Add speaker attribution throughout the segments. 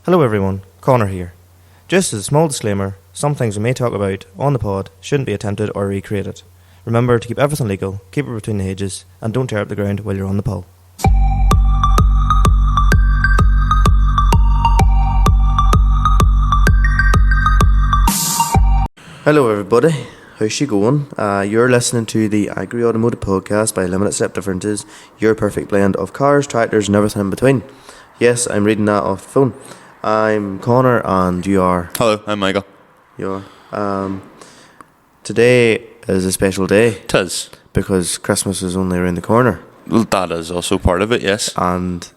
Speaker 1: Hello everyone, Conor here. Just as a small disclaimer, some things we may talk about on the pod shouldn't be attempted or recreated. Remember to keep everything legal, keep it between the hedges, and don't tear up the ground while you're on the pull. Hello everybody, how's she going? You're listening to the Agri Automotive Podcast by Limited Step Differences, your perfect blend of cars, tractors and everything in between. Yes, I'm reading that off the phone. I'm Conor and you are...
Speaker 2: Hello, I'm Michael.
Speaker 1: You are. Today is a special day.
Speaker 2: 'Tis.
Speaker 1: Because Christmas is only around the corner.
Speaker 2: Well, that is also part of it, yes.
Speaker 1: And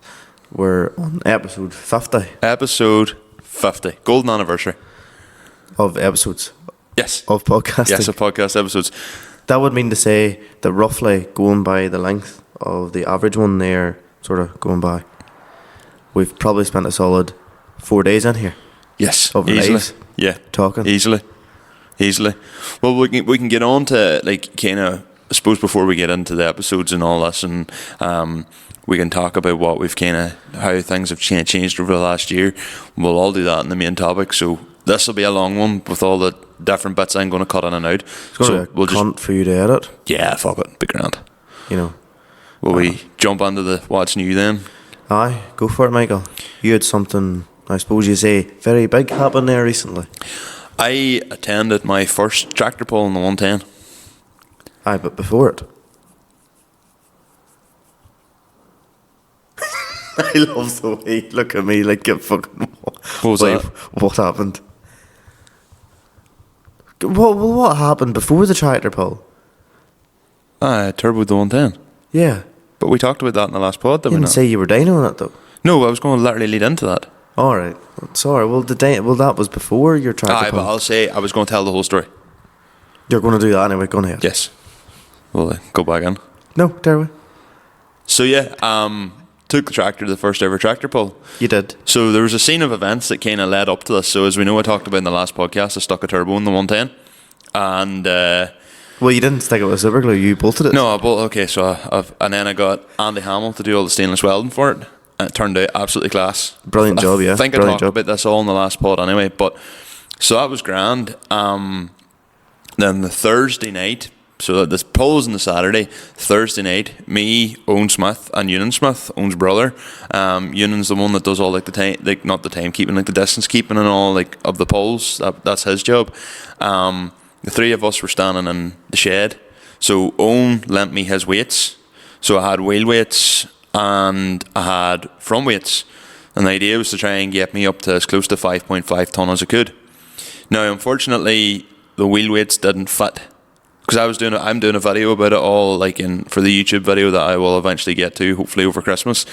Speaker 1: we're on episode 50.
Speaker 2: Episode 50. Golden anniversary.
Speaker 1: Of episodes.
Speaker 2: Yes.
Speaker 1: Of podcasting.
Speaker 2: Yes, of podcast episodes.
Speaker 1: That would mean to say that roughly going by the length of the average one there, sort of going by, we've probably spent a solid 4 days in here.
Speaker 2: Yes,
Speaker 1: of
Speaker 2: easily.
Speaker 1: lives,
Speaker 2: yeah,
Speaker 1: talking
Speaker 2: easily. Well, we can get on to like kind of, I suppose, before we get into the episodes and all this, and we can talk about what we've kind of how things have changed over the last year. We'll all do that in the main topic. So this will be a long one with all the different bits I'm going to cut in and out.
Speaker 1: It's going to be a cunt for you to edit.
Speaker 2: Yeah, fuck it, be grand.
Speaker 1: You know.
Speaker 2: Will we jump into the what's new then?
Speaker 1: Aye, go for it, Michael. You had something, I suppose you say, very big happen there recently.
Speaker 2: I attended my first tractor pull in the 110.
Speaker 1: Aye, but before it. I love the way you look at me like you fucking...
Speaker 2: What was that?
Speaker 1: What happened? What happened before the tractor pull?
Speaker 2: I turboed the 110.
Speaker 1: Yeah.
Speaker 2: But we talked about that in the last pod, didn't
Speaker 1: You
Speaker 2: we
Speaker 1: didn't
Speaker 2: not?
Speaker 1: say you were dynoing it though.
Speaker 2: No, I was going to literally lead into that.
Speaker 1: Alright. Sorry, well that was before your tractor pull.
Speaker 2: But I'll say I was going to tell the whole story.
Speaker 1: You're going to do that anyway, go ahead.
Speaker 2: Yes. Well, go back in.
Speaker 1: No, terribly.
Speaker 2: So yeah, took the tractor to the first ever tractor pull.
Speaker 1: You did.
Speaker 2: So there was a scene of events that kind of led up to this. So as we know, I talked about in the last podcast, I stuck a turbo in the 110. And...
Speaker 1: well, you didn't stick it with super glue, you bolted it.
Speaker 2: No, and then I got Andy Hamill to do all the stainless welding for it. And it turned out absolutely class.
Speaker 1: Brilliant job, yeah.
Speaker 2: I think I talked about this all in the last pod anyway. But so that was grand. Then the Thursday night, so this poll was on the Saturday. Thursday night, me, Owen Smith, and Ewan Smith, Owen's brother. Ewan's the one that does all like the time, like not the timekeeping, like the distance keeping and all like of the polls. That's his job. The three of us were standing in the shed. So Owen lent me his weights. So I had wheel weights and I had front weights. And the idea was to try and get me up to as close to 5.5 tonne as I could. Now, unfortunately, the wheel weights didn't fit. Because I'm doing a video about it all, like for the YouTube video that I will eventually get to, hopefully over Christmas.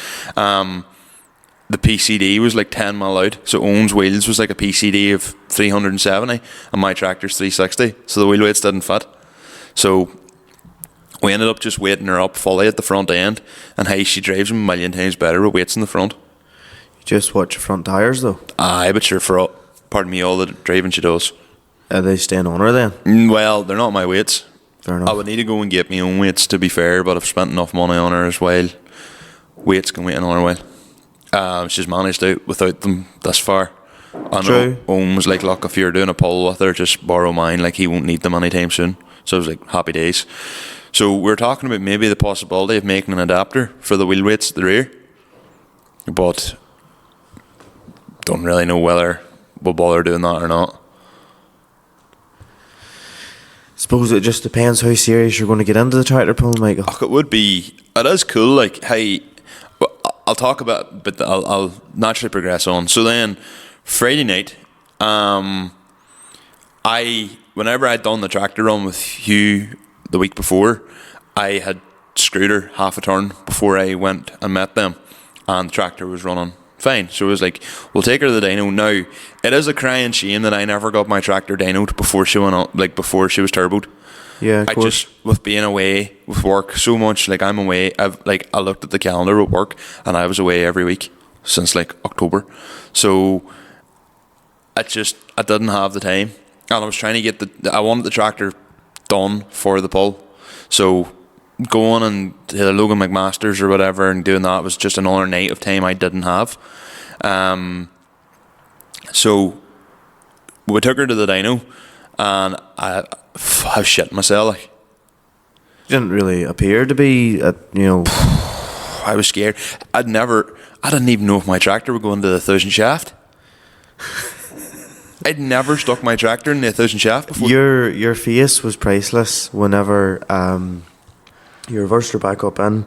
Speaker 2: The PCD was like 10 mil out, so Owen's wheels was like a PCD of 370 and my tractor's 360, so the wheel weights didn't fit. So we ended up just weighting her up fully at the front end, and hey, she drives a million times better with weights in the front.
Speaker 1: You just watch your front tyres though?
Speaker 2: Aye, but sure, all the driving she does.
Speaker 1: Are they staying on her then?
Speaker 2: Well, they're not my weights.
Speaker 1: Fair enough.
Speaker 2: I would need to go and get my own weights to be fair, but I've spent enough money on her as well. Weights can wait another while. She's managed out without them this far. I know Owen was like, look, if you're doing a pull with her, just borrow mine, like he won't need them anytime soon. So I was like, happy days. So we're talking about maybe the possibility of making an adapter for the wheel weights at the rear, but don't really know whether we'll bother doing that or not.
Speaker 1: Suppose it just depends how serious you're going to get into the tractor pull, Michael.
Speaker 2: It is cool, like, hey, I'll talk about, but I'll naturally progress on. So then, Friday night, whenever I'd done the tractor run with Hugh the week before, I had screwed her half a turn before I went and met them, and the tractor was running fine. So it was like, we'll take her to the dyno. Now, it is a crying shame that I never got my tractor dynoed before she went on, like before she was turboed.
Speaker 1: Yeah, of course.
Speaker 2: Just, with being away with work so much, like I'm away, I looked at the calendar at work and I was away every week since like October. So I didn't have the time, and I was trying to get I wanted the tractor done for the pull. So going and to the Logan McMaster's or whatever and doing that was just another night of time I didn't have. So we took her to the dyno, and I was shitting myself. Like,
Speaker 1: Didn't really appear to be,
Speaker 2: I was scared. I didn't even know if my tractor would go into the 1,000 shaft. I'd never stuck my tractor in the 1,000 shaft before.
Speaker 1: Your face was priceless whenever you reversed her back up in,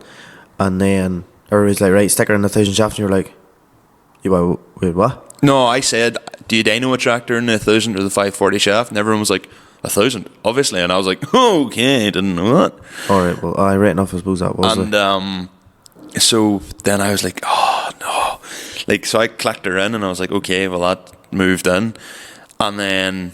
Speaker 1: and then everybody's like, right, stick her in the 1,000 shaft, and you're like, wait, what?
Speaker 2: No, I said, do you dyno a tractor in the 1,000 or the 540 shaft? And everyone was like, 1,000, obviously. And I was like, okay, I didn't know that.
Speaker 1: All right, well, right enough, I suppose that was it.
Speaker 2: And so then I was like, oh no. Like, so I clicked her in, and I was like, okay, well, that moved in. And then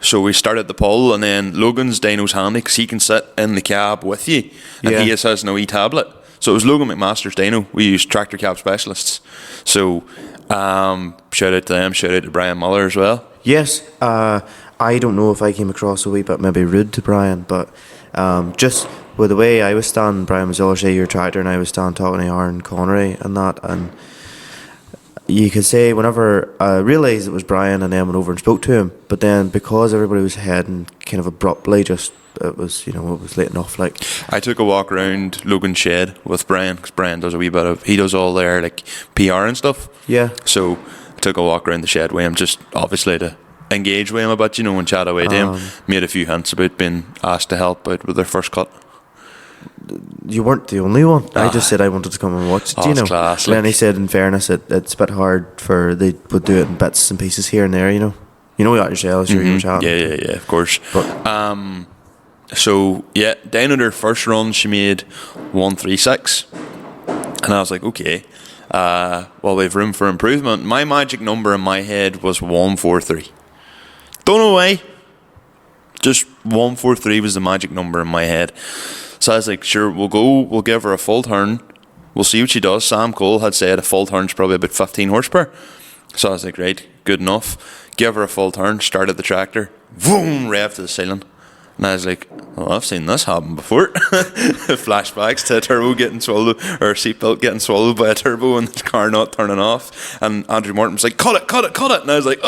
Speaker 2: so we started the pull, and then Logan's dyno's handy because he can sit in the cab with you, and he has no e-tablet. So it was Logan McMaster's dyno. We used tractor cab specialists. So shout out to them, shout out to Brian Muller as well.
Speaker 1: Yes, I don't know if I came across a wee bit maybe rude to Brian, but just with the way I was standing, Brian was all say your tractor, and I was standing talking to Aaron Conor and that, and you could say whenever I realised it was Brian, and then went over and spoke to him, but then because everybody was heading kind of abruptly, just it was late enough. Like,
Speaker 2: I took a walk around Logan's shed with Brian, because Brian does a wee bit of, he does all their like PR and stuff.
Speaker 1: Yeah.
Speaker 2: So I took a walk around the shed with him, just obviously to engage with him a bit, and chat away to him. Made a few hints about being asked to help out with their first cut.
Speaker 1: You weren't the only one. I just said I wanted to come and watch it.
Speaker 2: It's class,
Speaker 1: Lenny said, in fairness, it's a bit hard they would do it in bits and pieces here and there. You know that yourself. Sure, you were chatting.
Speaker 2: Yeah, of course.
Speaker 1: But,
Speaker 2: so yeah, down at her first run, she made 136, and I was like, okay, well, we've room for improvement. My magic number in my head was 143. Don't know why. Just 143 was the magic number in my head. So I was like, sure, we'll give her a full turn. We'll see what she does. Sam Cole had said a full turn's probably about 15 horsepower. So I was like, right, good enough. Give her a full turn, started the tractor, boom, rev to the ceiling. And I was like, well, I've seen this happen before. Flashbacks to a turbo getting swallowed, or a seatbelt getting swallowed by a turbo and the car not turning off. And Andrew Morton was like, cut it. And I was like,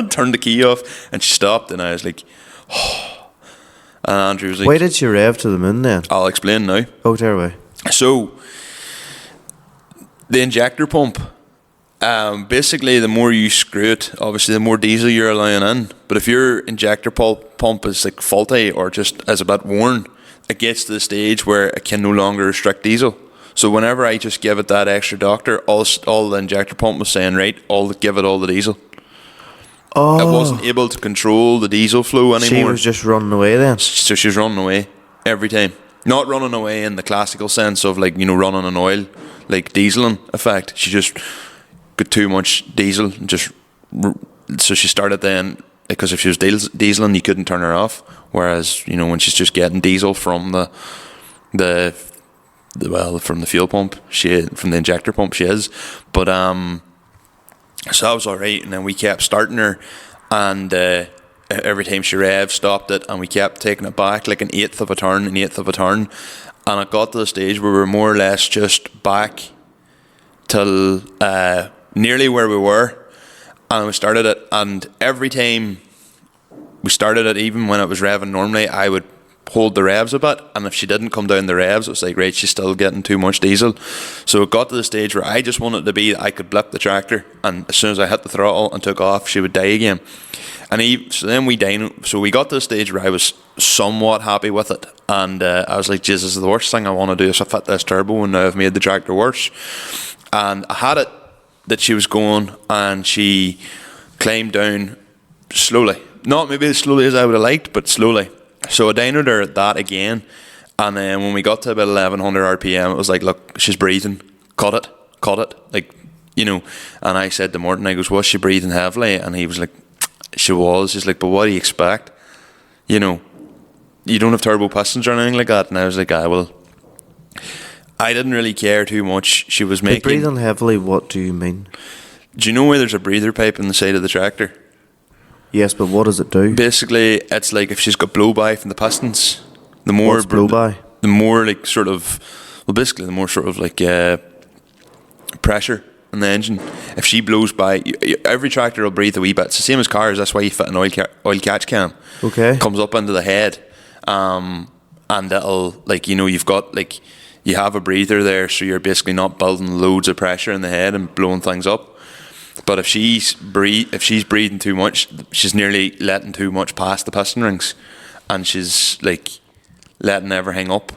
Speaker 2: turned the key off. And she stopped, and I was like, oh. And Andrew was like,
Speaker 1: why did she rev to the moon then?
Speaker 2: I'll explain now.
Speaker 1: Oh, tear away.
Speaker 2: So, the injector pump, basically the more you screw it, obviously the more diesel you're allowing in. But if your injector pump is like faulty or just is a bit worn, it gets to the stage where it can no longer restrict diesel. So whenever I just give it that extra doctor, all the injector pump was saying, right, give it all the diesel.
Speaker 1: Oh.
Speaker 2: It wasn't able to control the diesel flow anymore.
Speaker 1: She was just running away then.
Speaker 2: So she was running away every time. Not running away in the classical sense of like, running on oil, like dieseling effect. She just got too much diesel. So she started then, because if she was dieseling, you couldn't turn her off. Whereas, when she's just getting diesel from from the fuel pump, from the injector pump, she is. But so that was all right, and then we kept starting her, and every time she revved, stopped it, and we kept taking it back like an eighth of a turn, and it got to the stage where we were more or less just back till nearly where we were, and we started it, and every time we started it, even when it was revving normally, I would hold the revs a bit, and if she didn't come down the revs, it was like, right, she's still getting too much diesel. So it got to the stage where I just wanted to be, I could blip the tractor, and as soon as I hit the throttle and took off, she would die again. And so we got to the stage where I was somewhat happy with it, and I was like, Jesus, the worst thing I want to do is fit this turbo, and now I've made the tractor worse. And I had it that she was going, and she climbed down slowly. Not maybe as slowly as I would have liked, but slowly. So I dynoed her at that again, and then when we got to about 1100 RPM, it was like, look, she's breathing, cut it, like, and I said to Morton, I goes, was she breathing heavily? And he was like, she was. He's like, but what do you expect? You don't have turbo pistons or anything like that. And I was like, well, I didn't really care too much. She was making...
Speaker 1: breathing heavily, what do you mean?
Speaker 2: Do you know where there's a breather pipe in the side of the tractor?
Speaker 1: Yes, but what does it do?
Speaker 2: Basically, it's like if she's got blow-by from the pistons, the more...
Speaker 1: What's blow-by?
Speaker 2: The more like sort of... Well, basically, the more sort of like pressure in the engine. If she blows by, every tractor will breathe a wee bit. It's the same as cars. That's why you fit an oil catch can.
Speaker 1: Okay.
Speaker 2: Comes up into the head, and it'll, like, you know, you've got, like, you have a breather there, so you're basically not building loads of pressure in the head and blowing things up. But if she's breathing too much, she's nearly letting too much past the piston rings, and she's like letting everything up.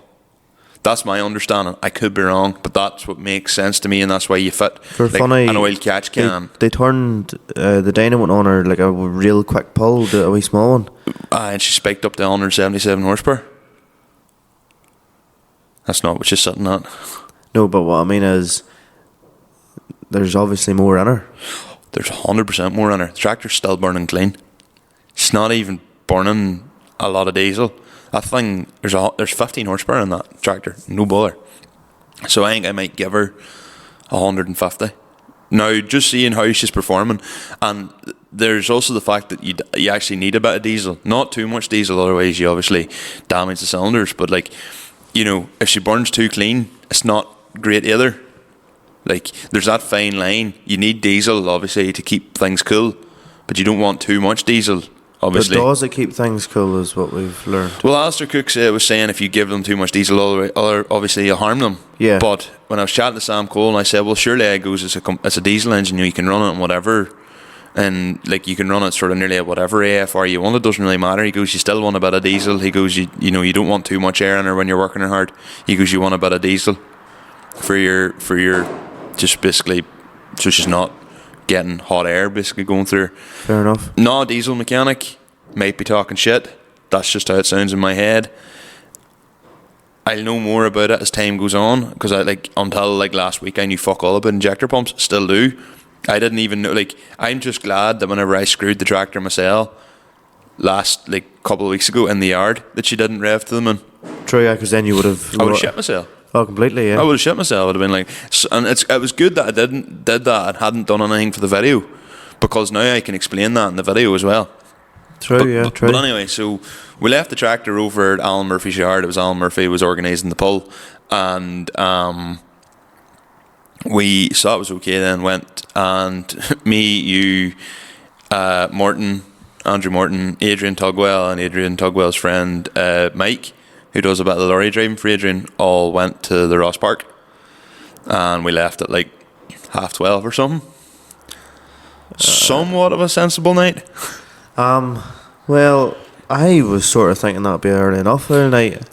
Speaker 2: That's my understanding. I could be wrong, but that's what makes sense to me, and that's why you fit like
Speaker 1: funny,
Speaker 2: an oil catch can.
Speaker 1: They turned the dyno went on her like a real quick pull, a wee small one.
Speaker 2: And she spiked up to 177 horsepower. That's not what she's sitting at.
Speaker 1: No, but what I mean is, there's obviously more in her.
Speaker 2: There's 100% more in her. The tractor's still burning clean. It's not even burning a lot of diesel. That thing, there's 15 horsepower in that tractor, no bother. So I think I might give her 150. Now, just seeing how she's performing, and there's also the fact that you actually need a bit of diesel, not too much diesel, otherwise you obviously damage the cylinders. But like, you know, if she burns too clean, it's not great either. Like, there's that fine line. You need diesel, obviously, to keep things cool, but you don't want too much diesel, obviously.
Speaker 1: But does it keep things cool, is what we've learned.
Speaker 2: Well, Alistair Cook was saying if you give them too much diesel, obviously you harm them.
Speaker 1: Yeah.
Speaker 2: But when I was chatting to Sam Cole, and I said, well, surely I goes, it's a diesel engine, you can run it on whatever, and like you can run it sort of nearly at whatever AFR you want. It doesn't really matter. He goes, you still want a bit of diesel. He goes, you know, you don't want too much air in her when you're working her hard. He goes, you want a bit of diesel for your just basically, so she's not getting hot air basically going through her.
Speaker 1: Fair enough.
Speaker 2: No, diesel mechanic might be talking shit. That's just how it sounds in my head. I'll know more about it as time goes on, because until like last week I knew fuck all about injector pumps. Still do. I didn't even know. Like, I'm just glad that whenever I screwed the tractor myself last like couple of weeks ago in the yard, that she didn't rev to them, and
Speaker 1: True, yeah, because then you would have.
Speaker 2: I would have shit myself.
Speaker 1: Oh, completely, yeah.
Speaker 2: I would have shit myself. I would have been like, and it was good that I did that and hadn't done anything for the video, because now I can explain that in the video as well.
Speaker 1: True.
Speaker 2: But anyway, so we left the tractor over at Alan Murphy's yard. It was Alan Murphy who was organising the pull, and we saw it was okay. Then went, and me, you, Andrew Morton, Adrian Tugwell, and Adrian Tugwell's friend Mike, who does a bit of the lorry driving for Adrian, all went to the Ross Park, and we left at like 12:30 or something. Somewhat of a sensible night.
Speaker 1: Well, I was sort of thinking that'd be early enough for the night,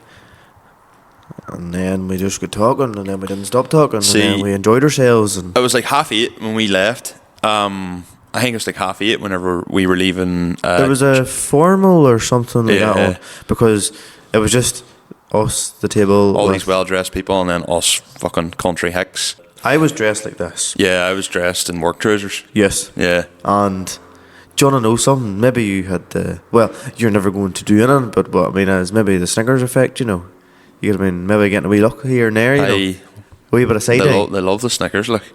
Speaker 1: and then we just got talking, and then we didn't stop talking.
Speaker 2: See,
Speaker 1: and then we enjoyed ourselves. And
Speaker 2: it was like 8:30 when we left. I think it was like 8:30 whenever we were leaving.
Speaker 1: There was a formal or something like that on, because it was just us, the table,
Speaker 2: all these well-dressed people, and then us fucking country hicks.
Speaker 1: I was dressed like this.
Speaker 2: Yeah, I was dressed in work trousers.
Speaker 1: Yes.
Speaker 2: Yeah.
Speaker 1: And do you want to know something? Maybe you had the... Well, you're never going to do anything, but what I mean is maybe the Snickers effect, you know. You could have been maybe getting a wee look here and there, you know. A wee bit of side eye.
Speaker 2: They love the Snickers, like.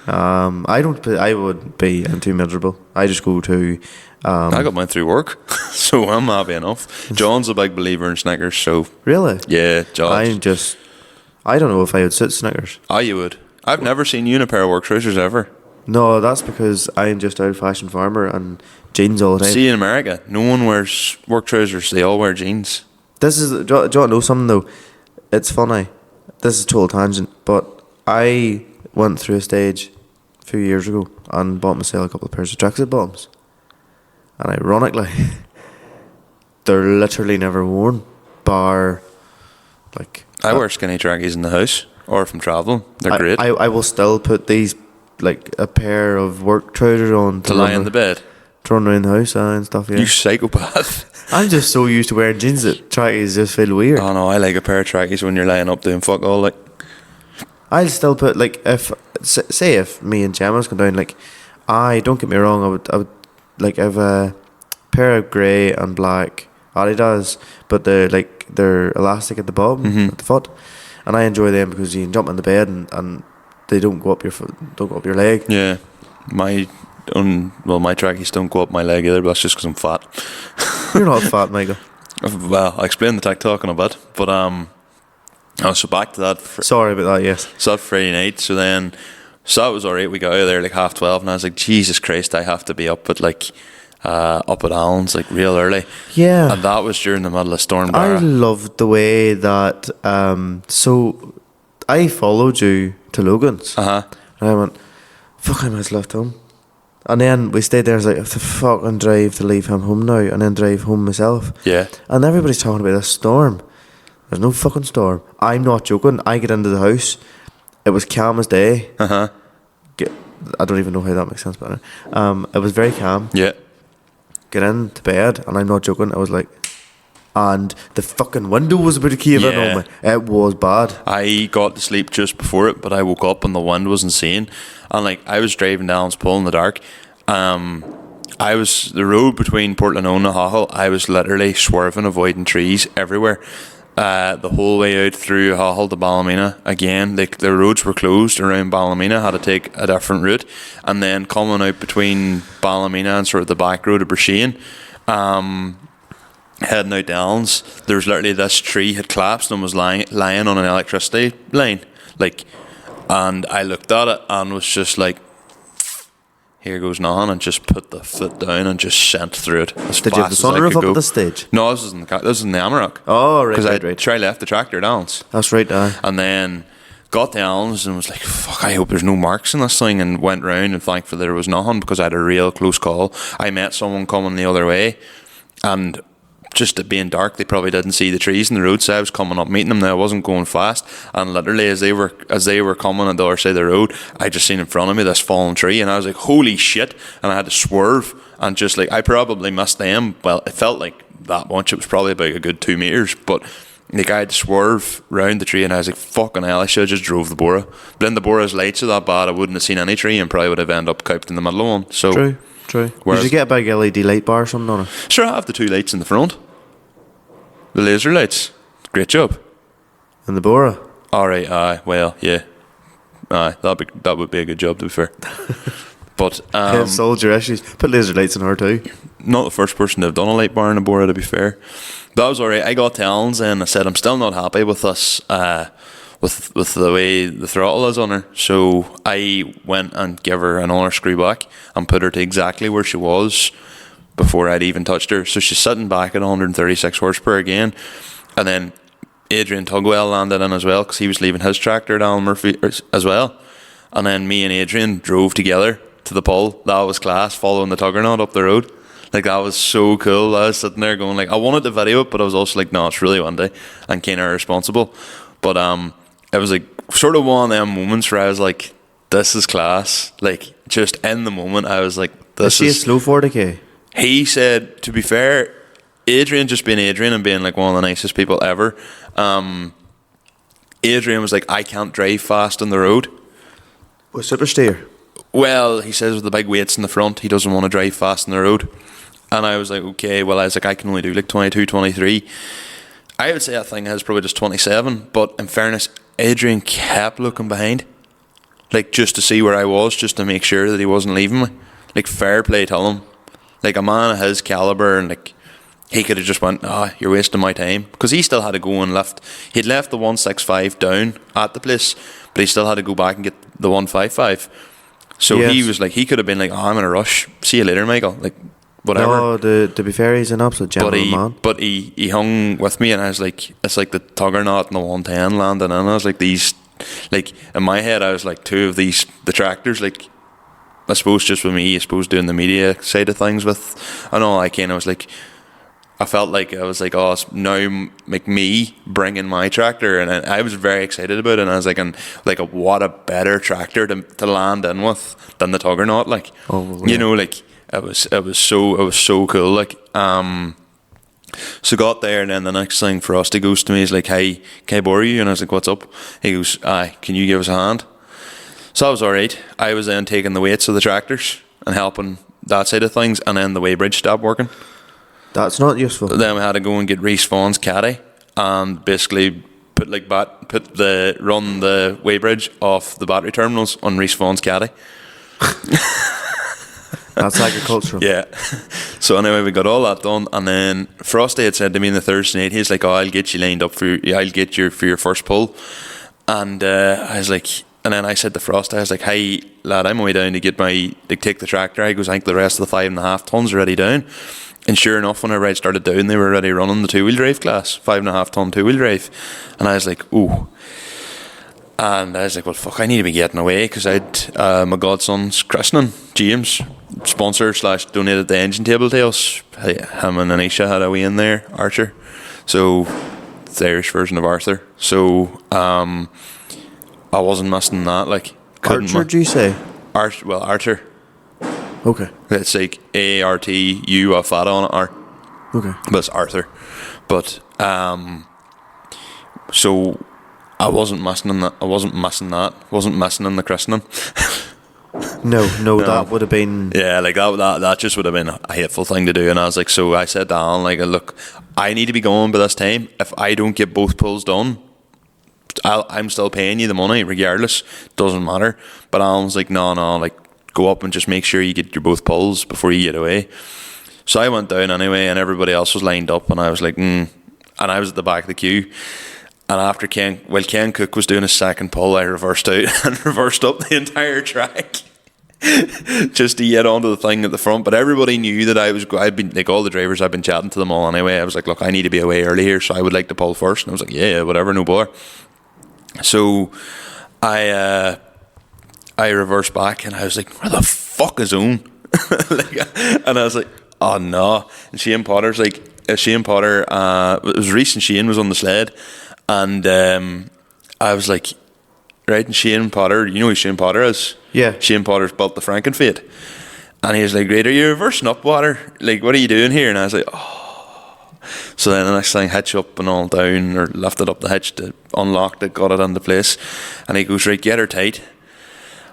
Speaker 1: I would be too miserable. I just go to...
Speaker 2: I got mine through work, so I'm happy enough. John's a big believer in Snickers, so...
Speaker 1: Really?
Speaker 2: Yeah, John.
Speaker 1: I don't know if I would sit Snickers.
Speaker 2: Oh, you would. I've never seen you in a pair of work trousers ever.
Speaker 1: No, that's because I'm just old-fashioned farmer and jeans all the time.
Speaker 2: See, in America, no one wears work trousers. They all wear jeans.
Speaker 1: Do you want to know something, though? It's funny. This is a total tangent, but I went through a stage a few years ago and bought myself a couple of pairs of tracksuit bottoms. And ironically, they're literally never worn, bar, like...
Speaker 2: I wear skinny trackies in the house, or if I'm travelling. They're great.
Speaker 1: I will still put these, like, a pair of work trousers on
Speaker 2: to lie in the bed,
Speaker 1: to run around the house and stuff. Yeah.
Speaker 2: You psychopath.
Speaker 1: I'm just so used to wearing jeans that trackies just feel weird.
Speaker 2: Oh no, I like a pair of trackies when you're lying up doing fuck all. Like,
Speaker 1: I'll still put, like, if me and Gemma's come down, like, don't get me wrong, I would like, I have a pair of grey and black Adidas, but they're elastic at the bottom, at the foot, and I enjoy them because you can jump in the bed and they don't go up your foot, don't go up your leg.
Speaker 2: Yeah, my trackies don't go up my leg either, but that's just because I'm fat.
Speaker 1: You're not fat, Michael.
Speaker 2: Well, I'll explain the TikTok in a bit, but so back to that.
Speaker 1: Sorry about that. Yes.
Speaker 2: So that Friday night. So then So that was alright. We got out of there like 12:30, and I was like, Jesus Christ, I have to be up at Allen's like real early.
Speaker 1: Yeah.
Speaker 2: And that was during the middle of Storm
Speaker 1: I
Speaker 2: Barra.
Speaker 1: loved the way that. So I followed you to Logan's.
Speaker 2: Uh-huh.
Speaker 1: And I went, fuck, I might have left home. And then we stayed there. I was like, I have to fucking drive to leave him home now, and then drive home myself.
Speaker 2: Yeah.
Speaker 1: And everybody's talking about this storm. There's no fucking storm. I'm not joking. I get into the house. It was calm as day.
Speaker 2: Uh-huh.
Speaker 1: I don't even know how that makes sense, but it was very calm.
Speaker 2: Yeah.
Speaker 1: Get into bed, and I'm not joking. I was like, and the fucking window was about to cave in on me. It was bad.
Speaker 2: I got to sleep just before it, but I woke up and the wind was insane. And like I was driving down Allen's Pool in the dark. I was the road between Portlandone and Hawhill. I was literally swerving, avoiding trees everywhere. The whole way out through Hawhill to Ballymena. Again, the roads were closed around Ballymena. Had to take a different route, and then coming out between Ballymena and sort of the back road of Brisbane. Heading out to Allen's, there was literally this tree had collapsed and was lying on an electricity line, like, and I looked at it and was just like, here goes nothing, and just put the foot down and just sent through it as
Speaker 1: Did you have the
Speaker 2: fast as I
Speaker 1: sunroof
Speaker 2: could
Speaker 1: up
Speaker 2: go.
Speaker 1: at this stage?
Speaker 2: No, this was in the Amarok.
Speaker 1: Oh, right,
Speaker 2: because
Speaker 1: right.
Speaker 2: I left the tractor at Allen's.
Speaker 1: That's right,
Speaker 2: And then got to Allen's and was like, fuck, I hope there's no marks in this thing, and went round, and thankfully there was nothing, because I had a real close call. I met someone coming the other way, and just it being dark, they probably didn't see the trees in the road, so I was coming up meeting them. Now I wasn't going fast, and literally as they were coming on the other side of the road, I just seen in front of me this fallen tree, and I was like, holy shit, and I had to swerve, and just like, I probably missed them. Well, it felt like that much. It was probably about a good 2 meters, but like I had to swerve round the tree, and I was like, fucking hell, I should have just drove the Bora. But then the Bora's lights are that bad, I wouldn't have seen any tree and probably would have ended up cooped in the middle of one. So
Speaker 1: True.
Speaker 2: Whereas,
Speaker 1: Did you get a big LED light bar or something on it?
Speaker 2: sure, I have the 2 lights in the front, the laser lights. Great job.
Speaker 1: In the Bora?
Speaker 2: Alright, well, yeah. That would be a good job, to be fair. But
Speaker 1: solved your issues. Put laser lights in her too.
Speaker 2: not the first person to have done a light bar in a Bora, to be fair. That was alright. I got to Allen's and I said I'm still not happy with this, with the way the throttle is on her. So I went and gave her another screw back and put her to exactly where she was before I'd even touched her. So she's sitting back at 136 horsepower again. And then Adrian Tugwell landed in as well, because he was leaving his tractor at Alan Murphy as well. And then me and Adrian drove together to the pull. That was class, following the Tuggernaut up the road. Like, that was so cool. I was sitting there going, like, I wanted to video it, but I was also like, no, it's really windy and kind of irresponsible. But it was like sort of one of them moments where I was like, this is class. Like, just in the moment, I was like, this
Speaker 1: is she a slow 40k?
Speaker 2: He said, to be fair, Adrian just being Adrian and being like one of the nicest people ever, Adrian was like, I can't drive fast on the road.
Speaker 1: With super steer?
Speaker 2: Well, he says with the big weights in the front, he doesn't want to drive fast on the road. And I was like, okay, well, I was like, I can only do like 22, 23. I would say that thing has probably just 27, but in fairness, Adrian kept looking behind, like, just to see where I was, just to make sure that he wasn't leaving me. Like, fair play to him. Like, a man of his calibre, and like, he could have just went, you're wasting my time. Because he still had to go and lift. He'd left the 165 down at the place, but he still had to go back and get the 155. So yes. He was like, he could have been like, I'm in a rush. See you later, Michael. Like, whatever.
Speaker 1: No, to be fair, he's an absolute gentleman man.
Speaker 2: But he hung with me, and I was like, it's like the Tuggernaut and the 110 landing in. I was like, these, like, in my head, I was like, two of these, the tractors, like, I suppose just with me, I suppose doing the media side of things with, I know, I was like, I felt like I was like, oh, it's now like me bringing my tractor, and I was very excited about it. And I was like, what a better tractor to land in with than the Tuggernaut, like, you know, like it was so cool, like. So got there, and then the next thing Frosty goes to me, he's like, hey, can I borrow you? And I was like, what's up? He goes, can you give us a hand? So I was alright. I was then taking the weights of the tractors and helping that side of things, and then the weighbridge stopped working. That's not useful. Then we had to go and get Reese Vaughan's caddy and basically run the weighbridge off the battery terminals on Reese Vaughan's caddy. That's agricultural. Yeah. So anyway, we got all that done, and then Frosty had said to me in the Thursday night, he's like, I'll get you lined up for your first pull. And I was like, And then I said to Frost, I was like, "Hey lad, I'm only down to get take the tractor." I goes, "I think the rest of the 5.5 tons are already down." And sure enough, whenever I started down, they were already running the 2-wheel drive class, 5.5 ton 2-wheel drive. And I was like, "Ooh." And I was like, "Well, fuck, I need to be getting away," because I'd my godson's christening, James, sponsor / donated the engine table to us. Him and Anisha had a wee in there, Archer. So it's the Irish version of Arthur. So I wasn't missing that. Like,
Speaker 1: Archer, do you say?
Speaker 2: Archer.
Speaker 1: Okay.
Speaker 2: It's like ARTU, a fat on it, R.
Speaker 1: Okay.
Speaker 2: But it's Arthur. But so I wasn't missing that. Wasn't missing in the christening.
Speaker 1: No, that would have been...
Speaker 2: Yeah, like that just would have been a hateful thing to do. And I was like, so I said to Alan, like, look, I need to be going by this time. If I don't get both pulls done, I'm still paying you the money regardless. Doesn't matter. But Alan's like, no, like, go up and just make sure you get your both pulls before you get away. So I went down anyway, and everybody else was lined up, and I was like, and I was at the back of the queue. And after Ken Cook was doing his second pull, I reversed out and reversed up the entire track just to get onto the thing at the front. But everybody knew that I'd been, like, all the drivers, I'd been chatting to them all anyway. I was like, look, I need to be away early here, so I would like to pull first. And I was like, yeah, whatever, no bother. So I reversed back, and I was like, where the fuck is Owen? And I was like, oh no. And Shane Potter's like, it was Reese and Shane was on the sled, and I was like, right, and Shane Potter, you know who Shane Potter is?
Speaker 1: Yeah.
Speaker 2: Shane Potter's built the Frankenfate. And he was like, right, are you reversing up, Water? Like, what are you doing here? And I was like, oh. So then the next thing, hitch up and all down, or lifted up the hitch to unlock it, got it into place. And he goes, right, get her tight.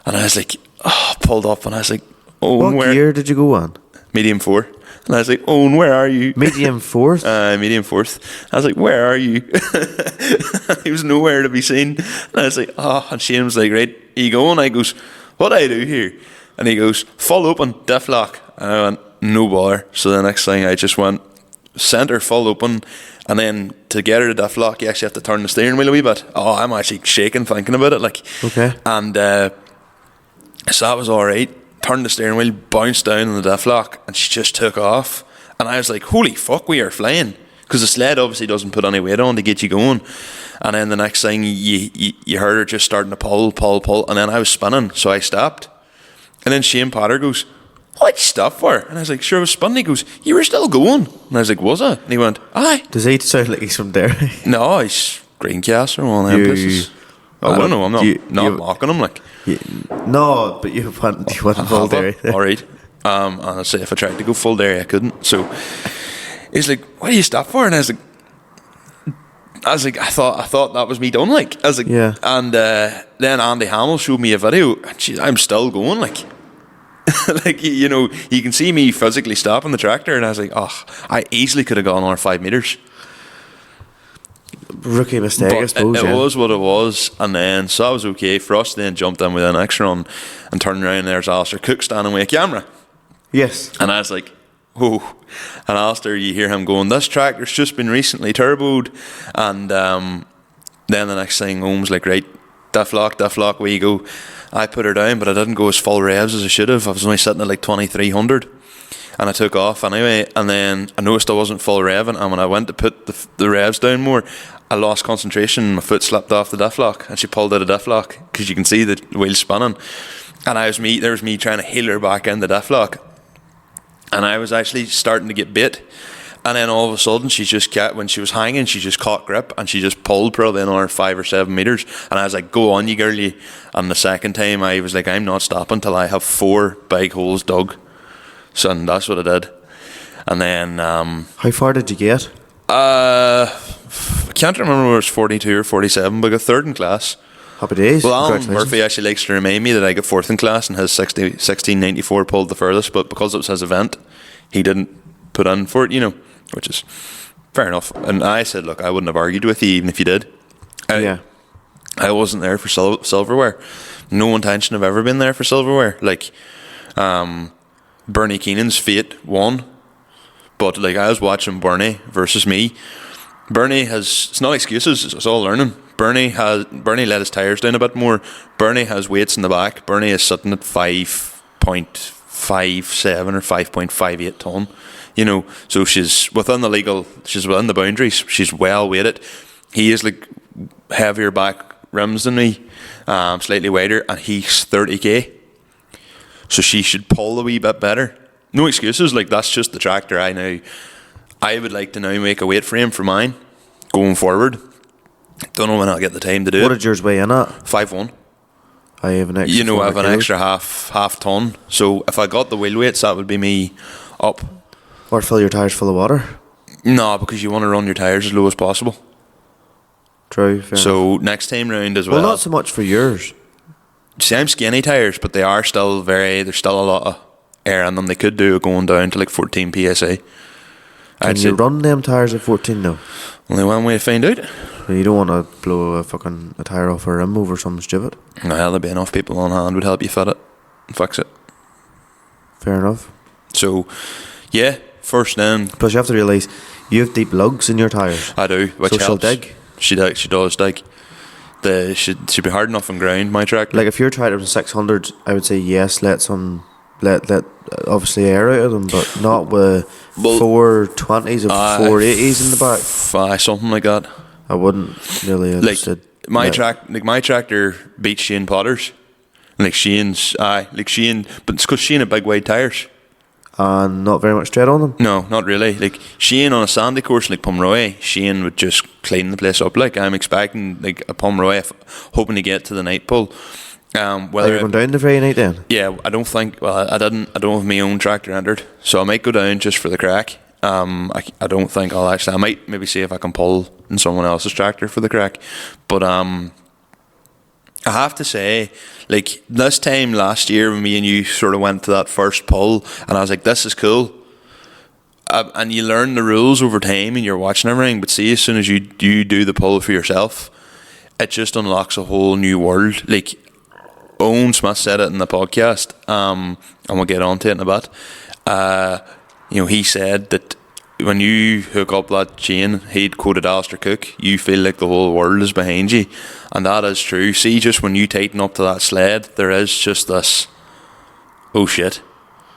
Speaker 2: And I was like, oh, pulled up, and I was like, oh,
Speaker 1: what gear did you go on?
Speaker 2: Medium 4. And I was like, Owen, where are you?
Speaker 1: Medium 4th?
Speaker 2: Medium 4th. I was like, where are you? He was nowhere to be seen. And I was like, oh, and Shane was like, right, are you going? I goes, what do I do here? And he goes, full open, diff lock. And I went, no bother. So the next thing I just went, centre, full open. And then to get her to diff lock, you actually have to turn the steering wheel a wee bit. Oh, I'm actually shaking thinking about it. Like,
Speaker 1: okay.
Speaker 2: And so that was all right. Turned the steering wheel, bounced down on the diff lock, and she just took off. And I was like, holy fuck, we are flying. Because the sled obviously doesn't put any weight on to get you going. And then the next thing, you heard her just starting to pull. And then I was spinning, so I stopped. And then Shane Potter goes, what'd you stop for? And I was like, sure, I was spinning. He goes, you were still going. And I was like, was I? And he went, aye.
Speaker 1: Does he sound like he's from Derry?
Speaker 2: No, he's Greencastle or one of them places. I don't know, I'm not mocking him, like.
Speaker 1: No, but you went full Derry.
Speaker 2: Alright. And I say if I tried to go full Derry, I couldn't. So he's like, what do you stop for? And I was like, I thought that was me done, like. I was like,
Speaker 1: yeah.
Speaker 2: And then Andy Hamill showed me a video, and I'm still going, like. Like, you know, you can see me physically stopping the tractor, and I was like, oh, I easily could have gone another 5 metres.
Speaker 1: Rookie mistake,
Speaker 2: but
Speaker 1: I suppose.
Speaker 2: It was what it was, and then so that was okay. Frost then jumped in with an extra run and turned around, and there's Alistair Cook standing with a camera.
Speaker 1: Yes.
Speaker 2: And I was like, oh. And Alistair, you hear him going, this tractor's just been recently turboed. And then the next thing, Holmes like, right, diff lock, where you go. I put her down, but I didn't go as full revs as I should have. I was only sitting at like 2300. And I took off anyway, and then I noticed I wasn't full revving, and when I went to put the revs down more, I lost concentration, my foot slipped off the diff lock, and she pulled out a diff lock, because you can see the wheel spinning. And there was me trying to heel her back in the diff lock, and I was actually starting to get bit. And then all of a sudden, when she was hanging, she just caught grip, and she just pulled probably another 5 or 7 metres. And I was like, go on, you girlie. And the second time, I was like, I'm not stopping till I have 4 big holes dug. So that's what I did. And then
Speaker 1: how far did you get?
Speaker 2: I can't remember whether it was 42 or 47, but I got 3rd in class.
Speaker 1: Happy days.
Speaker 2: Well, Alan Murphy actually likes to remind me that I got 4th in class, and his 1694 pulled the furthest, but because it was his event, he didn't put in for it, you know, which is fair enough. And I said, look, I wouldn't have argued with you even if you did. I wasn't there for silverware. No intention of ever been there for silverware. Like, Bernie Keenan's Fate won, but like I was watching Bernie versus me. Bernie it's not excuses, it's all learning. Bernie let his tyres down a bit more. Bernie has weights in the back. Bernie is sitting at 5.57 or 5.58 ton. You know, so she's within the boundaries. She's well weighted. He is like heavier back rims than me, slightly wider, and he's 30k. So she should pull a wee bit better. No excuses. Like, that's just the tractor I would like to now make a weight frame for mine going forward. Don't know when I'll get the time to do it.
Speaker 1: What did yours weigh in at?
Speaker 2: 5.1.
Speaker 1: I have an extra.
Speaker 2: You know, I have an extra half ton. So if I got the wheel weights, that would be me up.
Speaker 1: Or fill your tyres full of water.
Speaker 2: No, because you want to run your tyres as low as possible.
Speaker 1: True. Fair
Speaker 2: so
Speaker 1: enough.
Speaker 2: Next time round as well.
Speaker 1: Well, not so much for yours.
Speaker 2: See, I'm skinny tyres, but they are still there's still a lot of air in them. They could do it going down to like 14 psi.
Speaker 1: Can you run them tyres at 14 though?
Speaker 2: Only one way to find out.
Speaker 1: You don't want to blow a tyre off a rim over something stupid.
Speaker 2: Well, there'll be enough people on hand would help you fit it and fix it.
Speaker 1: Fair enough.
Speaker 2: So, yeah, first then.
Speaker 1: Plus, you have to realise you have deep lugs in your tyres.
Speaker 2: I do, which
Speaker 1: so
Speaker 2: helps.
Speaker 1: She'll dig.
Speaker 2: She does dig. She'd be hard enough on ground, my tractor.
Speaker 1: Like if your tractor was 600, I would say yes, let obviously air out of them, but not with 420s and 480s in the back.
Speaker 2: Something like that.
Speaker 1: I wouldn't really have
Speaker 2: like my tractor beats Shane Potter's. Like Shane, but it's because Shane had big wide tyres.
Speaker 1: And not very much tread on them?
Speaker 2: No, not really. Like Shane on a sandy course like Pomeroy, Shane would just clean the place up. Like I'm expecting like a Pomeroy, hoping to get to the night pull.
Speaker 1: Whether you're going down the Friday night then?
Speaker 2: Yeah, I don't have my own tractor entered, so I might go down just for the crack. I don't think I might maybe see if I can pull in someone else's tractor for the crack. But I have to say, like this time last year when me and you sort of went to that first pull, and I was like, this is cool. And you learn the rules over time and you're watching everything, but see, as soon as you do the pull for yourself, it just unlocks a whole new world. Like Owen Smith said it in the podcast, and we'll get on to it in a bit. He said that when you hook up that chain, he'd quoted Alistair Cook, you feel like the whole world is behind you. And that is true. See, just when you tighten up to that sled, there is just this, oh shit,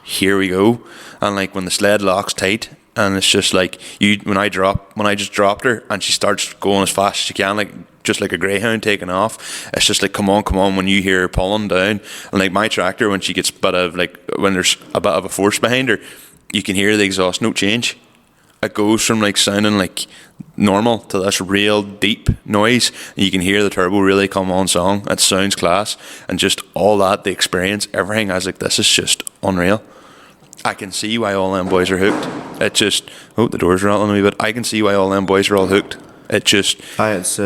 Speaker 2: here we go. And like when the sled locks tight, and it's just like, when I just dropped her, and she starts going as fast as she can, like just like a greyhound taking off, it's just like, come on, when you hear her pulling down. And like my tractor, when she gets when there's a bit of a force behind her, you can hear the exhaust note change. It goes from like sounding like normal to this real deep noise, and you can hear the turbo really come on song. It sounds class, and just all that, the experience, everything. I was like, this is just unreal. I can see why all them boys are hooked. It just, the doors are rattling a wee bit. I can see why all them boys are all hooked. It just,
Speaker 1: it's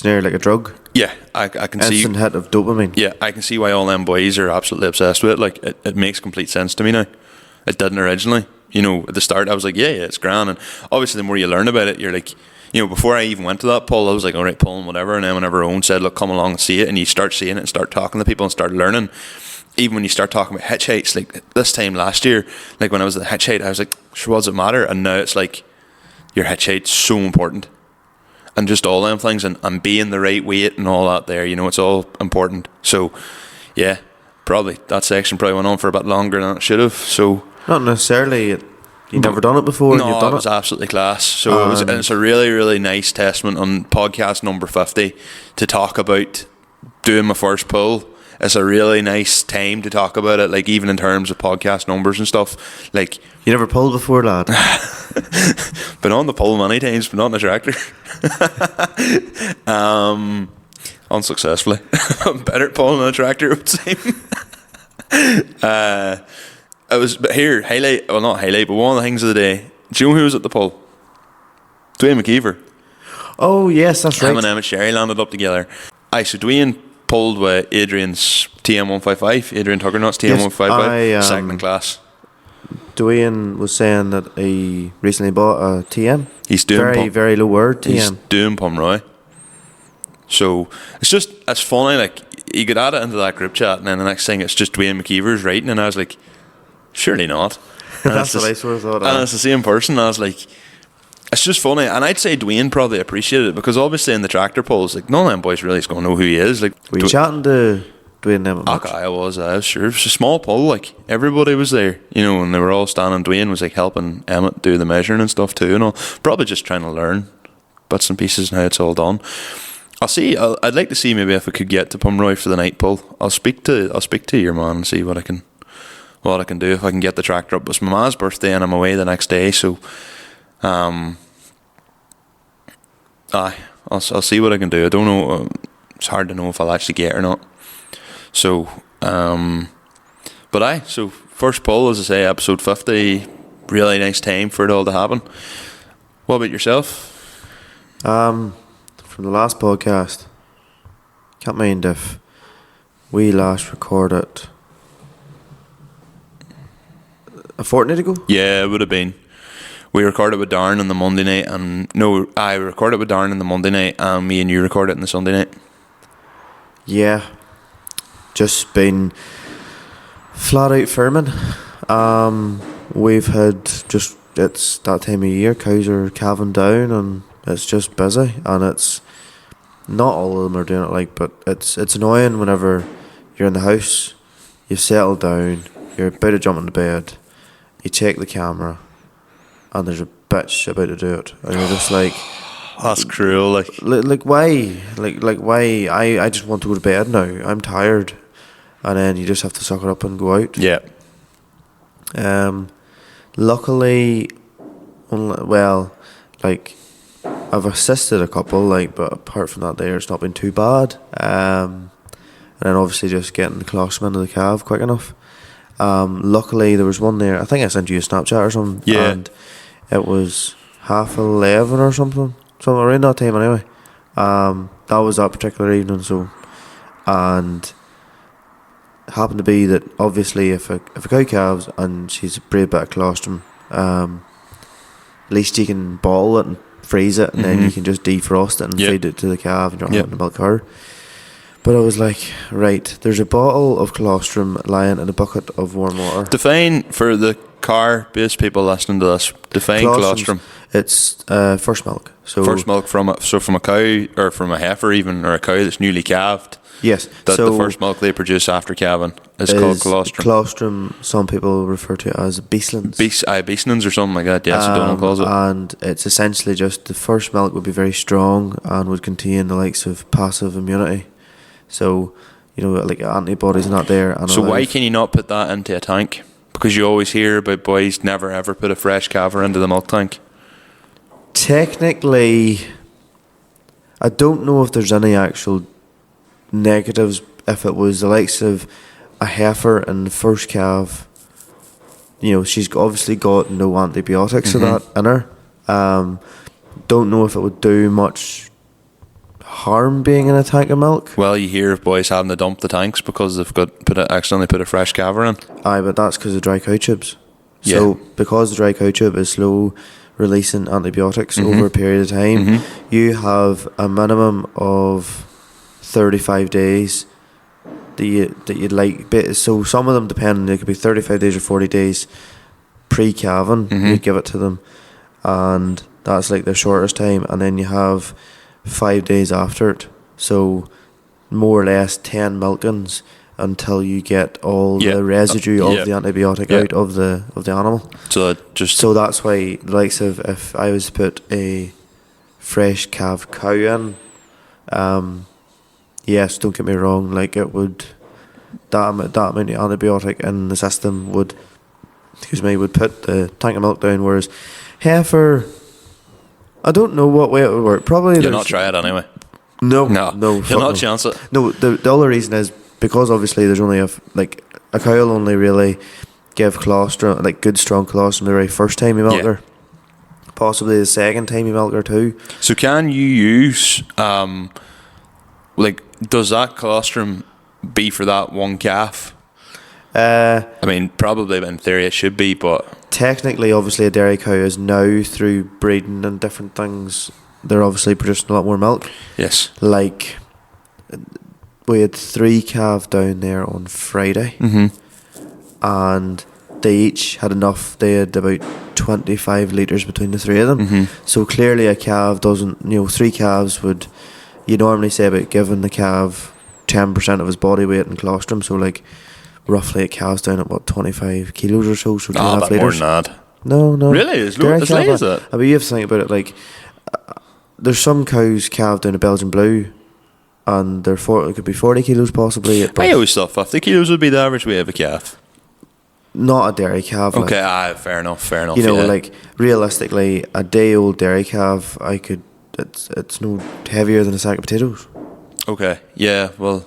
Speaker 1: nearly like a drug.
Speaker 2: Yeah, I can see.
Speaker 1: Instant hit of dopamine.
Speaker 2: Yeah, I can see why all them boys are absolutely obsessed with it. Like it makes complete sense to me now. It didn't originally. You know, at the start I was like, yeah, it's grand. And obviously the more you learn about it, you're like, you know, before I even went to that pull, I was like, all right, pulling whatever. And then whenever Owen said, look, come along and see it, and you start seeing it and start talking to people and start learning, even when you start talking about hitch heights, like this time last year, like when I was at the hitch height, I was like, sure, what does it matter? And now it's like, your hitch height's so important. And just all them things, and being the right weight and all that there, you know, it's all important. So, yeah, probably that section probably went on for a bit longer than it should have. So,
Speaker 1: not necessarily. You've never done it before.
Speaker 2: No,
Speaker 1: and you've done
Speaker 2: it was absolutely class. So it's a really, really nice testament on podcast number 50 to talk about doing my first pull. It's a really nice time to talk about it, like even in terms of podcast numbers and stuff. Like,
Speaker 1: you never pulled before, lad?
Speaker 2: Been on the pull many times, but not in a tractor. Unsuccessfully. I'm better at pulling on a tractor, it would seem. It was not highlight, but one of the things of the day. Do you know who was at the pull? Dwayne McKeever.
Speaker 1: Oh yes, that's right.
Speaker 2: Him and Emmett Sherry landed up together. So Dwayne pulled with Adrian's TM155, Adrian Tuckernut's TM155, second in class.
Speaker 1: Dwayne was saying that he recently bought a TM.
Speaker 2: He's doing
Speaker 1: very low word TM.
Speaker 2: He's doing Pomeroy. So it's funny, like you could add it into that group chat, and then the next thing it's just Dwayne McKeever's writing, and I was like, surely not.
Speaker 1: That's what I sort of thought.
Speaker 2: And it's the same person. I was like, It's just funny, and I'd say Dwayne probably appreciated it because obviously in the tractor polls, like none of them boys really is going to know who he is. Like,
Speaker 1: Were you chatting to Dwayne them much?
Speaker 2: Okay, I was sure. It was a small poll, like everybody was there, you know, and they were all standing. Dwayne was like helping Emmett do the measuring and stuff too, and all. Probably just trying to learn bits and pieces and how it's all done. I'll see. I'd like to see maybe if I could get to Pomeroy for the night pull. I'll speak to your man and see what I can do if I can get the tractor up. It's my ma's birthday and I'm away the next day, so I'll see what I can do. I don't know. It's hard to know if I'll actually get or not. So, so first pull, as I say, episode 50. Really nice time for it all to happen. What about yourself?
Speaker 1: From the last podcast, can't mind if we last recorded a fortnight ago.
Speaker 2: Yeah, it would have been. We recorded with Darren on the Monday night, I recorded with Darren on the Monday night, and me and you recorded on the Sunday night.
Speaker 1: Yeah, just been flat out farming. We've had it's that time of year, cows are calving down and it's just busy, and it's not all of them are doing it but it's annoying whenever you're in the house, you've settled down, you're about to jump into bed, you check the camera and there's a bitch about to do it and you're just like,
Speaker 2: that's cruel.
Speaker 1: Like why? Like why? I just want to go to bed now. I'm tired, and then you just have to suck it up and go out.
Speaker 2: Yeah.
Speaker 1: Luckily, I've assisted a couple, but apart from that, it's not been too bad. And then obviously just getting the colostrum into the calf quick enough. Luckily, there was one there. I think I sent you a Snapchat or something.
Speaker 2: Yeah.
Speaker 1: And it was 11:30 or something. So around that time anyway. That was that particular evening. So, and it happened to be that obviously if a cow calves and she's a brave bit of colostrum, at least you can bottle it and freeze it, and then you can just defrost it and feed it to the calf, and you're not having to milk her. But I was like, right, there's a bottle of colostrum lying in a bucket of warm water.
Speaker 2: Define for the car-based people listening to this. Define colostrum.
Speaker 1: It's first milk. So
Speaker 2: first milk from a cow or from a heifer even, or a cow that's newly calved.
Speaker 1: Yes.
Speaker 2: That the first milk they produce after calving is called colostrum.
Speaker 1: Colostrum, some people refer to it as beeslins.
Speaker 2: Beeslins or something like that. Yes, Donald calls it.
Speaker 1: And it's essentially just the first milk would be very strong and would contain the likes of passive immunity. So, antibodies are not there.
Speaker 2: So why can you not put that into a tank? Because you always hear about boys never ever put a fresh calver into the milk tank.
Speaker 1: Technically, I don't know if there's any actual negatives if it was the likes of a heifer and the first calf. She's obviously got no antibiotics of that in her. Don't know if it would do much harm being in a tank of milk.
Speaker 2: Well, you hear of boys having to dump the tanks because they've accidentally put a fresh calver in.
Speaker 1: Aye, but that's because of dry cow tubes.
Speaker 2: Yeah.
Speaker 1: So because the dry cow tube is slow releasing antibiotics over a period of time, you have a minimum of 35 days that you'd like. So some of them depend. It could be 35 days or 40 days pre-calving. You give it to them, and that's like their shortest time. And then you have 5 days after it. So more or less 10 milkings until you get all the residue of the antibiotic out of the animal. So that's why the likes of, if I was to put a fresh calved cow in, yes, don't get me wrong, it would, that amount of antibiotic in the system would put the tank of milk down, whereas heifer, I don't know what way it would work. Probably
Speaker 2: you'll not try it anyway.
Speaker 1: No.
Speaker 2: You'll not chance it.
Speaker 1: No, the other reason is because obviously there's only a cow will only really give colostrum, good strong colostrum, the very first time you milk her. Possibly the second time you milk her too.
Speaker 2: So can you use does that colostrum be for that one calf? I mean, probably in theory it should be, but
Speaker 1: technically, obviously, a dairy cow is now through breeding and different things. They're obviously producing a lot more milk.
Speaker 2: Yes.
Speaker 1: We had 3 calves down there on Friday, and they each had enough. They had about 25 litres between the three of them.
Speaker 2: Mm-hmm.
Speaker 1: So clearly a calf doesn't, 3 calves would, you normally say about giving the calf 10% of his body weight in colostrum, so like roughly it calves down at 25 kilos or so, so 2.5
Speaker 2: Oh, but more
Speaker 1: litres.
Speaker 2: than that.
Speaker 1: No.
Speaker 2: Really? As
Speaker 1: Dairy
Speaker 2: late
Speaker 1: calf,
Speaker 2: as that?
Speaker 1: I mean, you have to think about it, like, there's some cows calved down a Belgian Blue, and it could be 40 kilos possibly at birth.
Speaker 2: I always thought 50 kilos would be the average weight of a calf.
Speaker 1: Not a dairy calf.
Speaker 2: Okay,
Speaker 1: like,
Speaker 2: fair enough. Yeah.
Speaker 1: Like, realistically, a day-old dairy calf, it's no heavier than a sack of potatoes.
Speaker 2: Okay, yeah, well...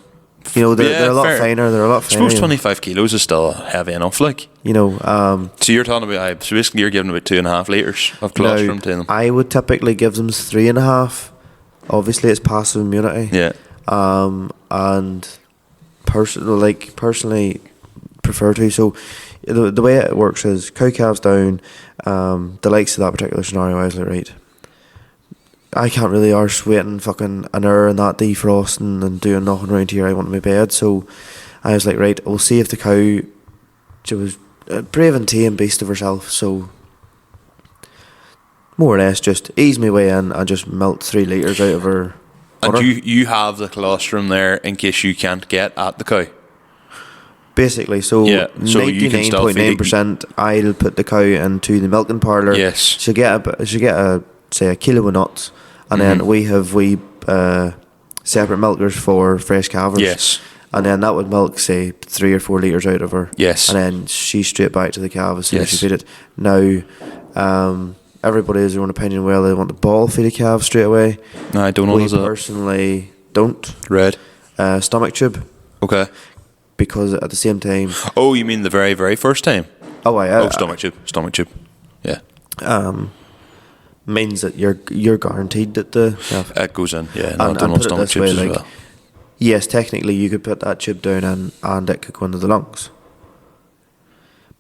Speaker 1: They're a lot finer. They're a lot finer.
Speaker 2: I suppose 25 kilos is still heavy enough, like.
Speaker 1: So
Speaker 2: you're talking about, so basically you're giving about 2.5 litres of colostrum to them.
Speaker 1: I would typically give them 3.5. Obviously, it's passive immunity.
Speaker 2: Yeah.
Speaker 1: And personally prefer to. So the way it works is cow calves down, the likes of that particular scenario, I was like, right, I can't really arse waiting fucking an hour and that defrosting and doing nothing around here. I want my bed. So I was like, right, we'll see if the cow, she was a brave and tame beast of herself. So more or less just ease my way in and just melt 3 litres out of her udder.
Speaker 2: And you have the colostrum there in case you can't get at the cow?
Speaker 1: Basically, so
Speaker 2: yeah, so
Speaker 1: 99.9% I'll put the cow into the milking parlour.
Speaker 2: Yes.
Speaker 1: She'll get a kilo of nuts, and then we have separate milkers for fresh calvers.
Speaker 2: Yes.
Speaker 1: And then that would milk, say, 3 or 4 litres out of her.
Speaker 2: Yes.
Speaker 1: And then she's straight back to the calf as soon as she feed it. Now, everybody has their own opinion whether they want to ball feed a calf straight away.
Speaker 2: No, I don't know.
Speaker 1: We personally don't.
Speaker 2: Red.
Speaker 1: Stomach tube.
Speaker 2: Okay.
Speaker 1: Because at the same time...
Speaker 2: Oh, you mean the very, very first time? Stomach tube. Yeah.
Speaker 1: Means that you're guaranteed that the calf...
Speaker 2: It goes in, yeah.
Speaker 1: No, and
Speaker 2: I don't know
Speaker 1: put it
Speaker 2: stomach
Speaker 1: this
Speaker 2: tubes
Speaker 1: way,
Speaker 2: as
Speaker 1: like,
Speaker 2: well.
Speaker 1: yes, technically you could put that tube down and it could go into the lungs.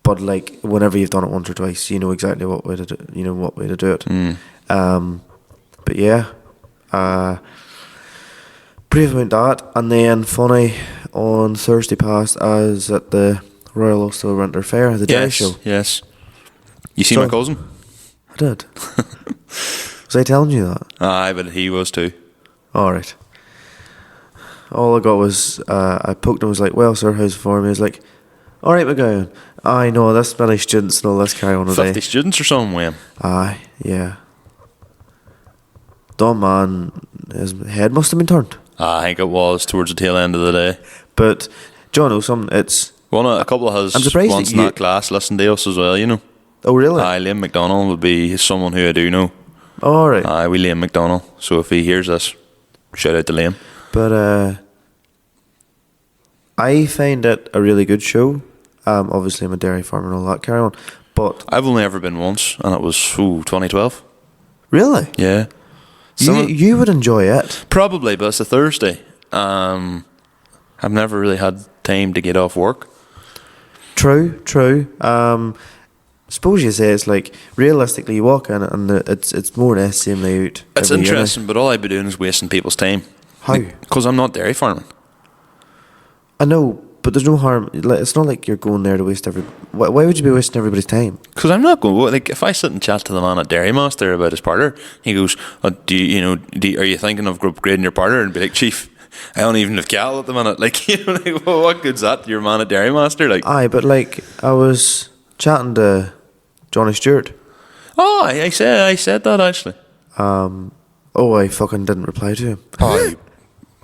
Speaker 1: But like whenever you've done it once or twice, you know exactly what way to do it. But yeah, brave about that. And then funny, on Thursday past, I was at the Royal Ulster Winter Fair, the dairy show.
Speaker 2: Yes. You see my cousin?
Speaker 1: I did. Was I telling you that?
Speaker 2: Aye, but he was too.
Speaker 1: Alright. All I got was, I poked him, was like, well sir, how's it for me? He was like, alright McGowan, I know this many students and all this carry on today.
Speaker 2: 50 students or something, Wayne?
Speaker 1: Aye, yeah. Dumb man, his head must have been turned.
Speaker 2: I think it was towards the tail end of the day.
Speaker 1: But, do you know something, it's...
Speaker 2: A couple of his ones in that class listen to us as well, you know.
Speaker 1: Oh really?
Speaker 2: Aye, Liam McDonald would be someone who I do know.
Speaker 1: Alright.
Speaker 2: Aye, we Liam McDonald. So if he hears this, shout out to Liam.
Speaker 1: But I find it a really good show. Obviously I'm a dairy farmer and all that carry on. But
Speaker 2: I've only ever been once, and it was 2012.
Speaker 1: Really?
Speaker 2: Yeah.
Speaker 1: You would enjoy it.
Speaker 2: Probably, but it's a Thursday. I've never really had time to get off work.
Speaker 1: True. Suppose you say it's like, realistically you walk in and it's more or less the same layout.
Speaker 2: It's interesting, but all I'd be doing is wasting people's time.
Speaker 1: How?
Speaker 2: Because I'm not dairy farming.
Speaker 1: I know, but there's no harm. It's not like you're going there to waste Why would you be wasting everybody's time?
Speaker 2: Because I'm not going. Like, if I sit and chat to the man at Dairy Master about his parlour, he goes, are you thinking of upgrading your parlour? And be like, Chief, I don't even have cattle at the minute. Like, like, well, what good's that to your man at Dairy Master? Like,
Speaker 1: aye, but like I was chatting to Johnny Stewart.
Speaker 2: Oh, I said that actually.
Speaker 1: I fucking didn't reply to him.
Speaker 2: Oh,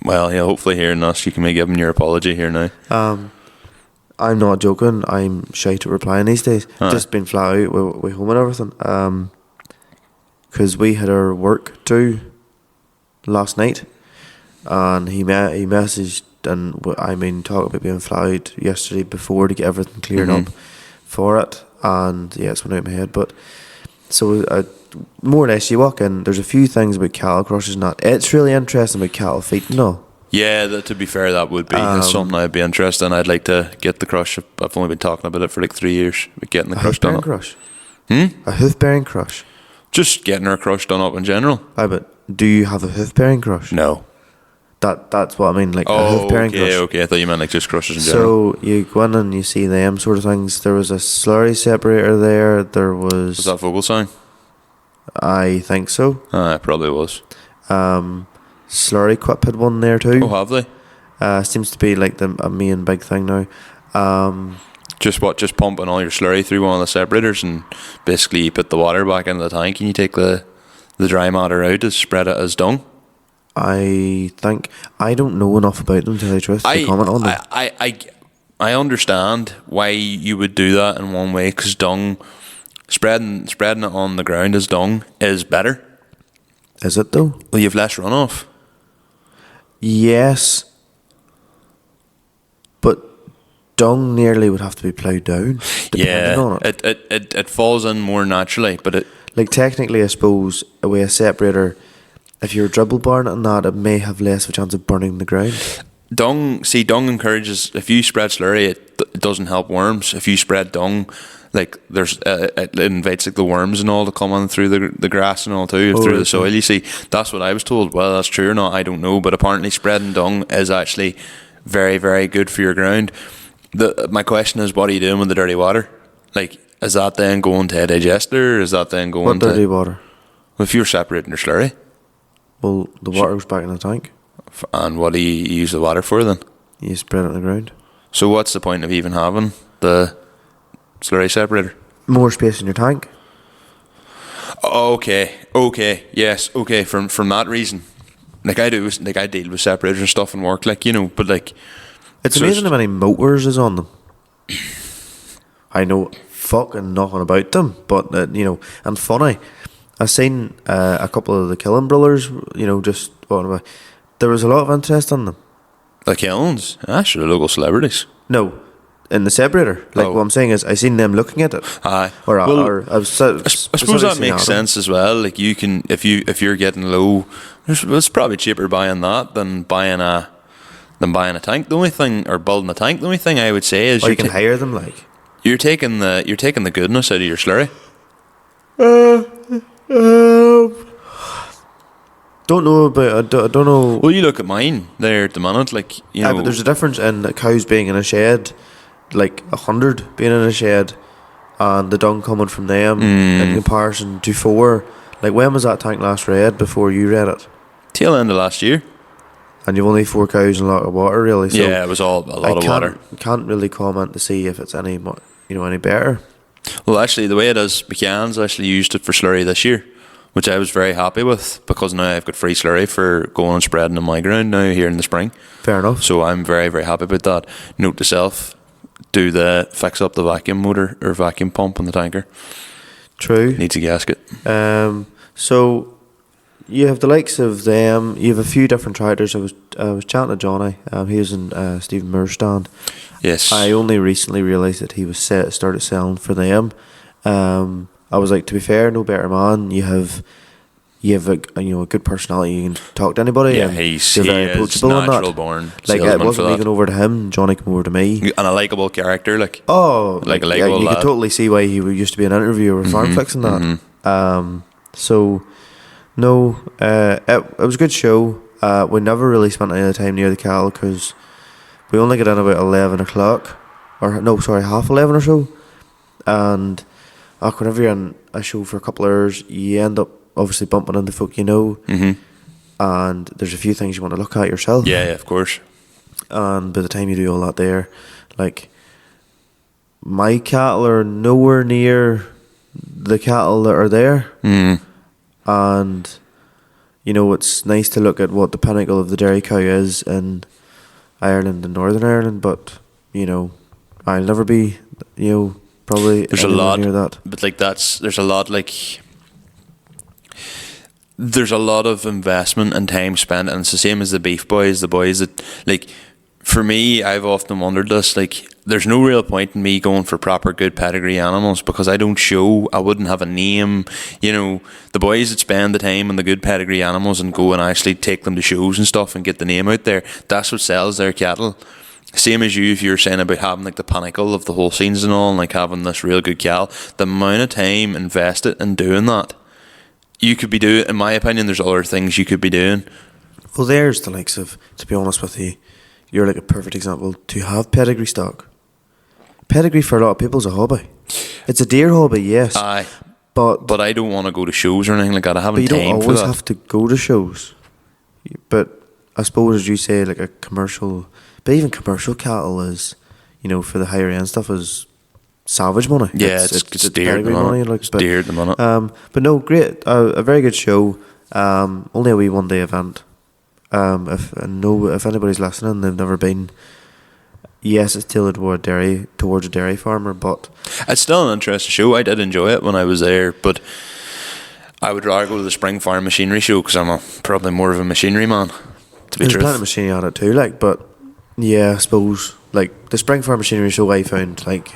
Speaker 2: well, yeah. Hopefully, hearing us, you can give him your apology here now.
Speaker 1: I'm not joking. I'm shy to replying these days. Just been flat out with home and everything. Because we had our work due last night, and he messaged, and talking about being flat out yesterday before to get everything cleared up for it, and yeah, it's went out of my head. But so more or less, you walk in. There's a few things about cattle crushes. It's really interesting about cattle feet and all.
Speaker 2: Yeah, to be fair, that would be something I'd be interested in. I'd like to get the crush. I've only been talking about it for like 3 years. About getting the crush done up. A hoof bearing crush. Just getting her crush done up in general.
Speaker 1: Aye, but do you have a hoof bearing crush?
Speaker 2: No.
Speaker 1: That's what I mean, like a
Speaker 2: Oh,
Speaker 1: hoof pairing crush.
Speaker 2: okay. I thought you meant like just crushes in general.
Speaker 1: So you go in and you see them sort of things. There was a slurry separator there. There was
Speaker 2: Was that Vogelsang?
Speaker 1: I think so.
Speaker 2: It probably was.
Speaker 1: Slurry Quip had one there too.
Speaker 2: Oh, have they?
Speaker 1: Seems to be like a main big thing now.
Speaker 2: Just pumping all your slurry through one of the separators, and basically you put the water back into the tank and you take the dry matter out to spread it as dung.
Speaker 1: I think I don't know enough about them to tell you the truth to comment on them.
Speaker 2: I understand why you would do that in one way, because dung, spreading it on the ground as dung is better.
Speaker 1: Is it though?
Speaker 2: Well, you have less runoff.
Speaker 1: Yes, but dung nearly would have to be ploughed down. Depending on it.
Speaker 2: It falls in more naturally, but it
Speaker 1: like technically, I suppose with a separator, if you're dribble barring and that, it may have less of a chance of burning the ground.
Speaker 2: dung encourages, if you spread slurry, it doesn't help worms. If you spread dung, like there's it invites like the worms and all to come on through the grass and all too, through the soil. You see, that's what I was told. Well, that's true or not, I don't know, but apparently spreading dung is actually very, very good for your ground. My question is, what are you doing with the dirty water? Like, is that then going to a digester, or is that then going
Speaker 1: what dirty water?
Speaker 2: If you're separating your slurry,
Speaker 1: well, the water goes back in the tank.
Speaker 2: And what do you use the water for then?
Speaker 1: You spread it on the ground.
Speaker 2: So what's the point of even having the slurry separator?
Speaker 1: More space in your tank.
Speaker 2: Okay, yes, okay. From that reason, like I deal with separators and stuff in work, like, you know, but like
Speaker 1: it's amazing how many motors is on them. I know fucking nothing about them, but you know, and funny, I seen a couple of the Killen brothers, you know, just walking about. There was a lot of interest on them.
Speaker 2: The Killens? Actually, local celebrities.
Speaker 1: No, in the separator. Like, what I'm saying is, I seen them looking at it.
Speaker 2: Aye.
Speaker 1: I
Speaker 2: suppose that makes sense as well. Like, you can, if you're getting low, it's probably cheaper buying that than buying a tank. The only thing, or building a tank. The only thing I would say is
Speaker 1: you can hire them. Like,
Speaker 2: you're taking the goodness out of your slurry.
Speaker 1: Don't know about. I don't know.
Speaker 2: Well, you look at mine there at the minute, like, you know.
Speaker 1: But there's a difference in the cows being in a shed, like 100 being in a shed, and the dung coming from them in comparison to 4. Like, when was that tank last read before you read it?
Speaker 2: Tail end of last year.
Speaker 1: And you've only 4 cows and a lot of water, really. So
Speaker 2: yeah, it was all a lot of water.
Speaker 1: Can't really comment to see if it's any better.
Speaker 2: Well, actually, the way it is, McCann's actually used it for slurry this year, which I was very happy with, because now I've got free slurry for going and spreading on my ground now here in the spring.
Speaker 1: Fair enough.
Speaker 2: So I'm very, very happy about that. Note to self, fix up the vacuum motor or vacuum pump on the tanker.
Speaker 1: True.
Speaker 2: Needs a gasket.
Speaker 1: So you have the likes of them. You have a few different tractors. I was chatting to Johnny. He was in Stephen Moore's stand.
Speaker 2: Yes.
Speaker 1: I only recently realised that he was started selling for them. I was like, to be fair, no better man. You have a good personality. You can talk to anybody.
Speaker 2: Yeah,
Speaker 1: and
Speaker 2: he's
Speaker 1: very approachable
Speaker 2: natural
Speaker 1: and that.
Speaker 2: born.
Speaker 1: Like, it wasn't me going over to him. Johnny came over to me.
Speaker 2: And a likeable character, like.
Speaker 1: Oh,
Speaker 2: like a likeable
Speaker 1: you
Speaker 2: lad.
Speaker 1: could totally see why he used to be an interviewer with Farmflix and that.
Speaker 2: Mm-hmm.
Speaker 1: So no, it was a good show. We never really spent any of the time near the cattle because we only got in about 11 o'clock, or no, sorry, 11:30 or so. And whenever you're in a show for a couple of hours, you end up obviously bumping into folk you know, and there's a few things you want to look at yourself.
Speaker 2: Yeah, of course.
Speaker 1: And by the time you do all that there, like, my cattle are nowhere near the cattle that are there. And you know, it's nice to look at what the pinnacle of the dairy cow is in Ireland and Northern Ireland, but you know, I'll never be, you know, probably
Speaker 2: there's a lot
Speaker 1: near that.
Speaker 2: But like there's a lot of investment and time spent, and it's the same as the beef boys, the boys that, like, for me, I've often wondered this, like, there's no real point in me going for proper good pedigree animals because I wouldn't have a name. You know, the boys that spend the time on the good pedigree animals and go and actually take them to shows and stuff and get the name out there, that's what sells their cattle. Same as you, if you're saying about having like the pinnacle of the whole scenes and all, and like having this real good cattle, the amount of time invested in doing that, you could be doing, in my opinion, there's other things you could be doing.
Speaker 1: Well, there's the likes of, to be honest with you, you're like a perfect example to have pedigree stock. Pedigree for a lot of people is a hobby. It's a dear hobby, yes.
Speaker 2: Aye.
Speaker 1: But
Speaker 2: I don't want to go to shows or anything like that. I
Speaker 1: but
Speaker 2: haven't
Speaker 1: you don't
Speaker 2: time for
Speaker 1: always
Speaker 2: that.
Speaker 1: have to go to shows. But I suppose, as you say, like a commercial, but even commercial cattle is, for the higher end stuff is savage money.
Speaker 2: Yeah, it's dear at the
Speaker 1: pedigree money.
Speaker 2: minute.
Speaker 1: Like,
Speaker 2: It's dear at the minute.
Speaker 1: But no, great. A very good show. Only a wee one day event. If anybody's listening, they've never been. Yes, it's tailored towards a dairy farmer, but
Speaker 2: It's still an interesting show. I did enjoy it when I was there, but I would rather go to the Spring Farm Machinery Show because I'm probably more of a machinery man, to be
Speaker 1: there's
Speaker 2: truth.
Speaker 1: plenty of machinery on it too. Like, but yeah, I suppose like the Spring Farm Machinery Show, I found like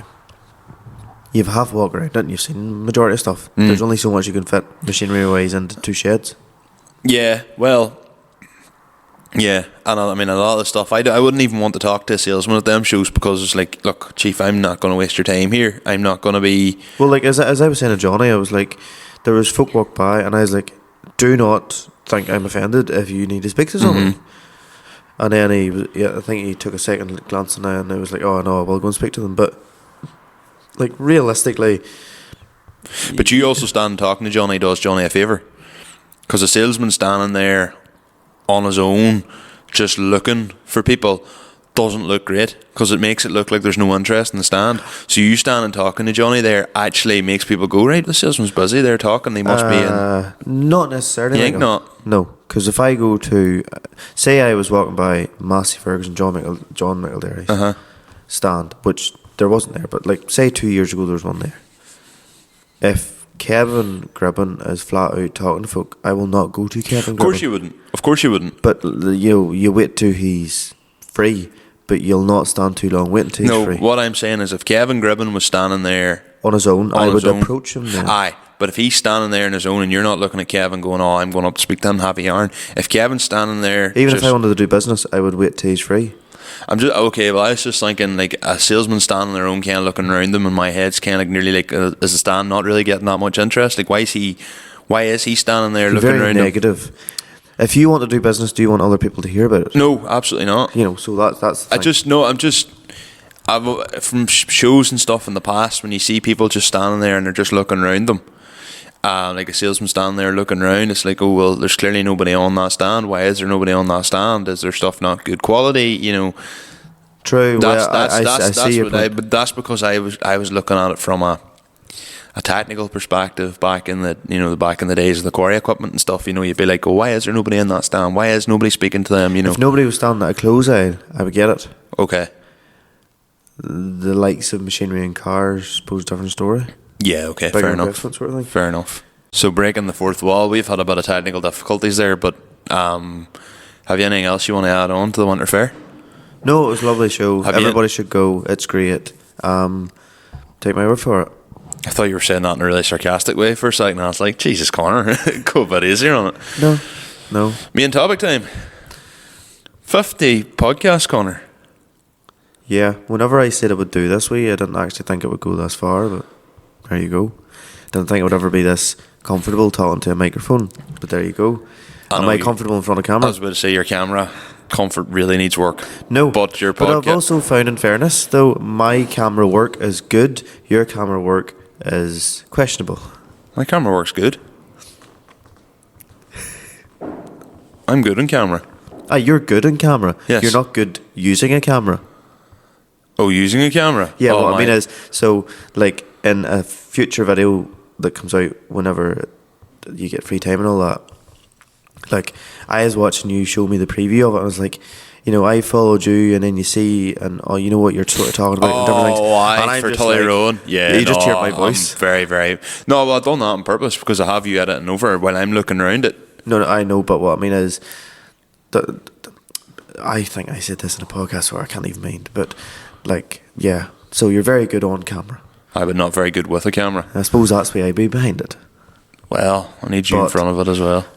Speaker 1: you've half walk around it and you've seen majority of stuff. There's only so much you can fit machinery wise into 2 sheds.
Speaker 2: Yeah, well, yeah, and I mean a lot of the stuff I wouldn't even want to talk to a salesman at them shows because it's like, look, Chief, I'm not going to waste your time here. I'm not going to be.
Speaker 1: Well, like as I was saying to Johnny, I was like, there was folk walk by, and I was like, do not think I'm offended if you need to speak to someone. And then I think he took a second glance and I was like, oh no, I will go and speak to them. But like realistically,
Speaker 2: But you also stand talking to Johnny does Johnny a favour, because a salesman standing there on his own, just looking for people, doesn't look great because it makes it look like there's no interest in the stand. So you standing talking to Johnny there actually makes people go, right, the salesman's busy, they're talking, they must be in.
Speaker 1: Not necessarily.
Speaker 2: You
Speaker 1: like
Speaker 2: think not?
Speaker 1: No, because if I go to, say I was walking by Massey Ferguson, John McElderry's stand, which there wasn't there, but like say 2 years ago there was one there. If Kevin Gribben is flat out talking to folk, I will not go to Kevin Gribben.
Speaker 2: Of course you wouldn't.
Speaker 1: But you wait till he's free, but you'll not stand too long waiting till he's free.
Speaker 2: No, what I'm saying is if Kevin Gribben was standing there
Speaker 1: on his own, I would approach him then.
Speaker 2: Aye, but if he's standing there on his own and you're not looking at Kevin going, oh, I'm going up to speak to him, have a yarn. If Kevin's standing there,
Speaker 1: even if I wanted to do business, I would wait till he's free.
Speaker 2: I'm just okay. Well, I was just thinking like a salesman standing their own, kind of looking around them, and my head's kind of nearly like, is the stand not really getting that much interest? Like, why is he standing there looking
Speaker 1: very
Speaker 2: around?
Speaker 1: Negative. Him? If you want to do business, do you want other people to hear about it?
Speaker 2: No, absolutely not.
Speaker 1: So that's. The thing.
Speaker 2: I've from shows and stuff in the past when you see people just standing there and they're just looking around them. Like a salesman standing there looking around, it's like, oh well, there's clearly nobody on that stand. Why is there nobody on that stand? Is their stuff not good quality?
Speaker 1: True.
Speaker 2: That's that's because I was looking at it from a technical perspective back in the days of the quarry equipment and stuff. You'd be like, oh, why is there nobody in that stand? Why is nobody speaking to them?
Speaker 1: If nobody was standing at a close aisle, I would get it.
Speaker 2: Okay.
Speaker 1: The likes of machinery and cars, suppose different story.
Speaker 2: Yeah, okay, fair enough.
Speaker 1: Sort of thing.
Speaker 2: Fair enough. So breaking the fourth wall, we've had a bit of technical difficulties there, but have you anything else you want to add on to the Winter Fair?
Speaker 1: No, it was a lovely show. Everybody should go. It's great. Take my word for it.
Speaker 2: I thought you were saying that in a really sarcastic way for a second. I was like, Jesus, Conor, go a bit easier on it.
Speaker 1: No.
Speaker 2: Main topic time. 50 podcast, Conor.
Speaker 1: Yeah, whenever I said I would do this way, I didn't actually think it would go this far, but there you go. Didn't think it would ever be this comfortable talking to a microphone, but there you go. Am I comfortable in front of camera?
Speaker 2: I was about to say your camera comfort really needs work.
Speaker 1: No,
Speaker 2: but your podcast.
Speaker 1: But I've also found, in fairness, though, my camera work is good. Your camera work is questionable.
Speaker 2: My camera work's good. I'm good on camera.
Speaker 1: You're good on camera.
Speaker 2: Yes.
Speaker 1: You're not good using a camera.
Speaker 2: Oh, using a camera?
Speaker 1: Yeah, what I mean is, so, like, in a future video that comes out whenever you get free time and all that, like, I was watching you show me the preview of it, and I was like, I followed you, and then you see, and you know what you're sort of talking about, and different things.
Speaker 2: Oh,
Speaker 1: and
Speaker 2: aye, for Tully Rowan. Yeah,
Speaker 1: you just hear my voice.
Speaker 2: I'm very, very... No, well, I've done that on purpose, because I have you editing over while I'm looking around it.
Speaker 1: No, I know, but what I mean is, I think I said this in a podcast where I can't even mind, but, like, yeah, so you're very good on camera.
Speaker 2: But not very good with a camera.
Speaker 1: I suppose that's why I'd be behind it.
Speaker 2: Well, I need you in front of it as well.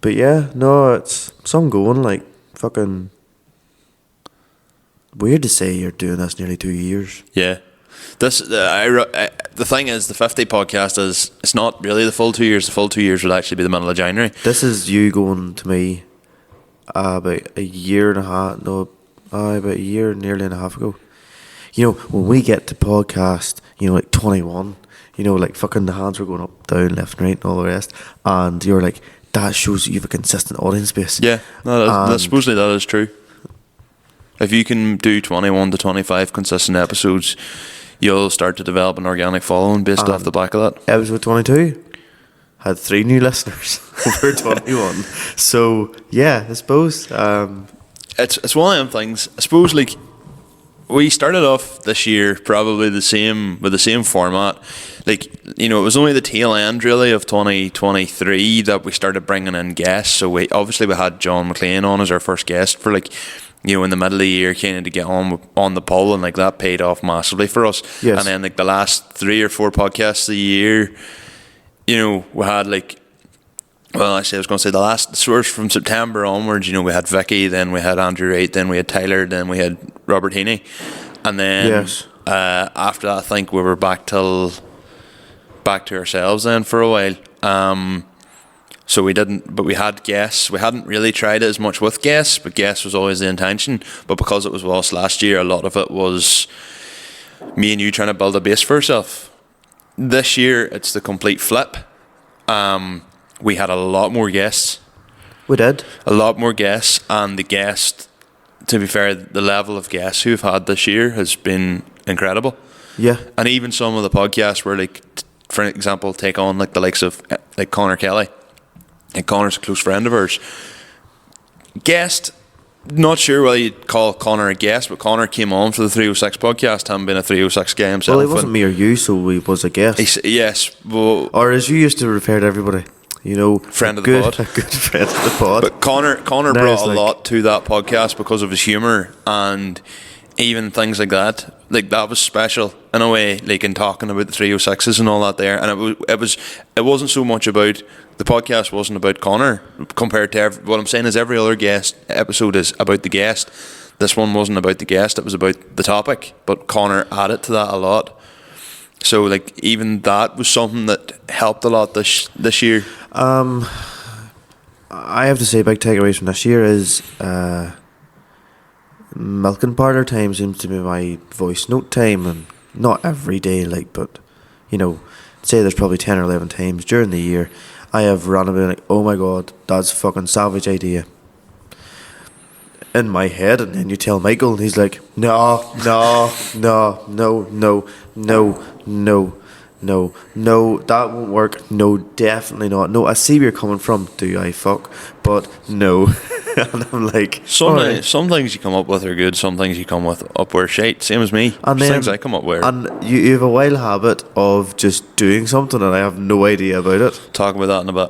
Speaker 1: But yeah, no, it's some going, like, fucking weird to say you're doing this nearly 2 years.
Speaker 2: Yeah. The thing is, the 50 podcast it's not really the full 2 years. The full 2 years would actually be the middle of January.
Speaker 1: This is you going to me, about a year and a half, no, about a year, nearly and a half ago. You know, when we get to podcast, you know, like 21, you know, like fucking the hands were going up, down, left and right and all the rest. And you're like, that shows you have a consistent audience base.
Speaker 2: Yeah, no, that's supposedly that is true. If you can do 21 to 25 consistent episodes, you'll start to develop an organic following based off the back of that.
Speaker 1: Episode 22 had 3 new listeners over 21. So, yeah, I suppose.
Speaker 2: It's one of them things. I suppose, like, we started off this year probably with the same format. Like, you know, it was only the tail end really of 2023 that we started bringing in guests. So we had John McLean on as our first guest for, like, you know, in the middle of the year, kind of to get on the poll, and like that paid off massively for us.
Speaker 1: Yes.
Speaker 2: And then like the last 3 or 4 podcasts of the year, you know, we had like, well, actually I was going to say the last source from September onwards, you know, we had Vicky, then we had Andrew Wright, then we had Tyler, then we had Robert Heaney, and then
Speaker 1: Yes.
Speaker 2: After that I think we were back to ourselves then for a while. So we didn't, but we had guests. We hadn't really tried it as much with guests, but guests was always the intention. But because it was with us last year, a lot of it was me and you trying to build a base for ourselves. This year, it's the complete flip. We had a lot more guests.
Speaker 1: We did.
Speaker 2: A lot more guests, and the guest, to be fair, the level of guests who we've had this year has been incredible.
Speaker 1: Yeah.
Speaker 2: And even some of the podcasts were like, for example, take on like the likes of like Conor Kelly. And Conor's a close friend of ours. Guest, not sure whether you'd call Conor a guest, but Conor came on for the 306 podcast, having been a 306 guy himself.
Speaker 1: Well, it wasn't me or you, so he was a guest.
Speaker 2: Yes. Well,
Speaker 1: or as you used to refer to everybody, you know,
Speaker 2: friend of the pod.
Speaker 1: A good friend of the pod.
Speaker 2: But Conor brought a lot to that podcast because of his humour and even things like that. Like, that was special in a way, like in talking about the 306s and all that there. And it wasn't so much about, the podcast wasn't about Conor compared to what I'm saying is every other guest episode is about the guest. This one wasn't about the guest, it was about the topic, but Conor added to that a lot. So like even that was something that helped a lot this year.
Speaker 1: I have to say, big takeaways from this year is milking parlour time seems to be my voice note time, and not every day, like, but you know, say there's probably 10 or 11 times during the year I have run about like, oh my god, that's a fucking savage idea in my head, and then you tell Michael and he's like, no, that won't work, no, definitely not, no, I see where you're coming from, do I fuck, but no. And I'm like,
Speaker 2: some things you come up with are good, some things you come up with shite, same as me.
Speaker 1: And then,
Speaker 2: things I come up with.
Speaker 1: And you have a wild habit of just doing something and I have no idea about it.
Speaker 2: Talk about that in a bit.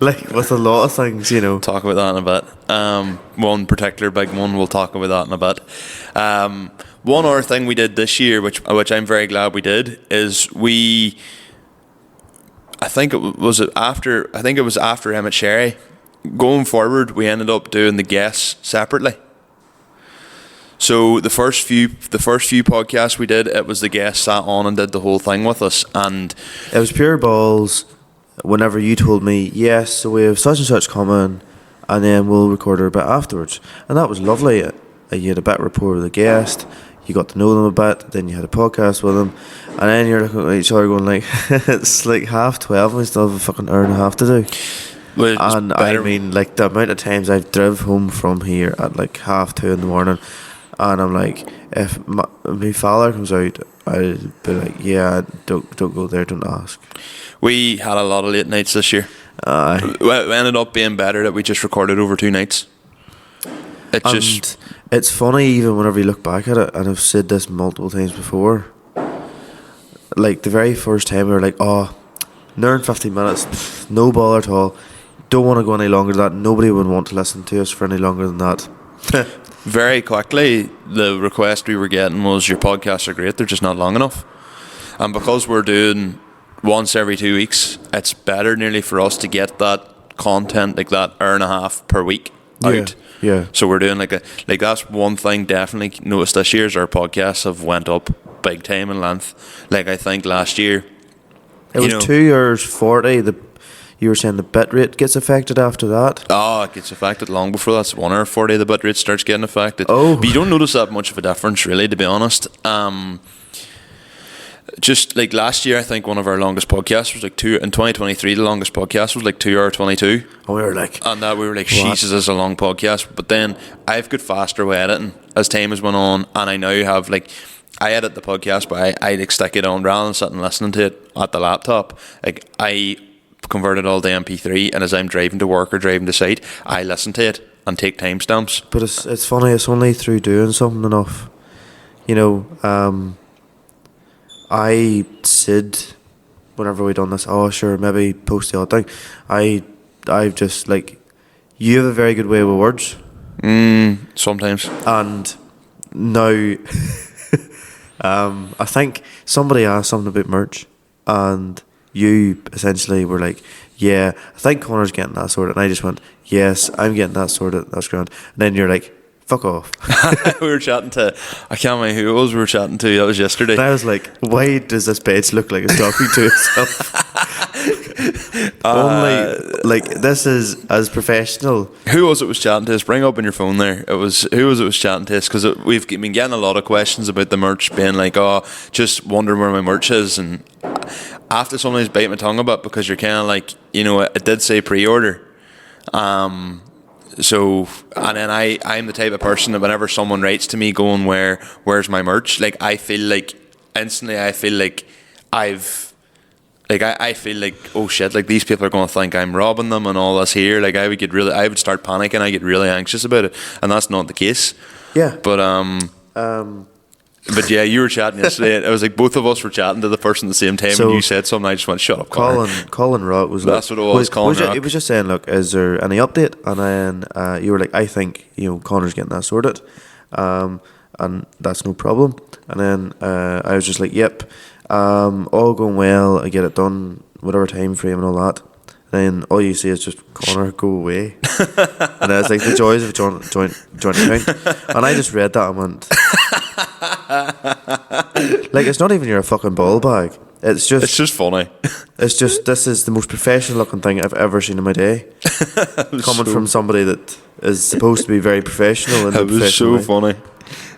Speaker 1: Like with a lot of things, you know.
Speaker 2: Talk about that in a bit. One particular big one, we'll talk about that in a bit. One other thing we did this year, which I'm very glad we did, is I think it was after Emmett Sherry. Going forward, we ended up doing the guests separately. So the first few podcasts we did, it was the guests sat on and did the whole thing with us, and
Speaker 1: it was pure balls. Whenever you told me, yes, so we have such and such coming, and then we'll record our bit afterwards, and that was lovely. You had a bit rapport with the guest, you got to know them a bit, then you had a podcast with them, and then you're looking at each other going like, it's like 12:30 and we still have a fucking hour and a half to do.
Speaker 2: Well,
Speaker 1: and I mean, like, the amount of times I've driven home from here at like 2:30 in the morning, and I'm like, if my father comes out, I'll be like, yeah, don't go there, don't ask.
Speaker 2: We had a lot of late nights this year. We ended up being better that we just recorded over 2 nights.
Speaker 1: It's funny even whenever you look back at it, and I've said this multiple times before, like the very first time we were like, oh, near 15 minutes, no bother at all, don't want to go any longer than that, nobody would want to listen to us for any longer than that.
Speaker 2: Very quickly, the request we were getting was, your podcasts are great, they're just not long enough. And because we're doing once every 2 weeks, it's better nearly for us to get that content, like that hour and a half per week out.
Speaker 1: Yeah.
Speaker 2: So we're doing like that's one thing definitely noticed this year is our podcasts have went up big time in length. Like I think last year
Speaker 1: it was 2 hours 40. you were saying the bit rate gets affected after that.
Speaker 2: Oh, it gets affected long before that's 1 hour 40. The bit rate starts getting affected.
Speaker 1: Oh.
Speaker 2: But you don't notice that much of a difference, really, to be honest. Just like last year, I think one of our longest podcasts was like in 2023. The longest podcast was like 2 hour 22.
Speaker 1: And we were like,
Speaker 2: Jesus, this is a long podcast. But then I've got faster with editing as time has went on, and I now have like, I edit the podcast, but I like stick it on rather than sitting listening to it at the laptop. Like I convert it all to MP3, and as I'm driving to work or driving to site, I listen to it and take timestamps.
Speaker 1: but it's funny. It's only through doing something enough. You know, I said whenever we done this, oh sure, maybe post the odd thing. I've just like, you have a very good way with words.
Speaker 2: Sometimes.
Speaker 1: And now, I think somebody asked something about merch, and you essentially were like, yeah, I think Conor's getting that sorted. And I just went, yes, I'm getting that sorted. That's grand. And then you're like, fuck off.
Speaker 2: We were chatting to, I can't remember who it was we were chatting to. That was yesterday.
Speaker 1: And I was like, why does this page look like it's talking to itself? Only, like, this is as professional.
Speaker 2: Who was it was chatting to us? Bring up on your phone there. Who was it was chatting to us? Because we've been getting a lot of questions about the merch, being like, oh, just wondering where my merch is. And after somebody's bite my tongue a bit, because you're kind of like, you know, it did say pre-order. So, and then I'm the type of person that whenever someone writes to me going, where's my merch? Like, I feel like, instantly I feel like I feel like, oh shit, like these people are going to think I'm robbing them and all this here. Like I would start panicking. I get really anxious about it. And that's not the case.
Speaker 1: Yeah.
Speaker 2: But yeah, you were chatting yesterday. It was like both of us were chatting to the person at the same time,
Speaker 1: So
Speaker 2: and you said something. I just went, "Shut up, Conor."
Speaker 1: Colin Rock was.
Speaker 2: That's what it was. Colin Rock.
Speaker 1: He was just saying, "Look, is there any update?" And then you were like, "I think Conor's getting that sorted, and that's no problem." And then I was just like, "Yep, all going well. I get it done, whatever time frame and all that." And then all you see is just Conor, go away. And it's like the joys of joint account. And I just read that and went, like, it's not even you're a fucking ball bag. It's just
Speaker 2: funny.
Speaker 1: It's just, this is the most professional looking thing I've ever seen in my day. Coming from somebody that is supposed to be very professional.
Speaker 2: It was so funny.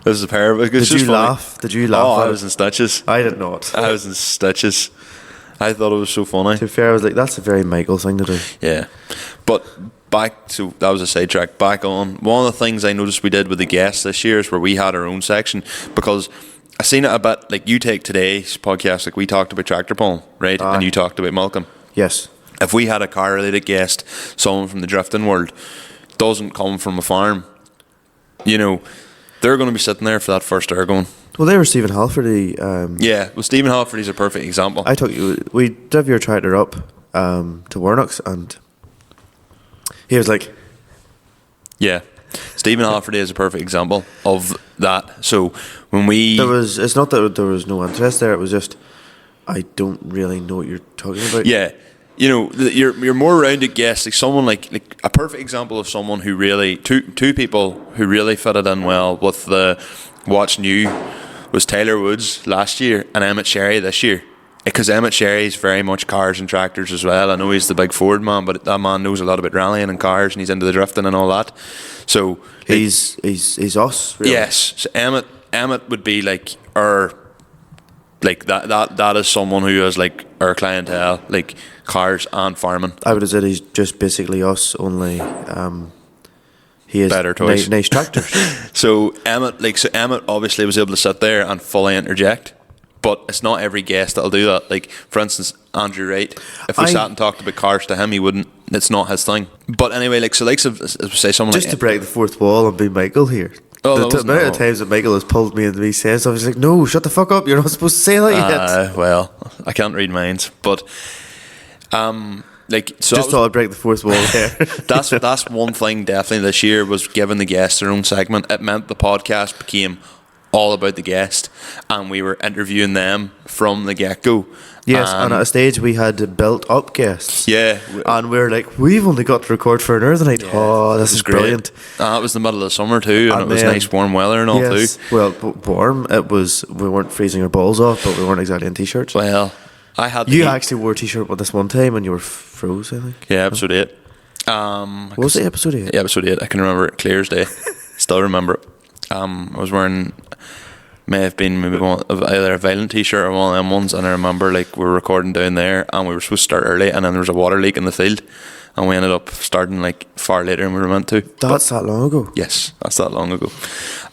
Speaker 2: This is a pair of it.
Speaker 1: Did you laugh? Did you laugh?
Speaker 2: Oh, I was in stitches.
Speaker 1: I did not.
Speaker 2: I was in stitches. I thought it was so funny.
Speaker 1: To be fair, I was like, that's a very Michael thing to do.
Speaker 2: Yeah. But back to, that was a sidetrack, back on. One of the things I noticed we did with the guests this year is where we had our own section, because I seen it a bit, like you take today's podcast, like we talked about tractor pulling, right? And you talked about Malcolm.
Speaker 1: Yes.
Speaker 2: If we had a car related guest, someone from the drifting world, doesn't come from a farm, they're going to be sitting there for that first hour going,
Speaker 1: well, they were Stephen Halfordy.
Speaker 2: Yeah, well, Stephen Halfordy's a perfect example.
Speaker 1: We drove your tractor up to Warnock's, and he was like,
Speaker 2: yeah, Stephen Halfordy is a perfect example of that. So when
Speaker 1: it's not that there was no interest there, it was just, I don't really know what you're talking about.
Speaker 2: Yeah, you're more rounded guest, like someone like a perfect example of someone who really two people who really fitted in well with the what's new was Tyler Woods last year and Emmett Sherry this year, because Emmett Sherry is very much cars and tractors as well. I know he's the big Ford man, but that man knows a lot about rallying and cars, and he's into the drifting and all that. So
Speaker 1: he's us, really.
Speaker 2: Yes, so Emmett would be like our, like that is someone who has like our clientele, like cars and farming.
Speaker 1: I would have said he's just basically us, only he has
Speaker 2: better toys,
Speaker 1: nice tractors.
Speaker 2: So Emmett obviously was able to sit there and fully interject, but it's not every guest that'll do that. Like, for instance, Andrew Wright, if we sat and talked about cars to him, he wouldn't. It's not his thing. But anyway, as we say, someone
Speaker 1: just to break the fourth wall and be Michael here.
Speaker 2: Oh,
Speaker 1: the amount of times that Michael has pulled me into me saying stuff, he's like, "No, shut the fuck up! You're not supposed to say that yet."
Speaker 2: Well, I can't read minds, but
Speaker 1: just thought I'd break the fourth wall there.
Speaker 2: That's one thing definitely this year was giving the guests their own segment. It meant the podcast became all about the guest, and we were interviewing them from the get-go.
Speaker 1: Yes, and at a stage we had built up guests.
Speaker 2: Yeah.
Speaker 1: And we were like, we've only got to record for an hour tonight. Yeah, oh, this is
Speaker 2: great.
Speaker 1: Brilliant.
Speaker 2: It was the middle of the summer too, and it was nice warm weather and all too.
Speaker 1: Well, warm. It was. We weren't freezing our balls off, but we weren't exactly in t-shirts.
Speaker 2: Well, I had
Speaker 1: You actually wore a t-shirt with this one time and you were froze, I think.
Speaker 2: Yeah, episode 8.
Speaker 1: Was it episode 8?
Speaker 2: Yeah, episode 8. I can remember it clear as day. Still remember it. I was wearing, may have been maybe either a Violent t-shirt or one of them ones, and I remember like we were recording down there and we were supposed to start early, and then there was a water leak in the field, and we ended up starting like far later than we were meant to.
Speaker 1: That's that long ago?
Speaker 2: Yes, that's that long ago.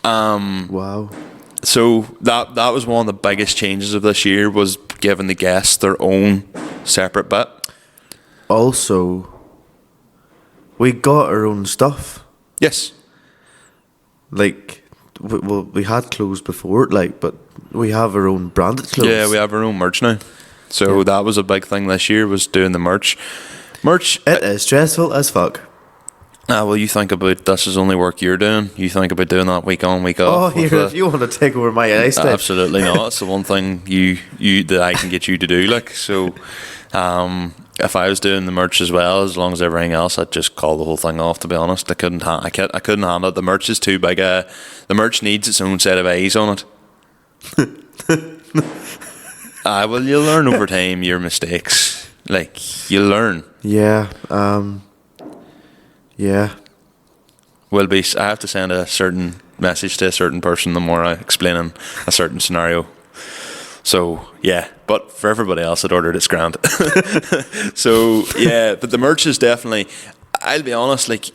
Speaker 1: Wow.
Speaker 2: So that was one of the biggest changes of this year, was giving the guests their own separate bit.
Speaker 1: Also, we got our own stuff.
Speaker 2: Yes.
Speaker 1: Like, we had clothes before, like, but we have our own branded clothes.
Speaker 2: Yeah, we have our own merch now. So that was a big thing this year, was doing the merch.
Speaker 1: It is stressful as fuck.
Speaker 2: Well, you think about this is only work you're doing. You think about doing that week on, week off.
Speaker 1: Oh, if you want to take over my eyesight.
Speaker 2: Absolutely not. It's the one thing you that I can get you to do. Like, so, if I was doing the merch as well, as long as everything else, I'd just call the whole thing off. To be honest, I couldn't handle it. The merch is too big. The merch needs its own set of eyes on it. Well, you'll learn over time your mistakes. Like, you'll learn.
Speaker 1: Yeah. Yeah.
Speaker 2: I have to send a certain message to a certain person the more I explain a certain scenario. So yeah, but for everybody else that ordered, it's grand. So yeah, but the merch is definitely, I'll be honest, like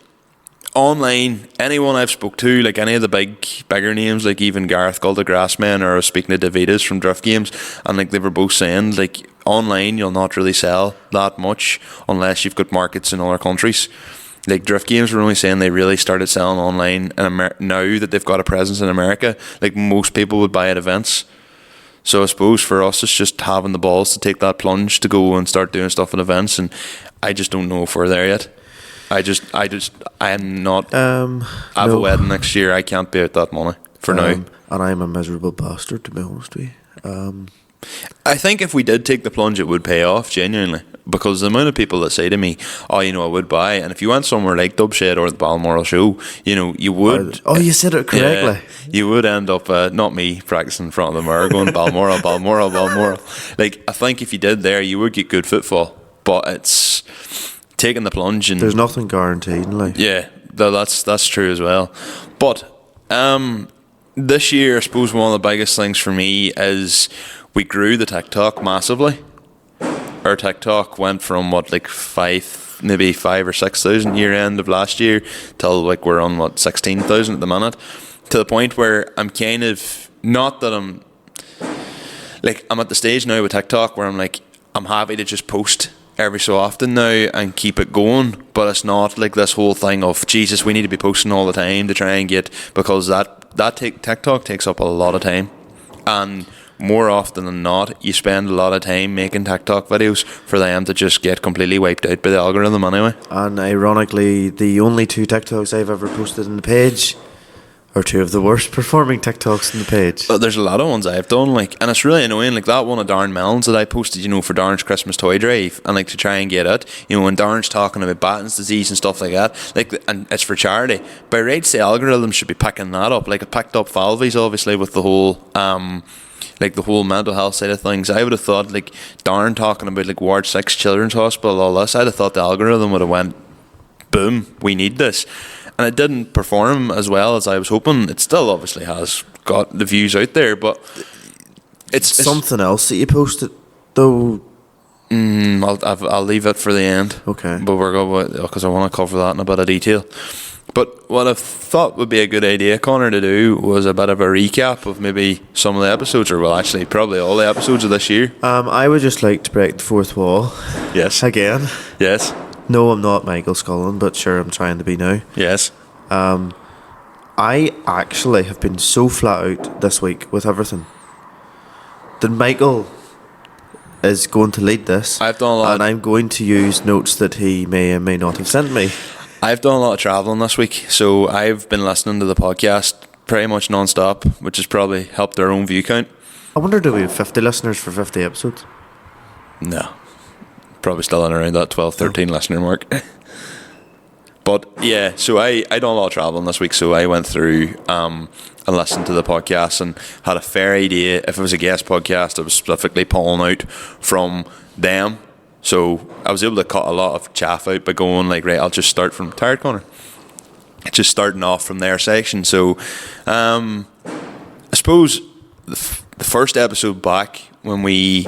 Speaker 2: online, anyone I've spoke to, like any of the bigger names, like even Gareth Gull, the Grassman, or I was speaking to Davidas from Drift Games, and like they were both saying, like online you'll not really sell that much unless you've got markets in other countries. Like Drift Games were only saying they really started selling online now that they've got a presence in America. Like most people would buy at events. So I suppose for us it's just having the balls to take that plunge to go and start doing stuff at events, and I just don't know if we're there yet. I am not. I have a wedding next year. I can't pay out that money for now.
Speaker 1: And I'm a miserable bastard, to be honest with you.
Speaker 2: I think if we did take the plunge, it would pay off genuinely, because the amount of people that say to me, "Oh, I would buy," and if you went somewhere like Dubshed or the Balmoral show, you would.
Speaker 1: Oh, you said it correctly.
Speaker 2: Yeah, you would end up not me practicing in front of the mirror going Balmoral, Balmoral, Balmoral. Like, I think if you did there, you would get good footfall, but it's taking the plunge, and
Speaker 1: there's nothing guaranteed in life.
Speaker 2: Yeah, that's true as well. But this year, I suppose one of the biggest things for me is we grew the TikTok massively. Our TikTok went from maybe 5 or 6,000 year end of last year till like we're on 16,000 at the minute, to the point where I'm kind of, not that I'm at the stage now with TikTok where I'm like, I'm happy to just post every so often now and keep it going, but it's not like this whole thing of Jesus, we need to be posting all the time to try and get, because TikTok takes up a lot of time, and more often than not, you spend a lot of time making TikTok videos for them to just get completely wiped out by the algorithm anyway. And
Speaker 1: ironically, the only 2 TikToks I've ever posted on the page are 2 of the worst performing TikToks on the page.
Speaker 2: But there's a lot of ones I've done, and it's really annoying, like that one of Darren Mellon's that I posted, for Darren's Christmas toy drive, and to try and get it, when Darren's talking about Batten's disease and stuff like that, and it's for charity. By rights, the algorithm should be picking that up. Like, it picked up Falvey's obviously with the whole the whole mental health side of things. I would have thought, Darren talking about Ward 6 Children's Hospital, all this, I'd have thought the algorithm would have went, boom, we need this. And it didn't perform as well as I was hoping. It still obviously has got the views out there, but it's
Speaker 1: something else that you posted though.
Speaker 2: I'll leave it for the end.
Speaker 1: Okay.
Speaker 2: But we're going, because I want to cover that in a bit of detail. But what I thought would be a good idea, Conor, to do was a bit of a recap of maybe some of the episodes, or actually probably all the episodes of this year.
Speaker 1: I would just like to break the fourth wall.
Speaker 2: Yes.
Speaker 1: Again.
Speaker 2: Yes.
Speaker 1: No, I'm not Michael Scullin, but sure, I'm trying to be now.
Speaker 2: Yes.
Speaker 1: I actually have been so flat out this week with everything that Michael is going to lead this.
Speaker 2: I've done a lot,
Speaker 1: and I'm going to use notes that he may and may not have sent me.
Speaker 2: I've done a lot of travelling this week, so I've been listening to the podcast pretty much non-stop, which has probably helped our own view count.
Speaker 1: I wonder, do we have 50 listeners for 50 episodes?
Speaker 2: No. Probably still in around that 12, 13 listener mark. But yeah, so I done a lot of travelling this week, so I went through and listened to the podcast and had a fair idea. If it was a guest podcast, I was specifically pulling out from them. So I was able to cut a lot of chaff out by going like, right, I'll just start from Tired Conor. Just starting off from their section. So I suppose the first episode back when we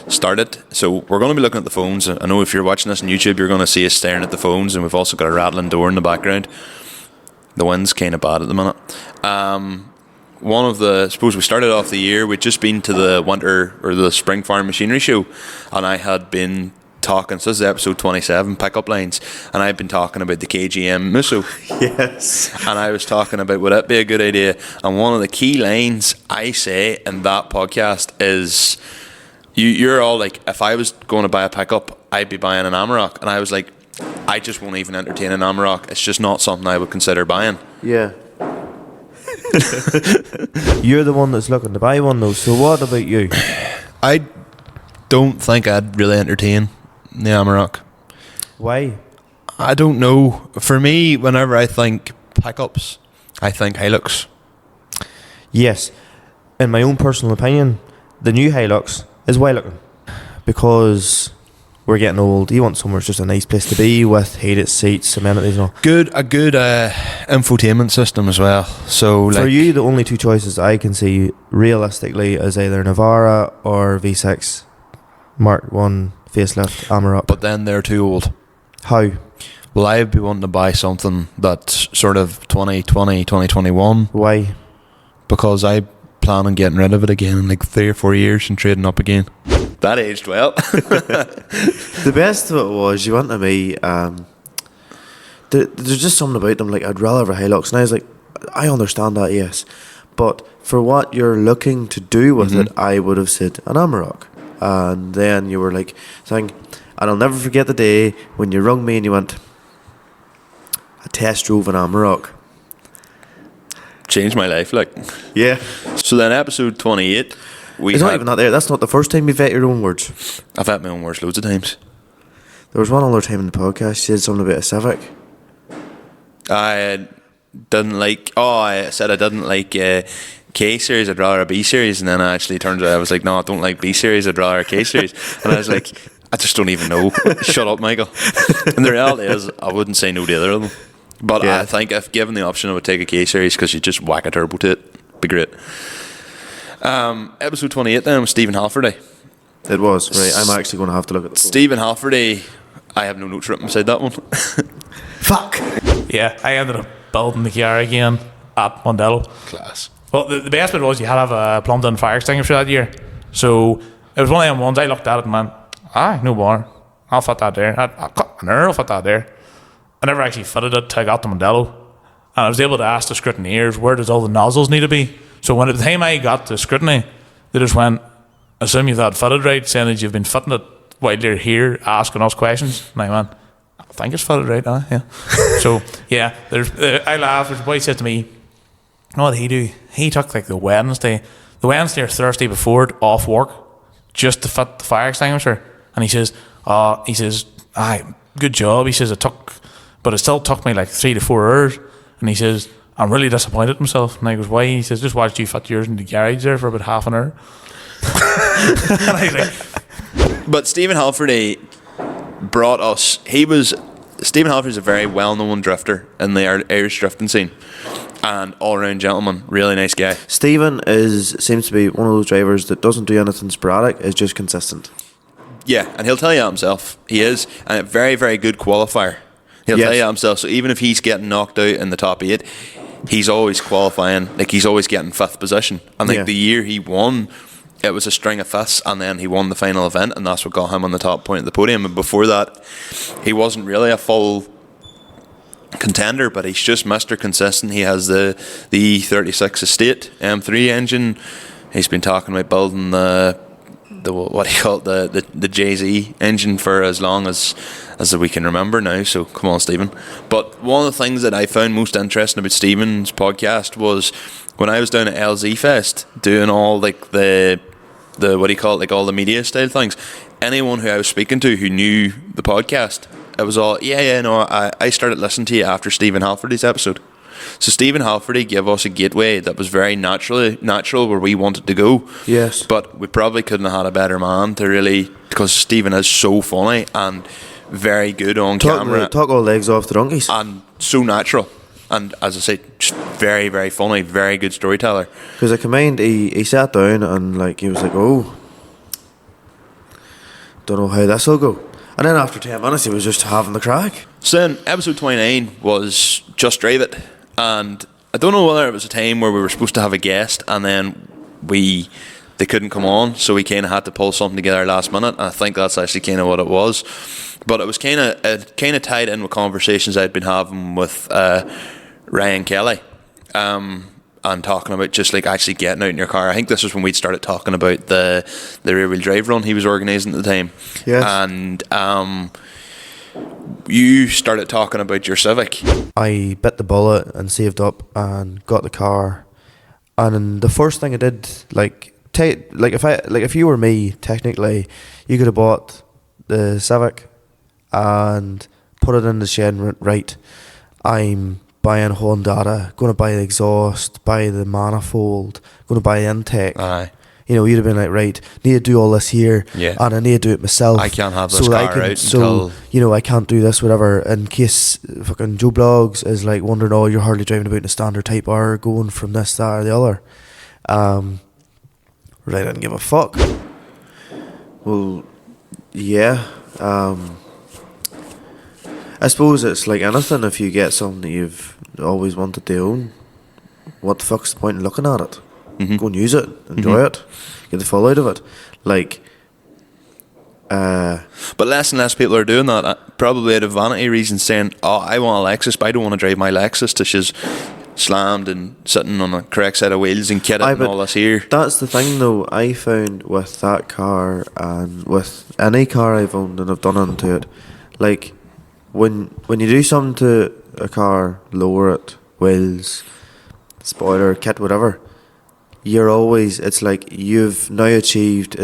Speaker 2: started, so we're going to be looking at the phones. I know if you're watching this on YouTube, you're going to see us staring at the phones, and we've also got a rattling door in the background. The wind's kind of bad at the minute. I suppose we started off the year, we'd just been to the winter or the spring farm machinery show, and I had been talking, so this is episode 27, pickup lines, and I've been talking about the KGM Musso.
Speaker 1: Yes.
Speaker 2: And I was talking about would it be a good idea, and one of the key lines I say in that podcast is, you're all like, if I was going to buy a pickup, I'd be buying an Amarok, and I was like, I just won't even entertain an Amarok. It's just not something I would consider buying.
Speaker 1: Yeah. You're the one that's looking to buy one though, so what about you?
Speaker 2: I don't think I'd really entertain the Amarok.
Speaker 1: Why?
Speaker 2: I don't know. For me, whenever I think pickups, I think Hilux.
Speaker 1: Yes. In my own personal opinion, the new Hilux is well looking, because we're getting old. You want somewhere it's just a nice place to be with heated seats, amenities and all.
Speaker 2: A good infotainment system as well. So
Speaker 1: for you, the only two choices I can see realistically is either Navara or V6 Mark 1 facelift Amarok.
Speaker 2: But then they're too old.
Speaker 1: How?
Speaker 2: Well, I'd be wanting to buy something that's sort of 2020, 2021.
Speaker 1: Why?
Speaker 2: Because I plan on getting rid of it again in like 3 or 4 years and trading up again. That aged well.
Speaker 1: The best of it was, you went to me, there's just something about them, like, I'd rather have a Hilux, and I was like, I understand that, yes, but for what you're looking to do with it, I would have said an Amarok. And then you were like saying, and I'll never forget the day when you rung me and you went, I test drove an Amarok.
Speaker 2: Changed my life, like.
Speaker 1: Yeah.
Speaker 2: So then episode 28,
Speaker 1: it's not even that there. That's not the first time you've vet your own words.
Speaker 2: I've had my own words loads of times.
Speaker 1: There was one other time in the podcast you said something about a Civic.
Speaker 2: I said I didn't like K series, I'd rather a B series, and then I actually turned out I was like, no, I don't like B series, I'd rather a K series. And I was like, I just don't even know. Shut up, Michael. And the reality is, I wouldn't say no to either of them. But yeah. I think if given the option, I would take a K series, because you just whack a turbo to it. Be great. Episode 28 then was Stephen Halfordy.
Speaker 1: It was, right. I'm actually going to have to look at the
Speaker 2: Stephen Halfordy. I have no notes written beside that one.
Speaker 1: Fuck.
Speaker 3: Yeah, I ended up building the car again at Mondello.
Speaker 2: Class.
Speaker 3: Well, the best bit was you had to have a plumbed-in fire extinguisher that year. So it was one of them ones I looked at it and went, no bother. I'll fit that there. I'll fit that there. I never actually fitted it till I got to Mondello. And I was able to ask the scrutineers, where does all the nozzles need to be? So when at the time I got to scrutiny, they just went, assume you've had fitted right, saying that you've been fitting it while you're here asking us questions. And I went, I think it's fitted right, yeah. So yeah, I laughed. There's a boy said to me, you know what he do? He took like the Wednesday or Thursday before it off work just to fit the fire extinguisher. And he says, good job. He says, but it still took me like 3 to 4 hours. And he says, I'm really disappointed in myself. And I goes, why? He says, just watched you fit yours in the garage there for about half an hour. And I was like,
Speaker 2: but Stephen Halfordy brought us, Stephen Halfordy is a very well-known drifter in the Irish drifting scene, and all-round gentleman, really nice guy.
Speaker 1: Stephen seems to be one of those drivers that doesn't do anything sporadic, is just consistent.
Speaker 2: Yeah, and he'll tell you that himself. He is, and a very, very good qualifier. He'll tell you that himself. So even if he's getting knocked out in the top 8, he's always qualifying, like he's always getting 5th position. And like the year he won, it was a string of 5ths, and then he won the final event, and that's what got him on the top point of the podium. And before that, he wasn't really a full contender, but he's just Mr. Consistent. He has the E36 Estate M3 engine. He's been talking about building the what do you call it, the Jay-Z engine for as long as we can remember now. So come on, Stephen. But one of the things that I found most interesting about Stephen's podcast was when I was down at LZ Fest doing all like the what do you call it, like all the media style things. Anyone who I was speaking to who knew the podcast, it was all I started listening to you after Stephen Halfordy's episode. So Stephen Halferty gave us a gateway that was very natural where we wanted to go.
Speaker 1: Yes.
Speaker 2: But we probably couldn't have had a better man to really, because Stephen is so funny and very good on camera.
Speaker 1: Talk all legs off the donkeys.
Speaker 2: And so natural. And as I say, just very, very funny, very good storyteller.
Speaker 1: Because I commend, he sat down and like he was like, oh, don't know how this will go. And then after 10 minutes, he was just having the crack.
Speaker 2: So then, episode 29 was Just Drive It. And I don't know whether it was a time where we were supposed to have a guest and then they couldn't come on, so we kind of had to pull something together last minute. And I think that's actually kind of what it was. But it was kind of tied in with conversations I'd been having with Ryan Kelly. And talking about just like actually getting out in your car. I think this was when we'd started talking about the rear wheel drive run he was organising at the time.
Speaker 1: Yes.
Speaker 2: And you started talking about your Civic.
Speaker 1: I bit the bullet and saved up and got the car. And the first thing I did, if you were me, technically, you could have bought the Civic and put it in the shed and went, right, I'm buying Honda, going to buy the exhaust, buy the manifold, going to buy the intake.
Speaker 2: Aye.
Speaker 1: You know, you'd have been like, right, need to do all this here,
Speaker 2: Yeah.
Speaker 1: and I need to do it myself.
Speaker 2: I can't have this car out until...
Speaker 1: you know, I can't do this, whatever, in case fucking Joe Blogs is like wondering, oh, you're hardly driving about in a standard Type R, going from this, that, or the other. Right, I didn't give a fuck. Well, yeah. I suppose it's like anything. If you get something that you've always wanted to own, what the fuck's the point in looking at it?
Speaker 2: Mm-hmm.
Speaker 1: Go and use it, enjoy it, get the full out of it. Like,
Speaker 2: but less and less people are doing that, probably out of vanity reasons, saying, oh, I want a Lexus, but I don't want to drive my Lexus till she's slammed and sitting on the correct set of wheels and kitted and all this here.
Speaker 1: That's the thing though, I found with that car and with any car I've owned and I've done into it, like, when you do something to a car, lower it, wheels, spoiler, kit, whatever, you're always, it's like you've now achieved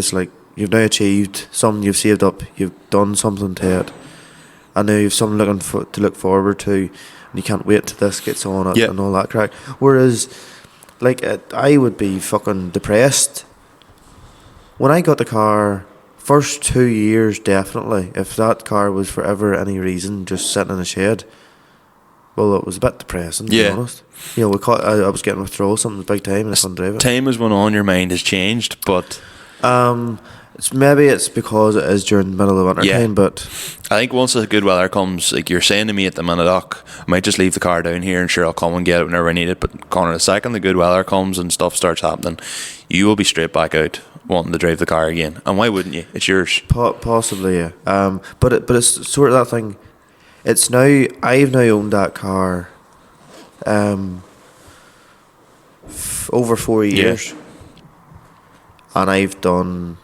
Speaker 1: something, you've saved up, you've done something to it, and now you've something to look forward to, and you can't wait till this gets on it. Yep. And all that crack. Whereas, like, I would be fucking depressed when I got the car. First 2 years, definitely. If that car was for ever any reason just sitting in a shed, well, it was a bit depressing, to be honest. You know, I was getting withdrawal, something big time, and I couldn't drive it.
Speaker 2: Time has went on, your mind has changed, but
Speaker 1: maybe it's because it is during the middle of winter time, but
Speaker 2: I think once the good weather comes, like you're saying to me at the minute, Doc, I might just leave the car down here and sure I'll come and get it whenever I need it. But Conor, the second the good weather comes and stuff starts happening, you will be straight back out wanting to drive the car again. And why wouldn't you? It's yours.
Speaker 1: Possibly, yeah. But it's sort of that thing. It's now, I've now owned that car over 4 years. Yeah. And I've done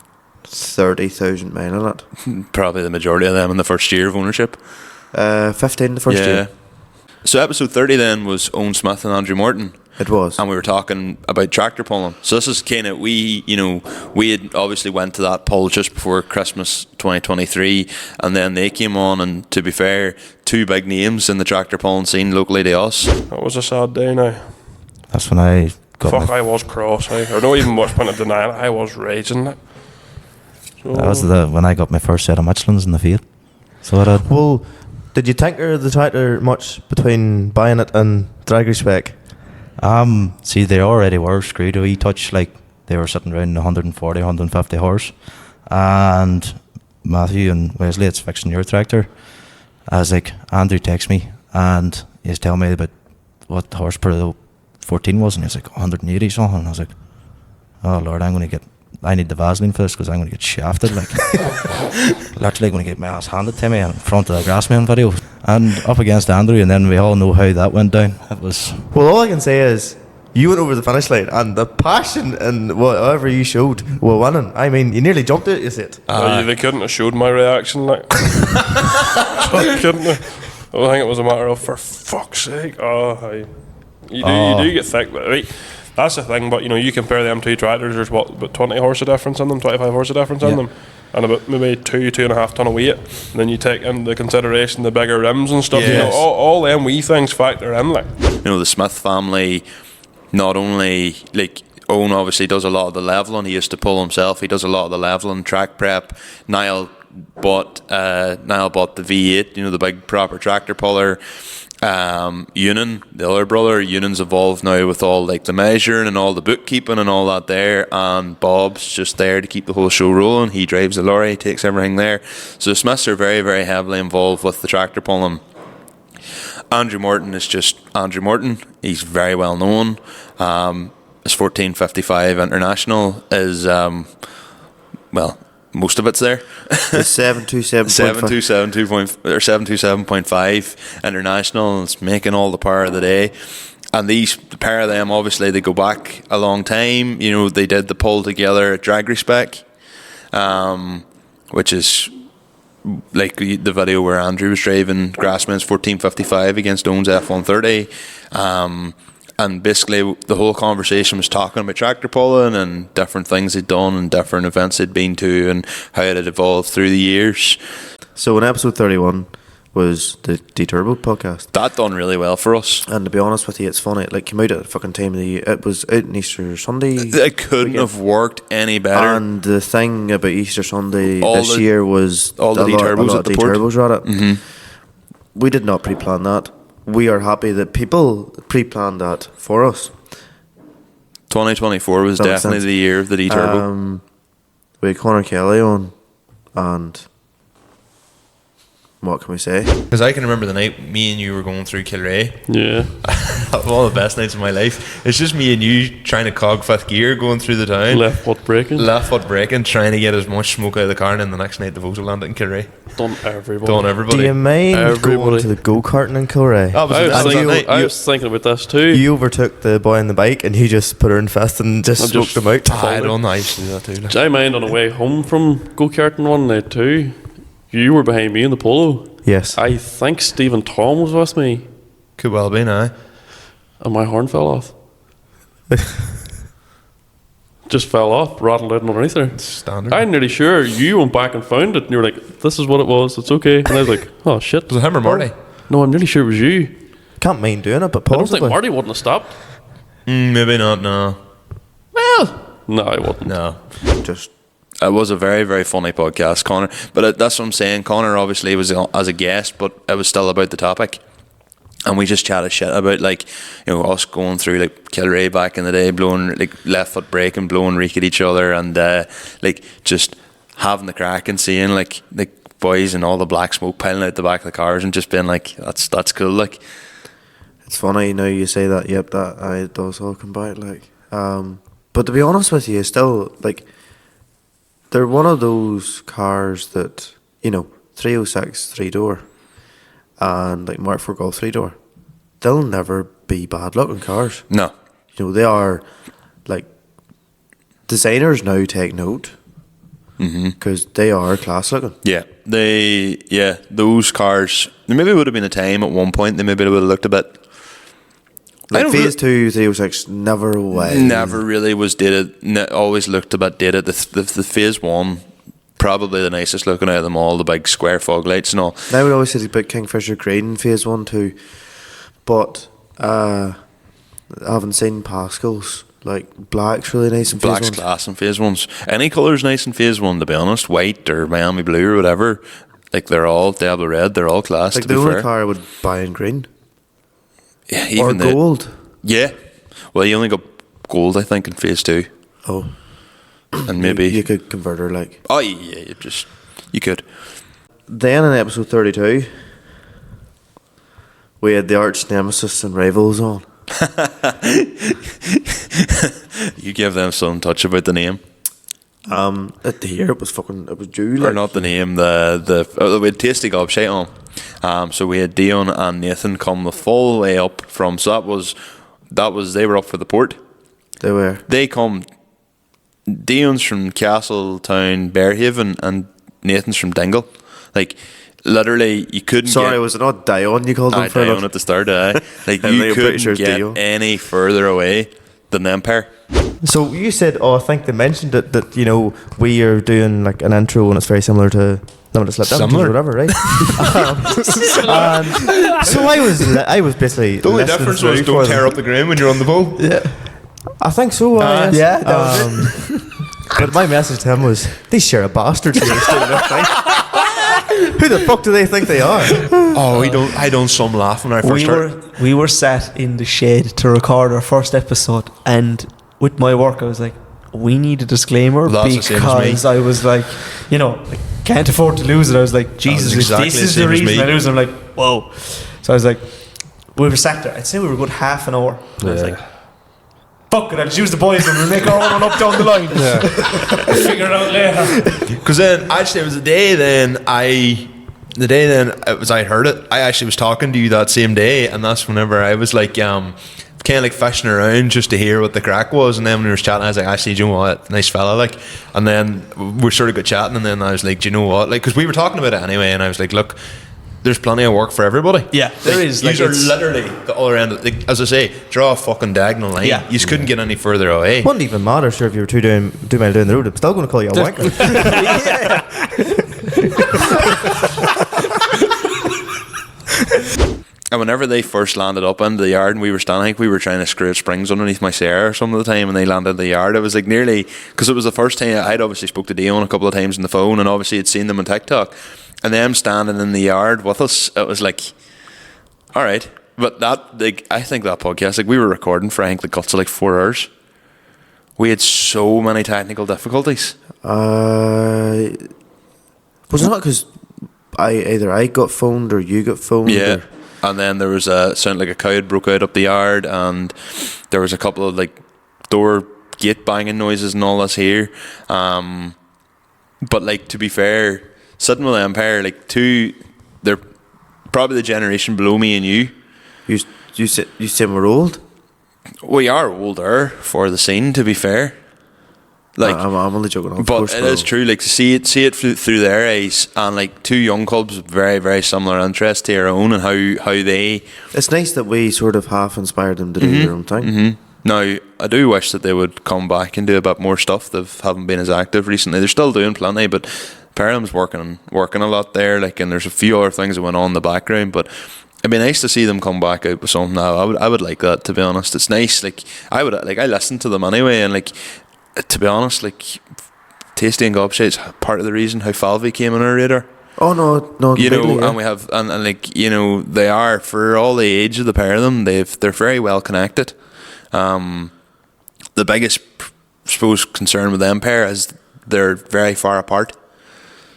Speaker 1: 30,000 mile on it.
Speaker 2: Probably the majority of them in the first year of ownership.
Speaker 1: 15 the first year.
Speaker 2: So episode 30 then was Owen Smith and Andrew Morton.
Speaker 1: It was.
Speaker 2: And we were talking about tractor pulling. So this is kind of, we had obviously went to that pull just before Christmas 2023, and then they came on, and to be fair, two big names in the tractor pulling scene locally to us.
Speaker 4: That was a sad day now.
Speaker 5: That's when I got
Speaker 4: I was cross. I don't even much point of denying it. I was raging. So
Speaker 5: that was when I got my first set of Michelins in the field. So
Speaker 1: well, did you tinker the tractor much between buying it and drag respec?
Speaker 5: See, they already were screwed a wee touch, like they were sitting around 140, 150 horse. And Matthew and Wesley, it's fixing your tractor. I was like, Andrew texts me and he's telling me about what the horsepower the 14 was, and he was like 180 something, and I was like, oh Lord, I need the Vaseline for this because I'm going to get shafted, like. Literally going to get my ass handed to me in front of the Grassman video and up against Andrew, and then we all know how that went down. It was,
Speaker 1: well, all I can say is you went over the finish line and the passion and whatever you showed were winning. I mean, you nearly jumped it, you said.
Speaker 4: They couldn't have showed my reaction, like. Couldn't have. I think it was a matter of, for fuck's sake, you do get thick, but right. That's the thing, but you compare them two tractors, there's about 20 horse of difference in them, 25 horse of difference in them, and about maybe 2.5 ton of weight. And then you take into consideration the bigger rims and stuff. All them wee things factor in. Like,
Speaker 2: the Smith family, not only like Owen obviously does a lot of the leveling. He used to pull himself. He does a lot of the leveling, track prep. Niall bought the V8, the big proper tractor puller. Ewan, the other brother, Ewan's involved now with all like the measuring and all the bookkeeping and all that there, and Bob's just there to keep the whole show rolling. He drives the lorry, takes everything there. So the Smiths are very, very heavily involved with the tractor pulling. Andrew Morton is just Andrew Morton. He's very well known. His 1455 International is most of it's there.
Speaker 1: The
Speaker 2: 727.5 International. It's making all the power of the day. And the pair of them, obviously, they go back a long time. They did the pull together at Drag Respec, which is like the video where Andrew was driving Grassman's 1455 against Owen's F130. And basically the whole conversation was talking about tractor pulling and different things they'd done and different events they'd been to and how it had evolved through the years.
Speaker 1: So in episode 31 was the D-Turbo podcast.
Speaker 2: That done really well for us.
Speaker 1: And to be honest with you, it's funny. It came out at the fucking time of the year. It was out on Easter Sunday.
Speaker 2: It couldn't have worked any better.
Speaker 1: And the thing about Easter Sunday
Speaker 2: all
Speaker 1: this year was
Speaker 2: all the D-Turbos at the port.
Speaker 1: D-Turbos were at it. Mm-hmm. We did not pre-plan that. We are happy that people pre-planned that for us.
Speaker 2: 2024 was definitely the year of the D-Turbo.
Speaker 1: We had Conor Kelly on, and what can we say?
Speaker 6: Because I can remember the night me and you were going through Kilray.
Speaker 4: Yeah.
Speaker 6: One of the best nights of my life. It's just me and you trying to cog fifth gear going through the town.
Speaker 4: Left foot braking,
Speaker 6: trying to get as much smoke out of the car, and then the next night the Vosel landed in Kilray.
Speaker 4: Done everybody.
Speaker 1: Do you mind going to the go-karting in Kilray?
Speaker 4: I was thinking about this too.
Speaker 1: You overtook the boy on the bike and you just put her in fist and just smoked him out.
Speaker 6: I don't know, I used to do that too.
Speaker 4: Do I mind on the way home from go-karting one night too? You were behind me in the polo.
Speaker 1: Yes.
Speaker 4: I think Stephen Tom was with me.
Speaker 6: Could well be now.
Speaker 4: And my horn fell off. Just fell off, rattled out underneath there.
Speaker 6: Standard.
Speaker 4: I'm nearly sure you went back and found it and you were like, this is what it was, it's okay. And I was like, oh shit.
Speaker 6: Was it him or Marty?
Speaker 4: No, I'm nearly sure it was you.
Speaker 1: Can't mind doing it, but
Speaker 4: I don't
Speaker 1: possibly.
Speaker 4: think Marty wouldn't have stopped.
Speaker 6: Maybe not, no.
Speaker 4: Well, no, I wouldn't.
Speaker 6: No.
Speaker 1: Just
Speaker 2: It was a very, very funny podcast, Conor. But that's what I'm saying. Conor obviously was as a guest, but it was still about the topic. And we just chatted shit about us going through like Kilray back in the day, blowing like left foot brake and blowing reek at each other, and just having the crack and seeing like boys and all the black smoke piling out the back of the cars and just being like, that's cool. Like,
Speaker 1: it's funny now you say that. Yep, that does all come back. But to be honest with you, still like. They're one of those cars that, 306 3-door and like Mark IV Golf 3-door, they'll never be bad looking cars.
Speaker 2: No.
Speaker 1: They are like, designers now take note because they are class looking.
Speaker 2: Yeah. Those cars, there maybe would have been a time at one point they maybe would have looked a bit.
Speaker 1: Like Phase 2 306 never
Speaker 2: really was dated. Always looked a bit dated. The Phase 1, probably the nicest looking out of them all. The big square fog lights and all.
Speaker 1: I would always say the big Kingfisher green Phase 1 too, but I haven't seen Pascal's. Like black's really nice in Phase 1.
Speaker 2: Black's class in Phase 1s. Any colour's nice in Phase 1, to be honest. White or Miami blue or whatever. Like they're all Diablo red. They're all class.
Speaker 1: Like
Speaker 2: to
Speaker 1: the
Speaker 2: be
Speaker 1: only
Speaker 2: fair.
Speaker 1: car I would buy in green.
Speaker 2: Yeah, even
Speaker 1: or gold.
Speaker 2: Yeah. Well, you only got gold, I think, in Phase 2.
Speaker 1: Oh.
Speaker 2: And maybe
Speaker 1: you could convert her like.
Speaker 2: Oh yeah, you could.
Speaker 1: Then in episode 32, we had the arch nemesis and rivals on.
Speaker 2: You give them some touch about the name.
Speaker 1: At the year it was due.
Speaker 2: Or not the name. We had Tasty Gobshite on. So we had Dion and Nathan come the full way up from. So that was they were up for the port.
Speaker 1: They were.
Speaker 2: They come. Dion's from Castletown, Bearhaven, and Nathan's from Dingle. Like literally, you couldn't.
Speaker 1: Sorry, was it not Dion you called him for?
Speaker 2: Dion at the start. Like
Speaker 1: I'm
Speaker 2: you couldn't
Speaker 1: sure
Speaker 2: get
Speaker 1: Dion.
Speaker 2: any further away than the Empire.
Speaker 1: So you said, I think they mentioned it, that we are doing like an intro and it's very similar to Limited Slip Differences or whatever, right? So I was basically
Speaker 6: The only difference was don't tear up the ground when you're on the ball.
Speaker 1: Yeah, I think so. Yes.
Speaker 5: Yeah, that was it.
Speaker 1: But my message to him was, these share a bastards here doing their thing. Who the fuck do they think they are?
Speaker 6: Oh, I don't some laugh when I first started.
Speaker 7: We were sat in the shed to record our first episode, and with my work I was like, we need a disclaimer,
Speaker 6: That's the same as me.
Speaker 7: because I was like, can't afford to lose it. I was like, Jesus,
Speaker 6: exactly
Speaker 7: if
Speaker 6: the
Speaker 7: this is
Speaker 6: same
Speaker 7: the
Speaker 6: as
Speaker 7: reason
Speaker 6: me.
Speaker 7: I lose it, I'm like, whoa. So I was like, we were sat there, I'd say we were a good half an hour. And I was like, fuck it, I'll just use the boys and we'll make our own one up down the line. Figure it out later.
Speaker 6: Because then, actually, it was the day then I heard it. I actually was talking to you that same day, and that's whenever I was like, kind of like fishing around just to hear what the crack was. And then when we were chatting, I was like, actually, do you know what? Nice fella, like. And then we sort of got chatting, and then I was like, do you know what? Like, because we were talking about it anyway, and I was like, look, there's plenty of work for everybody.
Speaker 7: Yeah, there is.
Speaker 6: These are literally the other end. Like, as I say, draw a fucking diagonal line.
Speaker 7: Yeah.
Speaker 6: You just couldn't get any further away.
Speaker 1: Wouldn't even matter, sure, if you were 2 miles down the road. I'm still going to call you a wanker.
Speaker 2: And whenever they first landed up into the yard and we were standing, I think we were trying to screw springs underneath my Sierra some of the time, and they landed in the yard. It was like nearly, because it was the first time I'd obviously spoke to Dion a couple of times on the phone, and obviously had seen them on TikTok, and them standing in the yard with us, it was like, all right. But that, like, I think that podcast, like, we were recording for I think the guts of like 4 hours. We had so many technical difficulties.
Speaker 1: Was it not because I got phoned or you got phoned?
Speaker 2: Yeah.
Speaker 1: Or?
Speaker 2: And then there was a sound like a cow had broke out up the yard, and there was a couple of like door gate banging noises and all this here. But like, to be fair, sitting with the Empire, like they're probably the generation below me and you.
Speaker 1: You say we're old?
Speaker 2: We are older for the scene, to be fair. Like,
Speaker 1: I'm only joking. Of
Speaker 2: but
Speaker 1: course
Speaker 2: it is true. Like, to see it through their eyes, and like 2 young clubs with very, very similar interests to our own, and how they.
Speaker 1: It's nice that we sort of half inspired them to do their own thing.
Speaker 2: Mm-hmm. Now, I do wish that they would come back and do a bit more stuff. They haven't been as active recently. They're still doing plenty, but Perham's working a lot there. Like, and there's a few other things that went on in the background, but it'd be nice to see them come back out with something now. I would like that, to be honest. It's nice. Like, I listen to them anyway, and like, to be honest, like, Tasty and Gobshate's part of the reason how Falvey came on our radar.
Speaker 1: Oh no, completely, yeah.
Speaker 2: And we have, and like, they are, for all the age of the pair of them, they're very well connected. The biggest, I suppose, concern with them pair is they're very far apart.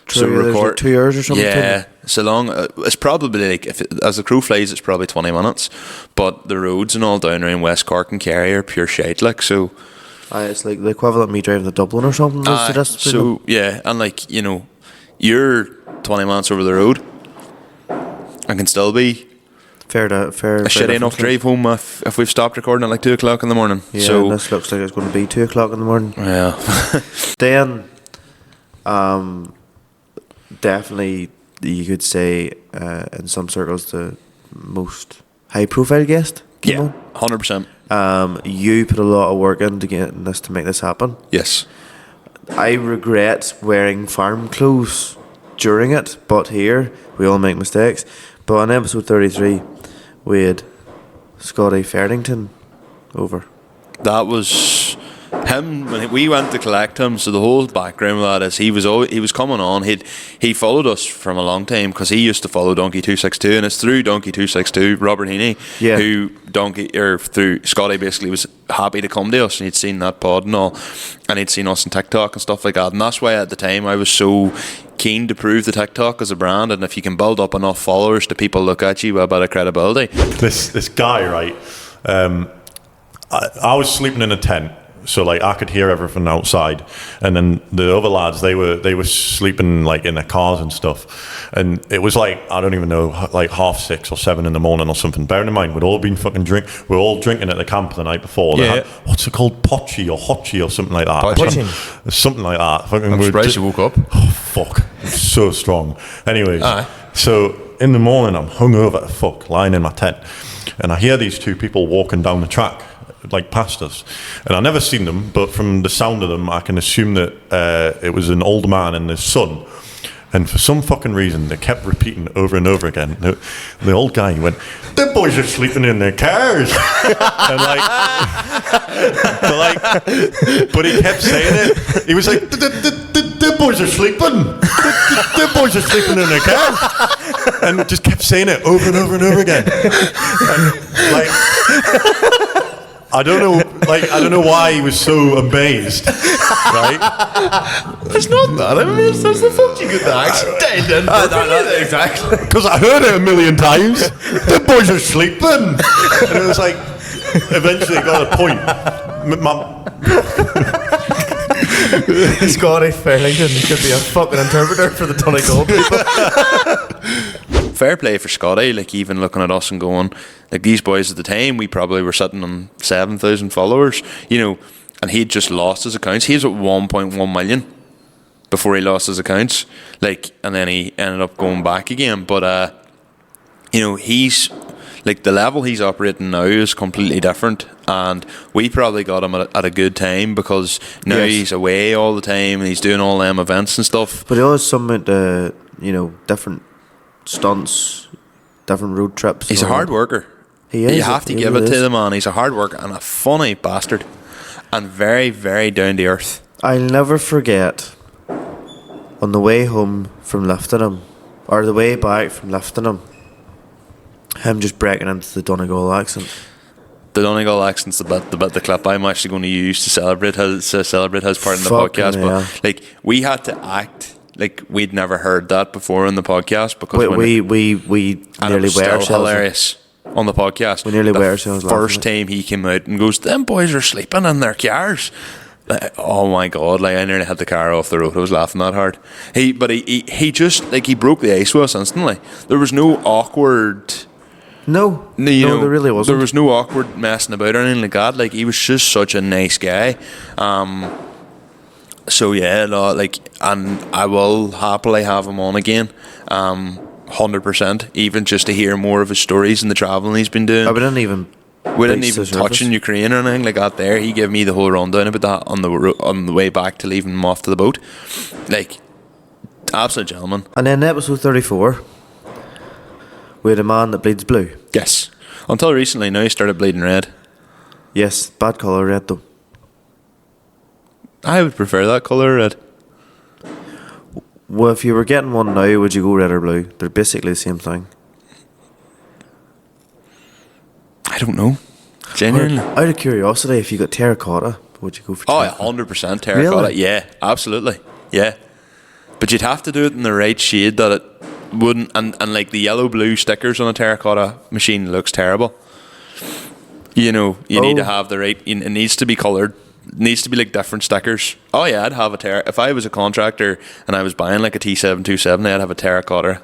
Speaker 1: True, so record like 2 years or something.
Speaker 2: Yeah, so long. It's probably like, as the crow flies, it's probably 20 minutes. But the roads and all down around West Cork and Kerry are pure shite. Like, so.
Speaker 1: It's like the equivalent of me driving to Dublin or something.
Speaker 2: So yeah, and like, you're 20 minutes over the road, and can still be
Speaker 1: fair
Speaker 2: a shitty enough drive home if we've stopped recording at like 2 o'clock in the morning.
Speaker 1: Yeah,
Speaker 2: so
Speaker 1: this looks like it's going to be 2 o'clock in the morning.
Speaker 2: Yeah.
Speaker 1: Then, definitely you could say in some circles the most high-profile guest.
Speaker 2: Yeah, 100%.
Speaker 1: You put a lot of work into getting this to make this happen.
Speaker 2: Yes.
Speaker 1: I regret wearing farm clothes during it, but here we all make mistakes. But on episode 33, we had Scotty Fairno over.
Speaker 2: That was him when we went to collect him. So the whole background of that is he was coming on. He followed us from a long time because he used to follow Donkey 262, and it's through Donkey 262 Robert Heaney, who through Scotty basically was happy to come to us, and he'd seen that pod and all, and he'd seen us on TikTok and stuff like that, and that's why at the time I was so keen to prove the TikTok as a brand, and if you can build up enough followers to people look at you with a bit of credibility.
Speaker 8: This guy, right? I was sleeping in a tent. So like I could hear everything outside, and then the other lads they were sleeping like in their cars and stuff, and it was like I don't even know, like 6:30 or 7 in the morning or something. Bearing in mind we're all drinking at the camp the night before.
Speaker 6: Yeah.
Speaker 8: Had, what's it called, Pochi or Hotchi or something like that? Something like that.
Speaker 6: I'm surprised you woke up.
Speaker 8: Oh fuck, it's so strong. Anyways, so in the morning I'm hungover as fuck, lying in my tent, and I hear these 2 people walking down the track. like past us, and I never seen them, but from the sound of them, I can assume that it was an old man and his son. And for some fucking reason, they kept repeating over and over again. The old guy went, "The boys are sleeping in their cars," and but he kept saying it. He was like, "The boys are sleeping. The boys are sleeping in their cars," and just kept saying it over and over and over again. And like, I don't know why he was so amazed, right?
Speaker 6: It's not that. I mean, it's the fuck you get the accent.
Speaker 8: Exactly. Because I heard it a million times. The boys are sleeping. And it was like, eventually it got a point.
Speaker 7: Scotty Fairno could be a fucking interpreter for the Donegal people.
Speaker 2: Fair play for Scotty, like even looking at us and going, like these boys at the time, we probably were sitting on 7,000 followers, you know, and he'd just lost his accounts. He was at 1.1 million before he lost his accounts, like, and then he ended up going back again. But you know, he's like, the level he's operating now is completely different, and we probably got him at a good time because now he's away all the time and he's doing all them events and stuff.
Speaker 1: But he always somewhat, you know, different stunts, different road trips.
Speaker 2: He's a hard worker.
Speaker 1: He is.
Speaker 2: You have to give it to the man. He's a hard worker and a funny bastard, and very, very down to earth.
Speaker 1: I'll never forget on the way home from lifting him, or the way back from lifting him, him just breaking into the Donegal accent.
Speaker 2: The Donegal accent's the clip I'm actually going to use to celebrate his part in the podcast. But like, we had to act like we'd never heard that before in the podcast because
Speaker 1: we nearly were ourselves
Speaker 2: hilarious on the podcast.
Speaker 1: We nearly
Speaker 2: the
Speaker 1: were ourselves
Speaker 2: first time he came out and goes, "Them boys are sleeping in their cars." Like, oh my god! Like, I nearly had the car off the road. I was laughing that hard. He just, like, he broke the ice with us instantly. There was no awkward.
Speaker 1: No, there really wasn't.
Speaker 2: There was no awkward messing about or anything like that. Like, he was just such a nice guy. So yeah, like, and I will happily have him on again, 100%. Even just to hear more of his stories and the travelling he's been doing.
Speaker 1: We didn't even
Speaker 2: touch in Ukraine or anything like that. There, he gave me the whole rundown about that on the way back to leaving him off to the boat. Like, absolute gentleman.
Speaker 1: And then episode 34. We had a man that bleeds blue.
Speaker 2: Yes. Until recently, now he started bleeding red.
Speaker 1: Yes, bad colour red though.
Speaker 2: I would prefer that colour red.
Speaker 1: Well, if you were getting one now, would you go red or blue? They're basically the same thing.
Speaker 2: I don't know. Genuinely.
Speaker 1: Out of curiosity, if you got terracotta, would you go for terracotta?
Speaker 2: 100% terracotta.
Speaker 1: Really?
Speaker 2: Yeah, absolutely. Yeah. But you'd have to do it in the right shade that it wouldn't, and like the yellow blue stickers on a terracotta machine looks terrible. You know, you need to have the right, it needs to be coloured. It needs to be like different stickers. Oh yeah, I'd have if I was a contractor and I was buying like a T727, I'd have a terracotta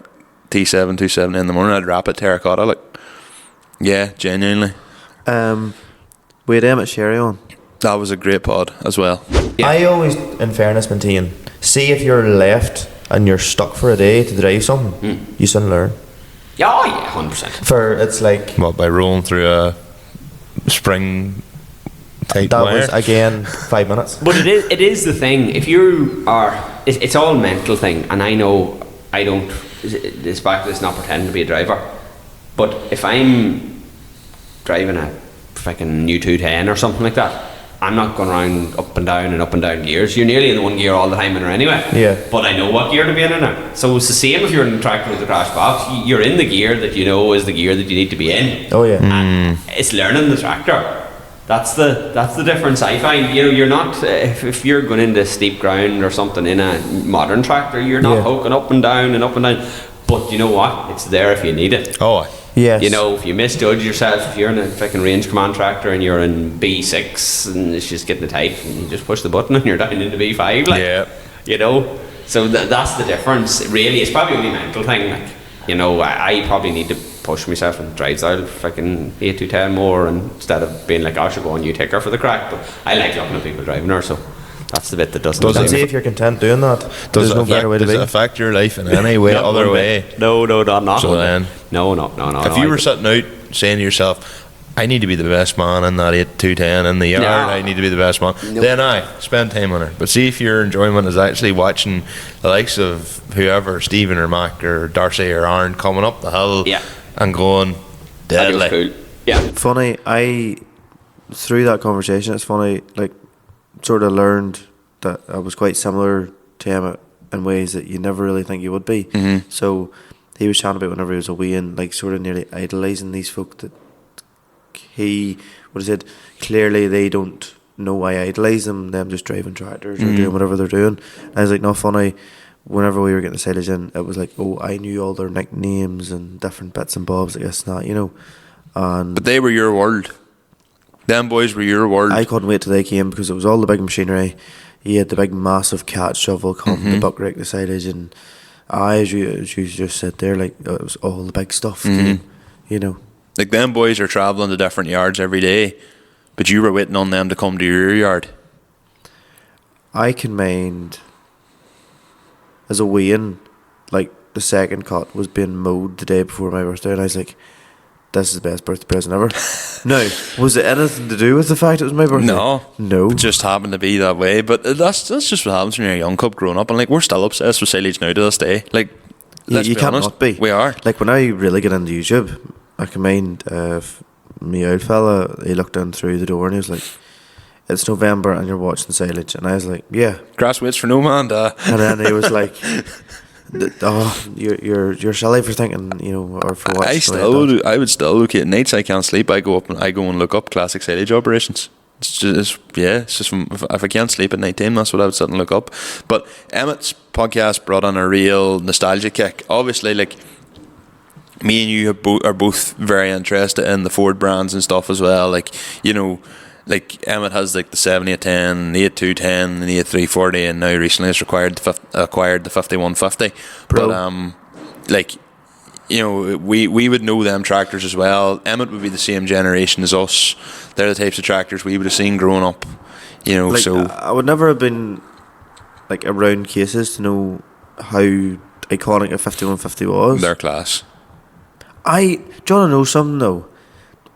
Speaker 2: T727 in the morning. I'd wrap it terracotta, like, yeah, genuinely.
Speaker 1: We had Emmett Sherry on.
Speaker 2: That was a great pod as well.
Speaker 7: Yeah. I always, in fairness, maintain, see if you're left and you're stuck for a day to drive something, you soon learn.
Speaker 9: Yeah, 100%.
Speaker 7: For it's like,
Speaker 6: What, by rolling through a spring tight
Speaker 7: that
Speaker 6: wire?
Speaker 7: was again 5 minutes.
Speaker 9: But it is the thing. If you are, it's all a mental thing, and I know I don't. This back to this not pretending to be a driver, but if I'm driving a freaking new 210 or something like that, I'm not going around up and down gears. You're nearly in one gear all the time in her anyway.
Speaker 7: Yeah.
Speaker 9: But I know what gear to be in now. So it's the same if you're in the tractor with the crash box. You're in the gear that you know is the gear that you need to be in.
Speaker 7: Oh yeah.
Speaker 9: And it's learning the tractor. That's the difference I find. You know, you're not if you're going into steep ground or something in a modern tractor, you're not poking up and down. But you know what? It's there if you need it.
Speaker 6: Oh,
Speaker 7: Yes.
Speaker 9: You know, if you misjudge yourself, if you're in a freaking range command tractor and you're in B6 and it's just getting tight, and you just push the button and you're down into B5, like,
Speaker 6: yeah.
Speaker 9: You know, so that's the difference. Really, it's probably only a mental thing. Like, you know, I probably need to push myself and drive out freaking 8-10 more, and instead of being like, I should go on, you take her for the crack. But I like looking at people driving her, so that's the bit that doesn't.
Speaker 7: And see if you're content doing that. There's no better way to be.
Speaker 6: Does it affect your life in any way, other way?
Speaker 9: No, not
Speaker 6: So then,
Speaker 9: no.
Speaker 6: if you were sitting out saying to yourself, I need to be the best man in that 8-2-10 in the yard.
Speaker 9: No.
Speaker 6: I need to be the best man.
Speaker 9: Nope.
Speaker 6: Then I spend time on it. But see if your enjoyment is actually watching the likes of whoever, Stephen or Mac or Darcy or Aaron coming up the hill
Speaker 9: Yeah.
Speaker 6: and going
Speaker 9: That was
Speaker 6: deadly.
Speaker 9: cool. Yeah.
Speaker 1: Funny, through that conversation, it's funny, like, sort of learned that I was quite similar to him in ways that you never really think you would be. So he was chatting about whenever he was away and, like, sort of nearly idolising these folk that what he said, clearly they don't know I idolise them just driving tractors or doing whatever they're doing. And I was like, no, funny, whenever we were getting the silage in, it was like, oh, I knew all their nicknames and different bits and bobs, I guess not, you know. And
Speaker 2: But they were your world. Them boys were your world.
Speaker 1: I couldn't wait till they came because it was all the big machinery. He had the big massive cat shovel come, the buck rake, the silage, and as you just said there, like, it was all the big stuff came, you know.
Speaker 2: Like, them boys are travelling to different yards every day, but you were waiting on them to come to your yard.
Speaker 1: I can mind as a weigh-in, like, the second cut was being mowed the day before my birthday, and I was like, this is the best birthday present ever. Now, was it anything to do with the fact it was my birthday? No.
Speaker 2: It just happened to be that way. But that's just what happens when you're a young cub growing up. And, like, we're still obsessed with silage now to this day. Like, let's
Speaker 1: you
Speaker 2: be
Speaker 1: can't
Speaker 2: honest,
Speaker 1: not be.
Speaker 2: We are.
Speaker 1: Like, when I really get into YouTube, I can mind me old fella, he looked in through the door and he was like, it's November and you're watching silage. And I was like, yeah.
Speaker 2: Grass waits for no man.
Speaker 1: And then he was like, you're silly for thinking, you know, or for watching.
Speaker 2: I would still look at nights I can't sleep. I go and look up classic silage operations. It's just if I can't sleep at night time, that's what I would sit and look up. But Emmett's podcast brought on a real nostalgia kick. Obviously, like, me and you are both very interested in the Ford brands and stuff as well. Like, you know, like Emmett has like the 7810, the 8210, and the 8340, and now recently has acquired the 5150.
Speaker 1: Bro.
Speaker 2: But like, you know, we would know them tractors as well. Emmett would be the same generation as us. They're the types of tractors we would have seen growing up. You know,
Speaker 1: Like,
Speaker 2: so
Speaker 1: I would never have been, like, around cases to know how iconic a 5150 was.
Speaker 2: their class.
Speaker 1: Do you want to know something though?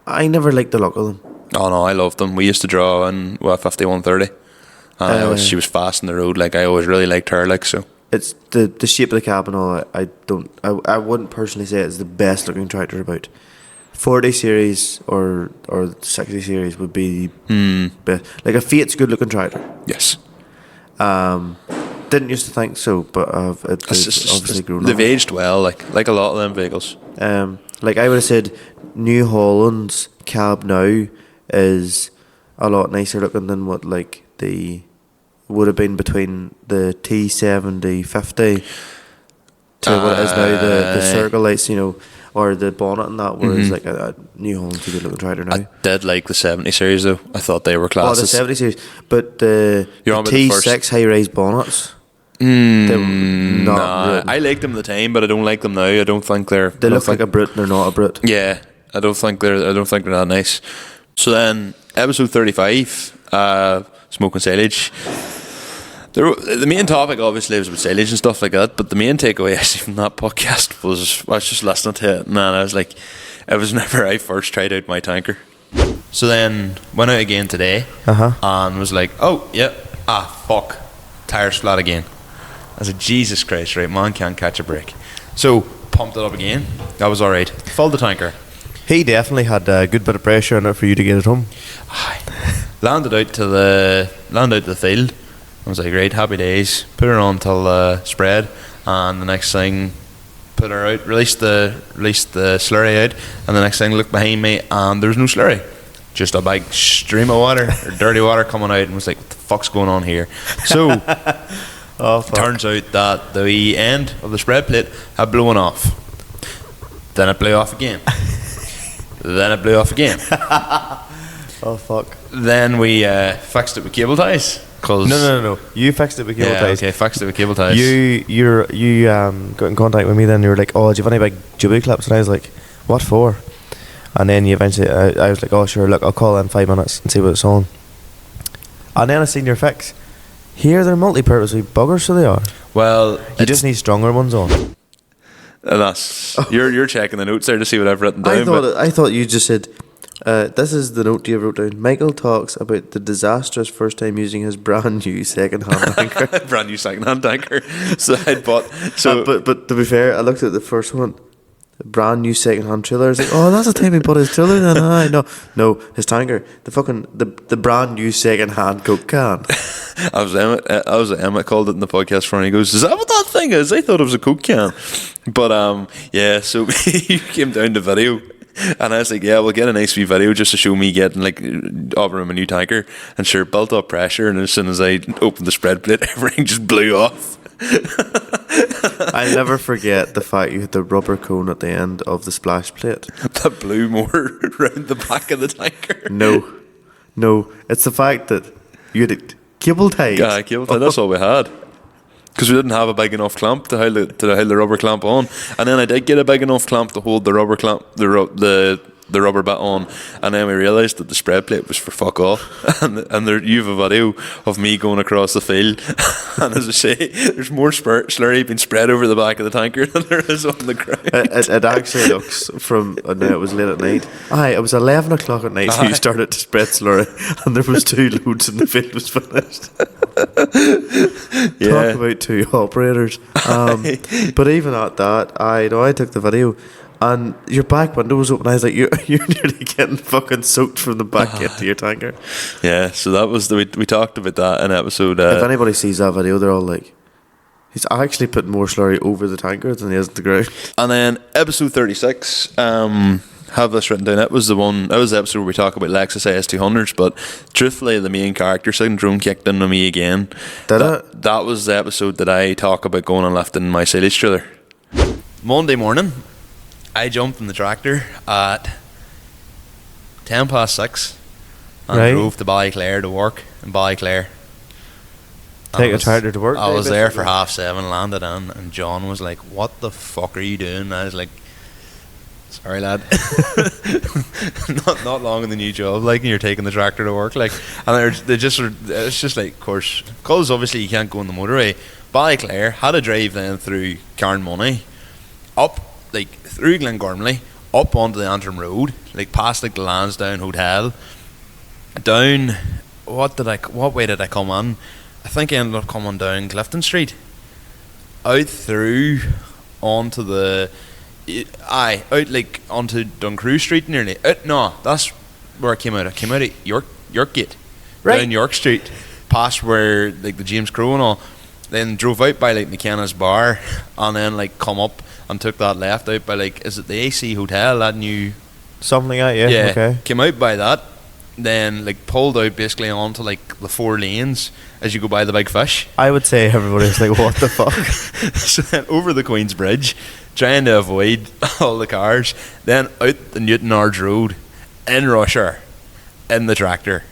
Speaker 1: I never liked the look of them.
Speaker 2: Oh no, I loved them. We used to draw in 5130, and she was fast in the road. Like, I always really liked her. Like, so
Speaker 1: It's the shape of the cab and all. I wouldn't personally say it's the best looking tractor about. 40 series or 60 series would be best. Like, a Fiat's good looking tractor.
Speaker 2: yes.
Speaker 1: Didn't used to think so, but it's obviously grown
Speaker 2: They've
Speaker 1: up.
Speaker 2: aged well, like a lot of them vehicles.
Speaker 1: Like, I would have said New Holland's cab now is a lot nicer looking than what, like, the would have been between the T7050 to what it is now, the circle lights, you know, or the bonnet and that, whereas like a New Holland's a good looking tractor now.
Speaker 2: I did like the 70 series though. I thought they were
Speaker 1: Oh, the
Speaker 2: classes.
Speaker 1: 70 series, but the
Speaker 2: You're on about the
Speaker 1: T6
Speaker 2: first-
Speaker 1: high-rise bonnets, they were not
Speaker 2: Nah,
Speaker 1: written.
Speaker 2: I liked them at the time, but I don't like them now. I don't think they're.
Speaker 1: They look like a Brit and they're not a Brit.
Speaker 2: Yeah, I don't think they're that nice. So then, episode 35, smoking silage. The main topic obviously was with silage and stuff like that, but the main takeaway actually from that podcast was I was just listening to it, and I was like, it was whenever I first tried out my tanker.
Speaker 6: So then went out again today and was like, oh yeah, fuck, tires flat again. I said, Jesus Christ, right, man can't catch a break. So pumped it up again. That was alright. Filled the tanker.
Speaker 1: He definitely had a good bit of pressure on it for you to get it home.
Speaker 6: Landed out to the field. I was like, right, happy days. Put her on till spread, and the next thing, put her out, released the slurry out, and the next thing, looked behind me, and there was no slurry, just a big stream of water or dirty water coming out, and was like, what the fuck's going on here? So turns out that the wee end of the spread plate had blown off. Then it blew off again. Then it blew off again.
Speaker 1: Oh fuck.
Speaker 6: Then we fixed it with cable ties.
Speaker 1: No. You fixed it with cable ties.
Speaker 6: Okay, fixed it with cable ties.
Speaker 1: You got in contact with me then. You were like, oh, do you have any big jubilee clips? And I was like, what for? And then you eventually, I was like, oh sure, look, I'll call in 5 minutes and see what it's on. And then I seen your fix. Here they're multi-purpose with buggers, so they are.
Speaker 6: Well,
Speaker 1: You just need stronger ones on.
Speaker 2: And that's you're checking the notes there to see what I've written down.
Speaker 1: I thought you just said This is the note you wrote down. Michael talks about the disastrous first time using his brand new second-hand tanker.
Speaker 2: Brand new second-hand tanker. So I'd bought. So,
Speaker 1: but to be fair, I looked at the first one. Brand new second-hand trailer. I was like, oh, that's the time he bought his trailer then. No, his tanker. The brand new second-hand Coke can.
Speaker 2: I was Emmett called it in the podcast for, and he goes, "Is that what that thing is? I thought it was a Coke can." But yeah. So he came down to video, and I was like, "Yeah, we'll get a nice wee video just to show me getting like offering him a new tanker." And sure, built up pressure, and as soon as I opened the spread plate, everything just blew off.
Speaker 1: I'll never forget the fact you had the rubber cone at the end of the splash plate.
Speaker 2: That blew more around the back of the tanker.
Speaker 1: No, it's the fact that you had it cable tied.
Speaker 2: Yeah, cable tied. That's all we had. Because we didn't have a big enough clamp to hold the rubber clamp on, and then I did get a big enough clamp to hold the rubber clamp, the rubber bit on, and then we realised that the spread plate was for fuck off. And there, you have a video of me going across the field, and as I say, there's more slurry being spread over the back of the tanker than there is on the ground.
Speaker 1: It actually looks from now it was late at night. It was 11 o'clock at night. So you started to spread slurry, and there was 2 loads, and the field was finished.
Speaker 2: Yeah.
Speaker 1: Talk about 2 operators. But even at that, I took the video. And your back window was open. I was like, you're nearly getting fucking soaked from the back into your tanker.
Speaker 2: Yeah, so that was we talked about that in episode.
Speaker 1: If anybody sees that video, they're all like, he's actually putting more slurry over the tanker than he is at the ground.
Speaker 2: And then episode 36, have this written down. That was the episode where we talk about Lexus AS200s. But truthfully, the main character syndrome kicked into me again.
Speaker 1: Did it?
Speaker 2: That was the episode that I talk about going and lifting my silage trailer. Monday morning, I jumped in the tractor at 6:10 and drove to Ballyclare to work in Ballyclare.
Speaker 1: Take a tractor to work?
Speaker 2: I was there for 7:30, landed in, and John was like, "What the fuck are you doing?" And I was like, "Sorry, lad." not long in the new job, like, and you're taking the tractor to work, like, and it's just like, of course, because obviously you can't go on the motorway. Ballyclare had to drive then through Carnmoney, up like through Glengormley, up onto the Antrim Road, like past like the Lansdowne Hotel, down. What way did I come on? I think I ended up coming down Clifton Street, out through onto the, out like onto Duncrew Street nearly. No, that's where I came out. I came out at Yorkgate, right, down York Street, past where like the James Crow and all. Then drove out by like McKenna's Bar, and then like come up and took that left out by like, is it the AC Hotel, that new
Speaker 1: something like that? Yeah, okay.
Speaker 2: Came out by that, then like pulled out basically onto like the 4 lanes as you go by the Big Fish.
Speaker 1: I would say everybody's like, what the fuck?
Speaker 2: So then over the Queen's Bridge, trying to avoid all the cars, then out the Newton Ards Road, in rush hour, in the tractor.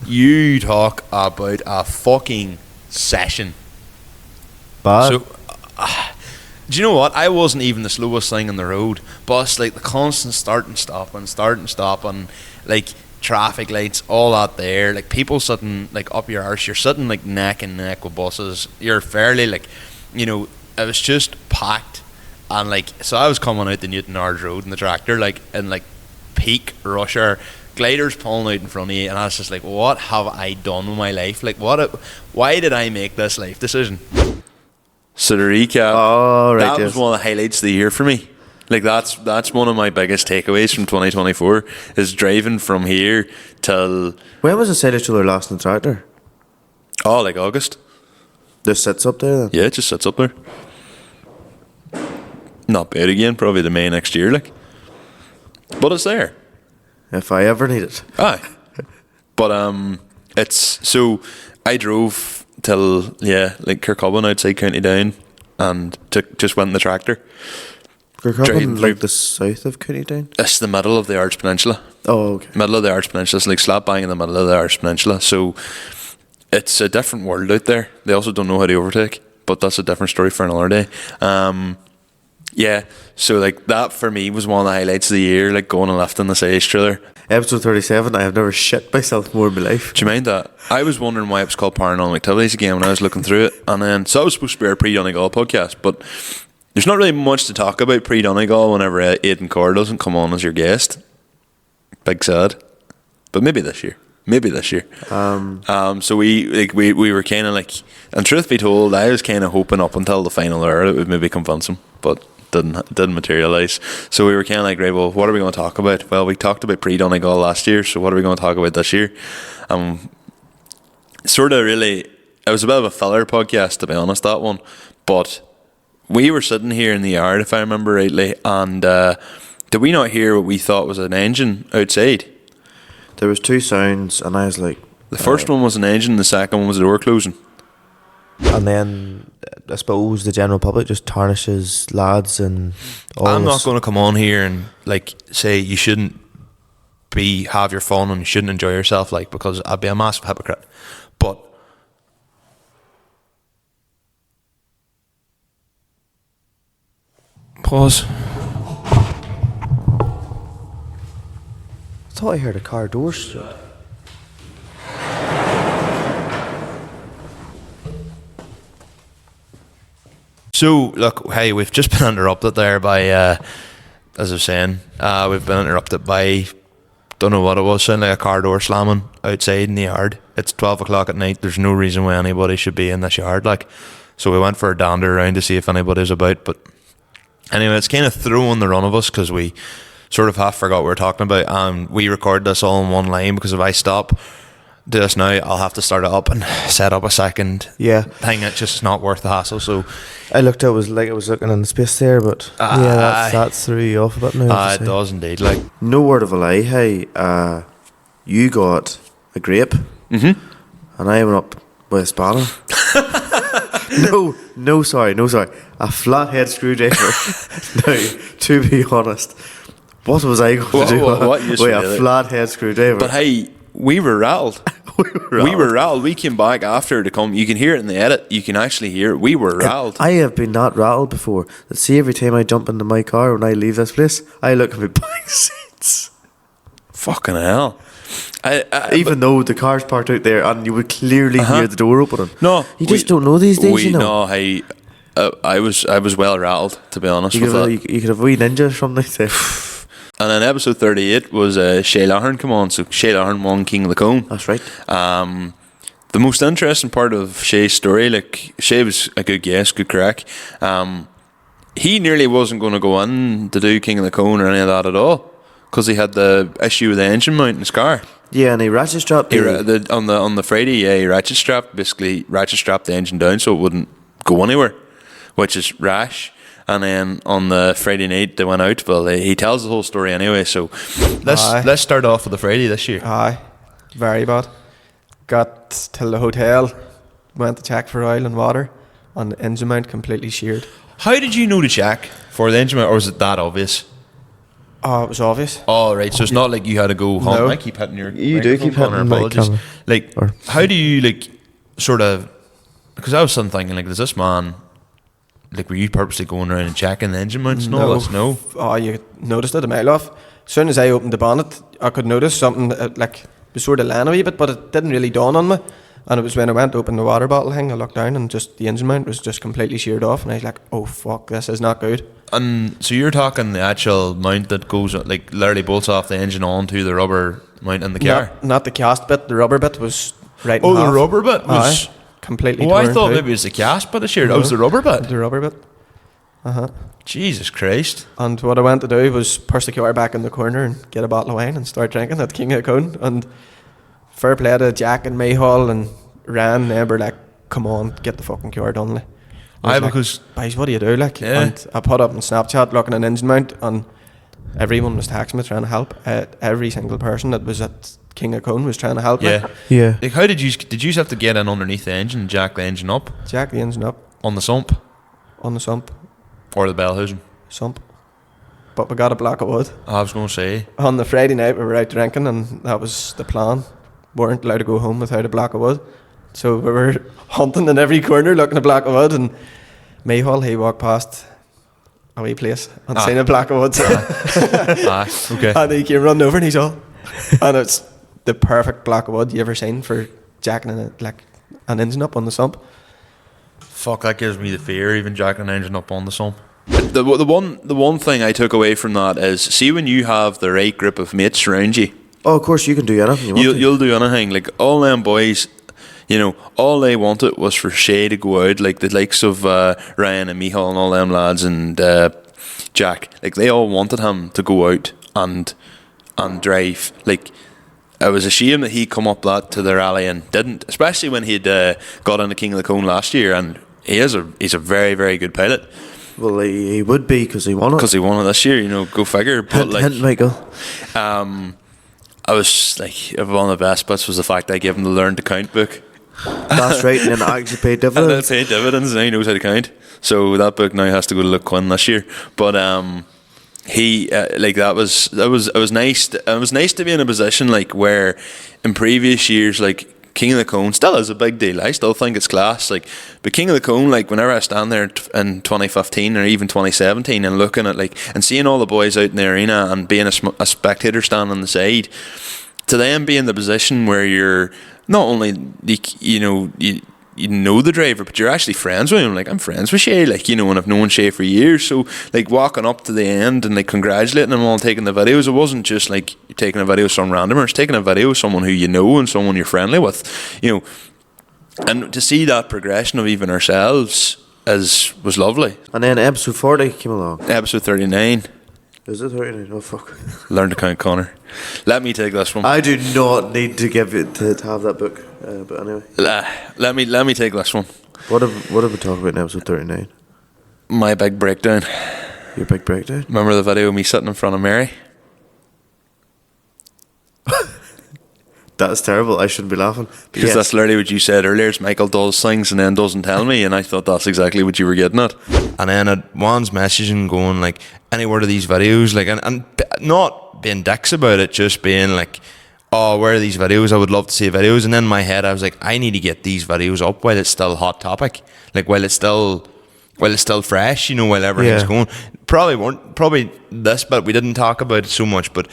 Speaker 2: You talk about a fucking session.
Speaker 1: Bad.
Speaker 2: So, do you know what? I wasn't even the slowest thing on the road, but it's like the constant start and stop, like traffic lights, all that there, like people sitting like up your arse, you're sitting like neck and neck with buses, you're fairly like, you know, it was just packed, and like, so I was coming out the Newton Ards Road in the tractor, like in like peak rush hour, gliders pulling out in front of you, and I was just like, what have I done with my life? Like, why did I make this life decision? So to recap, that was one of the highlights of the year for me. Like that's one of my biggest takeaways from 2024 is driving from here till.
Speaker 1: When was the silage trailer last in the tractor?
Speaker 2: Oh, like August.
Speaker 1: Just sits up there then?
Speaker 2: Yeah, it just sits up there. Not bad again, probably the May next year, like. But it's there.
Speaker 1: If I ever need it.
Speaker 2: Aye. But it's so I drove till like Kirkcalban outside County Down, and just went in the tractor.
Speaker 1: Kirkcalban, like the south of County Down?
Speaker 2: It's the middle of the Ards Peninsula.
Speaker 1: Oh, okay.
Speaker 2: Middle of the Ards Peninsula. It's like slap bang in the middle of the Ards Peninsula. So it's a different world out there. They also don't know how to overtake, but that's a different story for another day. Yeah, so like that for me was one of the highlights of the year, like going and lifting the silage trailer.
Speaker 1: Episode 37, I have never shit myself more in my life.
Speaker 2: Do you mind that? I was wondering why it was called Paranormal Activities again when I was looking through it, and then so I was supposed to be our pre-Donegal podcast, but there's not really much to talk about pre-Donegal whenever Aidan Corr doesn't come on as your guest. Big sad. But maybe this year. So we were kind of like, and truth be told, I was kind of hoping up until the final hour it would maybe convince him, but didn't materialise. So we were kind of like, right, well, what are we going to talk about? Well, we talked about pre-Donegal last year, so what are we going to talk about this year? Sort of really, it was a bit of a filler podcast, to be honest, that one. But we were sitting here in the yard, if I remember rightly, and did we not hear what we thought was an engine outside?
Speaker 1: There was two sounds, and I was like...
Speaker 2: The first one was an engine, the second one was the door closing.
Speaker 1: And then, I suppose, the general public just tarnishes lads and all
Speaker 6: I'm
Speaker 1: this.
Speaker 6: not going to come on here and like say you shouldn't have your fun and you shouldn't enjoy yourself, like, because I'd be a massive hypocrite. But pause.
Speaker 1: I thought I heard a car door shut.
Speaker 6: So, look, hey, we've just been interrupted there by, as I was saying, we've been interrupted by, don't know what it was, sounded like a car door slamming outside in the yard. It's 12 o'clock at night. There's no reason why anybody should be in this yard, like. So we went for a dander around to see if anybody's about. But anyway, it's kind of throwing the run of us because we sort of half forgot what we were talking about. And we record this all in one line because if I stop, do this now, I'll have to start it up and set up a second thing. It's just not worth the hassle. So
Speaker 1: I looked, it was like I was looking in the space there, but that threw you off a bit now.
Speaker 6: It does indeed. Like,
Speaker 1: no word of a lie, hey, you got a grape, and I went up with a spanner. No, sorry, a flathead screwdriver. Now, to be honest, what was I going to do with a flathead screwdriver?
Speaker 2: But hey, we were rattled. We were rattled. We came back after to come. You can hear it in the edit. You can actually hear it. We were rattled.
Speaker 1: I have been that rattled before. That see, every time I jump into my car when I leave this place, I look at my back seats.
Speaker 2: Fucking hell.
Speaker 1: Even though the car's parked out there and you would clearly hear the door opening.
Speaker 2: No,
Speaker 1: you just don't know these days, you know.
Speaker 2: No, hey, I was well rattled, to be honest.
Speaker 1: You could have wee ninjas from this day.
Speaker 2: And then episode 38 was Shay Lahern come on. So Shay Lahern won King of the Cone.
Speaker 1: That's right.
Speaker 2: The most interesting part of Shay's story, like, Shay was a good guest, good crack. He nearly wasn't going to go in to do King of the Cone or any of that at all because he had the issue with the engine mount in his car.
Speaker 1: Yeah, and he ratchet strapped
Speaker 2: on the Friday. Yeah, he ratchet strapped the engine down so it wouldn't go anywhere, which is rash. And then on the Friday night they went out. Well, he tells the whole story anyway. So
Speaker 6: let's start off with the Friday this year.
Speaker 7: Aye, very bad. Got till the hotel, went to check for oil and water, and the engine mount completely sheared.
Speaker 6: How did you know to check for the engine mount, or was it that obvious?
Speaker 7: Oh, it was obvious.
Speaker 6: Oh, right. So it's not like you had to go home.
Speaker 7: No.
Speaker 6: I keep hitting your.
Speaker 1: You do keep hitting my
Speaker 6: apologies.
Speaker 1: camera.
Speaker 6: Like, how do you like sort of? Because I was sitting thinking, like, does this man? Like, were you purposely going around and checking the engine mounts and all this? No.
Speaker 7: Oh, you noticed it a mile off. As soon as I opened the bonnet, I could notice something like was sort of laying a wee bit, but it didn't really dawn on me. And it was when I went to open the water bottle thing, I looked down and just the engine mount was just completely sheared off, and I was like, "Oh fuck, this is not good."
Speaker 6: And so you're talking the actual mount that goes, like, literally bolts off the engine onto the rubber mount in the car.
Speaker 7: Not the cast bit. The rubber bit was right.
Speaker 6: Oh,
Speaker 7: in half.
Speaker 6: the rubber bit was
Speaker 7: completely.
Speaker 6: Oh, I
Speaker 7: torn
Speaker 6: thought
Speaker 7: through.
Speaker 6: maybe it was the cast bit of sheared. It was the rubber bit.
Speaker 7: The rubber bit.
Speaker 6: Jesus Christ.
Speaker 7: And what I went to do was push the car back in the corner and get a bottle of wine and start drinking at King of the Cone. And fair play to Jack and Mayhall and Ryan, they were like, "Come on, get the fucking car done." Like,
Speaker 6: Because
Speaker 7: boys, what do you do? Like, and I put up on Snapchat looking at an engine mount, and everyone was texting me trying to help. Every single person that was at King of Cone was trying to help me.
Speaker 1: Yeah.
Speaker 6: Like, how did you have to get in underneath the engine and jack the engine up
Speaker 7: Jack the engine up
Speaker 6: on the sump
Speaker 7: on the sump.
Speaker 6: or the bellhousing?
Speaker 7: Sump. But we got a block of wood.
Speaker 6: I was going to say.
Speaker 7: On the Friday night we were out drinking, and that was the plan. Weren't allowed to go home without a block of wood. So we were hunting in every corner looking at a block of wood, and Mayhall, he walked past a wee place and seen a block of wood.
Speaker 6: Okay.
Speaker 7: And he came running over and he's all, and it's the perfect block of wood you ever seen for jacking an engine up on the sump.
Speaker 6: Fuck, that gives me the fear, even jacking an engine up on the sump.
Speaker 2: The one thing I took away from that is, see, when you have the right group of mates around you,
Speaker 1: Oh, of course, you can do anything you want to.
Speaker 2: you'll do anything. Like all them boys, you know, all they wanted was for Shay to go out, like the likes of Ryan and Michal and all them lads and Jack. Like they all wanted him to go out and drive. Like it was a shame that he come up that to the rally and didn't, especially when he'd got into King of the Cone last year, and he's a very, very good pilot.
Speaker 1: Well, he would be because he won it.
Speaker 2: Because he won it this year, you know, go figure. But
Speaker 1: Hint,
Speaker 2: like,
Speaker 1: hint, Michael.
Speaker 2: I was like, one of the best bits was the fact I gave him the Learn to Count book.
Speaker 1: That's right, and then actually paid
Speaker 2: And then
Speaker 1: dividends.
Speaker 2: paid dividends, and now he knows how to count. So that book now has to go to Luke Quinn this year. But he like it was nice. It was nice to be in a position like where in previous years, like King of the Cone still is a big deal. I still think it's class. Like, but King of the Cone, like whenever I stand there in 2015 or even 2017 and looking at like and seeing all the boys out in the arena and being a spectator standing on the side, to them be in the position where you're not only you know the driver, but you're actually friends with him. Like, I'm friends with Shay, like, you know, and I've known Shay for years. So, like, walking up to the end and, like, congratulating him on taking the videos, it wasn't just, like, you're taking a video of some randomer. It's taking a video of someone who you know and someone you're friendly with, you know. And to see that progression of even ourselves was lovely.
Speaker 1: And then episode 40 came along.
Speaker 2: Episode 39.
Speaker 1: Is it 39? Oh, fuck.
Speaker 2: Learn to Count, Conor. Let me take this one.
Speaker 1: I do not need to give it to have that book. But anyway.
Speaker 2: Let me take this one.
Speaker 1: What have we talked about in episode 39?
Speaker 2: My big breakdown.
Speaker 1: Your big breakdown?
Speaker 2: Remember the video of me sitting in front of Mary?
Speaker 1: That's terrible. I shouldn't be laughing.
Speaker 2: Because
Speaker 1: yes.
Speaker 2: that's literally what you said earlier. Is Michael does things and then doesn't tell me, and I thought that's exactly what you were getting at.
Speaker 6: And then Juan's messaging going like, any word of these videos, like, and not being dicks about it, just being like, oh, where are these videos? I would love to see videos. And then in my head, I was like, I need to get these videos up while it's still a hot topic, like while it's still fresh, you know, while everything's going. Probably this, but we didn't talk about it so much, but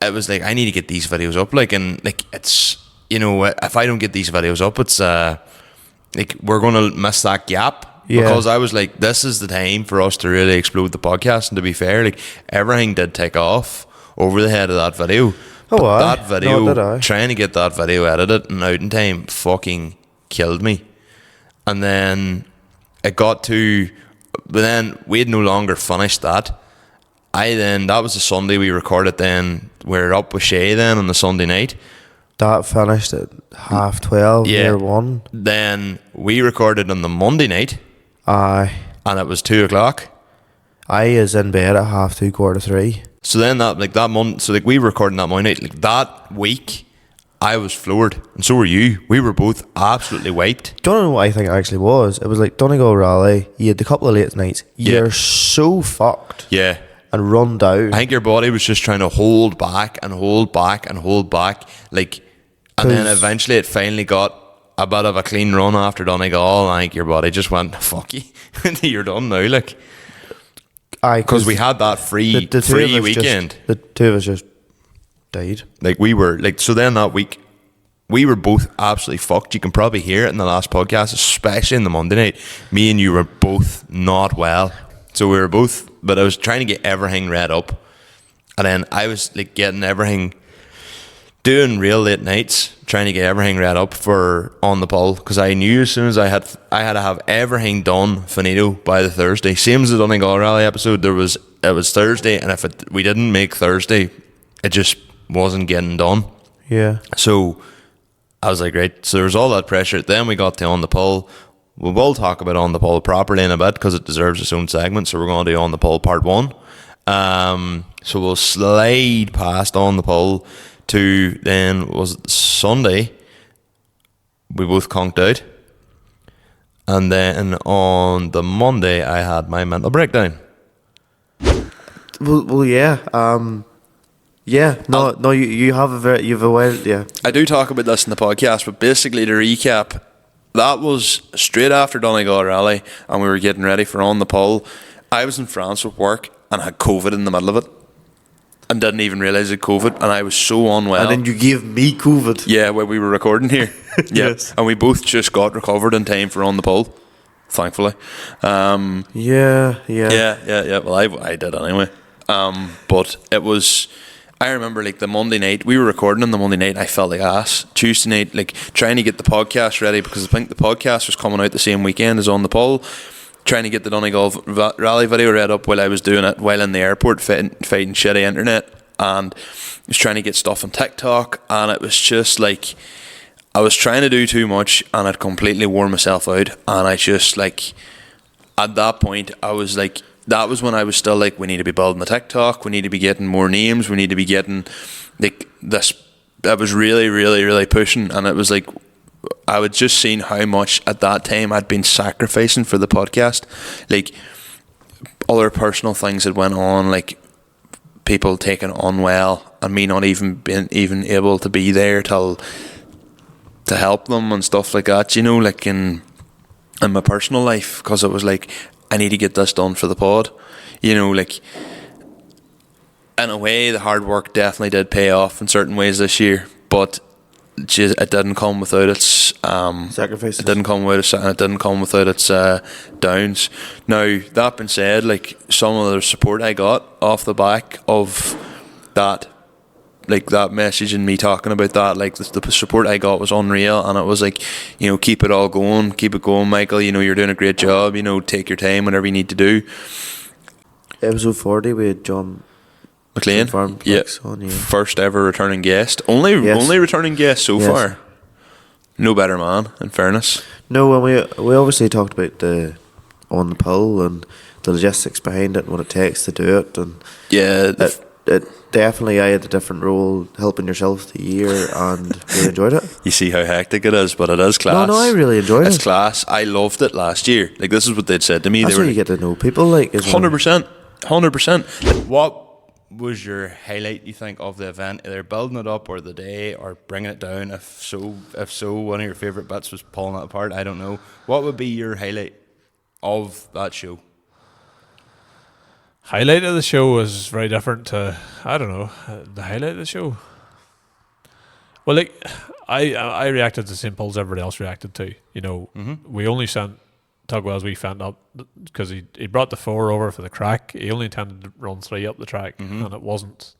Speaker 6: it was like, I need to get these videos up, like, and like, it's, you know, if I don't get these videos up, it's like we're gonna miss that gap.
Speaker 1: Yeah.
Speaker 6: Because I was like, this is the time for us to really explode the podcast. And to be fair, like, everything did take off over the head of that video.
Speaker 1: Oh,
Speaker 6: but
Speaker 1: aye.
Speaker 6: that video,
Speaker 1: No, did I?
Speaker 6: trying to get that video edited and out in time fucking killed me. And then it got to, but then we had no longer finished that. That was the Sunday we recorded. Then we're up with Shay then on the Sunday night.
Speaker 1: That finished at 12:30, near 1.
Speaker 6: Then we recorded on the Monday night.
Speaker 1: Aye.
Speaker 6: And it was 2:00.
Speaker 1: I is in bed at 2:30, 2:45.
Speaker 6: So then that month, so like we were recording that Monday night, like that week, I was floored, and so were you. We were both absolutely wiped.
Speaker 1: Don't know what I think it actually was. It was like Donegal Rally. You had a couple of late nights.
Speaker 6: Yeah.
Speaker 1: You're so fucked
Speaker 6: Yeah.
Speaker 1: and run down.
Speaker 6: I think your body was just trying to hold back and hold back and hold back, like, and then
Speaker 1: 'Cause-
Speaker 6: eventually it finally got a bit of a clean run after Donegal. I think your body just went, fuck you, you're done now, like, because we had that free
Speaker 1: the two of us
Speaker 6: weekend.
Speaker 1: the two of us just died.
Speaker 6: Like, we were like, so then that week we were both absolutely fucked. You can probably hear it in the last podcast, especially in the Monday night. Me and you were both not well, so we were both, but I was trying to get everything read up, and then I was like getting everything, doing real late nights, trying to get everything read up for On the Pull, because I knew as soon as I had to have everything done finito by the Thursday. Same as the Donegal Rally episode, it was Thursday, and if we didn't make Thursday, it just wasn't getting done.
Speaker 1: Yeah.
Speaker 6: So I was like, right. So there was all that pressure. Then we got to On the Pull. We will talk about On the Pull properly in a bit because it deserves its own segment. So we're going to do On the Pull part 1. So we'll slide past On the Pull to then, was it Sunday? We both conked out. And then on the Monday, I had my mental breakdown.
Speaker 1: Well, yeah. Yeah. No. You have a well. Yeah.
Speaker 2: I do talk about this in the podcast, but basically to recap, that was straight after Donegal Rally, and we were getting ready for On the Pull. I was in France with work and had COVID in the middle of it, and didn't even realise it COVID, and I was so unwell.
Speaker 1: And then you gave me COVID.
Speaker 2: Yeah, where we were recording here. Yeah.
Speaker 1: Yes.
Speaker 2: And we both just got recovered in time for On the Pull. thankfully.
Speaker 1: Yeah.
Speaker 2: Well, I did anyway. But it was. I remember like the Monday night we were recording on the Monday night. I felt like ass. Tuesday night, like trying to get the podcast ready because I think the podcast was coming out the same weekend as On the Pole. Trying to get the Donegal rally video read up while I was doing it while in the airport fighting shitty internet, and was trying to get stuff on TikTok, and it was just like I was trying to do too much, and I'd completely wore myself out, and I just like at that point I was like. That was when I was still like, we need to be building the TikTok, we need to be getting more names, we need to be getting like this. I was really, really, really pushing, and it was like I was just seeing how much at that time I'd been sacrificing for the podcast, like other personal things that went on, like people taking it unwell, and me not even being able to be there to help them and stuff like that, you know, like in my personal life, because it was like, I need to get this done for the pod, you know, like in a way the hard work definitely did pay off in certain ways this year, but it didn't come without its
Speaker 1: sacrifices.
Speaker 2: It didn't come without its downs. Now that being said, like some of the support I got off the back of that, like that message and me talking about that, like the support I got was unreal, and it was like, you know, keep it going, Michael, you know, you're doing a great job, you know, take your time, whatever you need to do.
Speaker 1: Episode 40 we had John
Speaker 2: McLean, first ever returning guest, only returning guest so far. No better man, in fairness.
Speaker 1: No, and we obviously talked about the On the Pole and the logistics behind it and what it takes to do it, and it definitely, I had a different role helping yourself the year, and really enjoyed it.
Speaker 2: You see how hectic it is, but it is class.
Speaker 1: No, I really enjoyed it.
Speaker 2: It's class. I loved it last year. Like, this is what they'd said to me.
Speaker 1: That's
Speaker 2: they were
Speaker 1: how you get to know people, like,
Speaker 2: 100%.
Speaker 5: What was your highlight, you think, of the event? Either building it up or the day or bringing it down? If so, one of your favourite bits was pulling it apart. I don't know. What would be your highlight of that show?
Speaker 3: Highlight of the show was very different to, I don't know, the highlight of the show. Well, like, I reacted to the same polls everybody else reacted to. You know, we only sent Tugwell's wee fent up because he brought the 4 over for the crack. He only intended to run 3 up the track, and it wasn't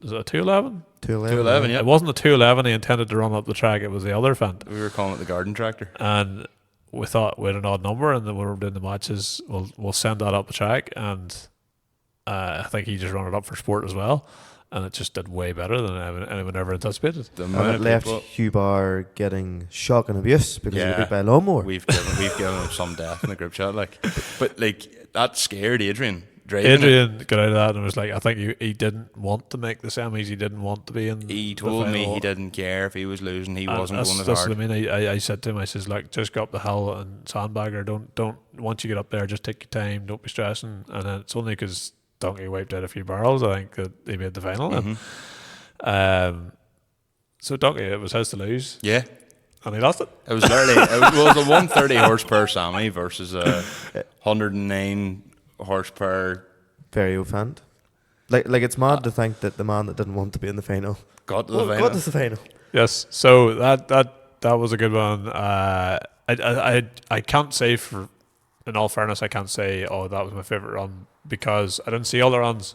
Speaker 3: is it a 211?
Speaker 5: 211, yeah.
Speaker 3: It wasn't a 211 he intended to run up the track, it was the other fent.
Speaker 5: We were calling it the garden tractor.
Speaker 3: And we thought we had an odd number, and then when we were doing the matches, we'll send that up the track, and I think he just ran it up for sport as well, and it just did way better than anyone ever anticipated.
Speaker 7: And it left Hugh Barr getting shock and abuse because he was beat by a lawnmower.
Speaker 5: We've given him some death in the group chat, like, but like that scared Adrian.
Speaker 3: Adrian got out of that and was like, I think he didn't want to make the semis. He didn't want to be in.
Speaker 5: He told me he didn't care if he was losing. He wasn't going as hard.
Speaker 3: That's what I mean. I said to him, I says, like, just go up the hill and sandbagger. Don't once you get up there, just take your time. Don't be stressing. And then it's only because Donkey wiped out a few barrels, I think, that he made the final. So Donkey, it was his to lose.
Speaker 5: Yeah.
Speaker 3: And he lost it.
Speaker 5: It was literally it was a 130 horsepower Sammy versus a 109 horsepower
Speaker 7: Fairno fent. Like it's mad to think that the man that didn't want to be in the final
Speaker 5: got to the final.
Speaker 7: Got to the final.
Speaker 3: Yes. So that was a good one. I can't say, for in all fairness, I can't say, oh, that was my favourite run, because I didn't see all the runs.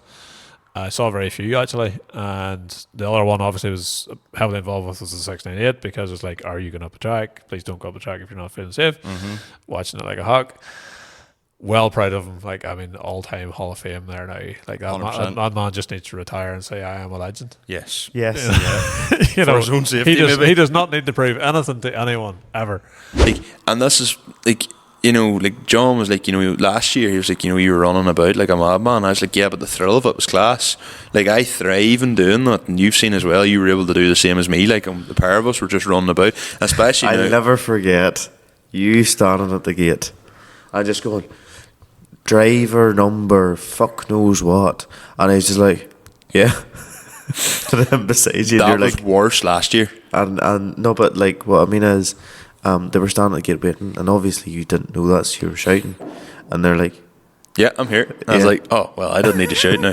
Speaker 3: I saw very few, actually, and the other one obviously was heavily involved with was the 698, because it's like, are you going up the track? Please don't go up the track if you're not feeling safe. Watching it like a hawk. Well proud of him. Like, I mean, all-time Hall of Fame there now. Like, that man just needs to retire and say, I am a legend.
Speaker 5: Yes.
Speaker 7: Yes.
Speaker 3: You know,
Speaker 5: for his own safety,
Speaker 3: he does not need to prove anything to anyone, ever.
Speaker 2: Like, and this is, like, you know, like John was like, you know, last year he was like, you know, you were running about like a madman. I was like, yeah, but the thrill of it was class. Like, I thrive in doing that, and you've seen as well. You were able to do the same as me. Like, the pair of us were just running about, especially.
Speaker 1: I'll never forget you standing at the gate. I just going, driver number fuck knows what, and he's just like, yeah. To them beside you,
Speaker 2: that was
Speaker 1: like,
Speaker 2: worse last year.
Speaker 1: And no, but like, what I mean is, they were standing at the gate waiting, and obviously you didn't know that, so you were shouting, and they're like,
Speaker 2: yeah, I'm here. I was like, oh, well, I didn't need to shout now.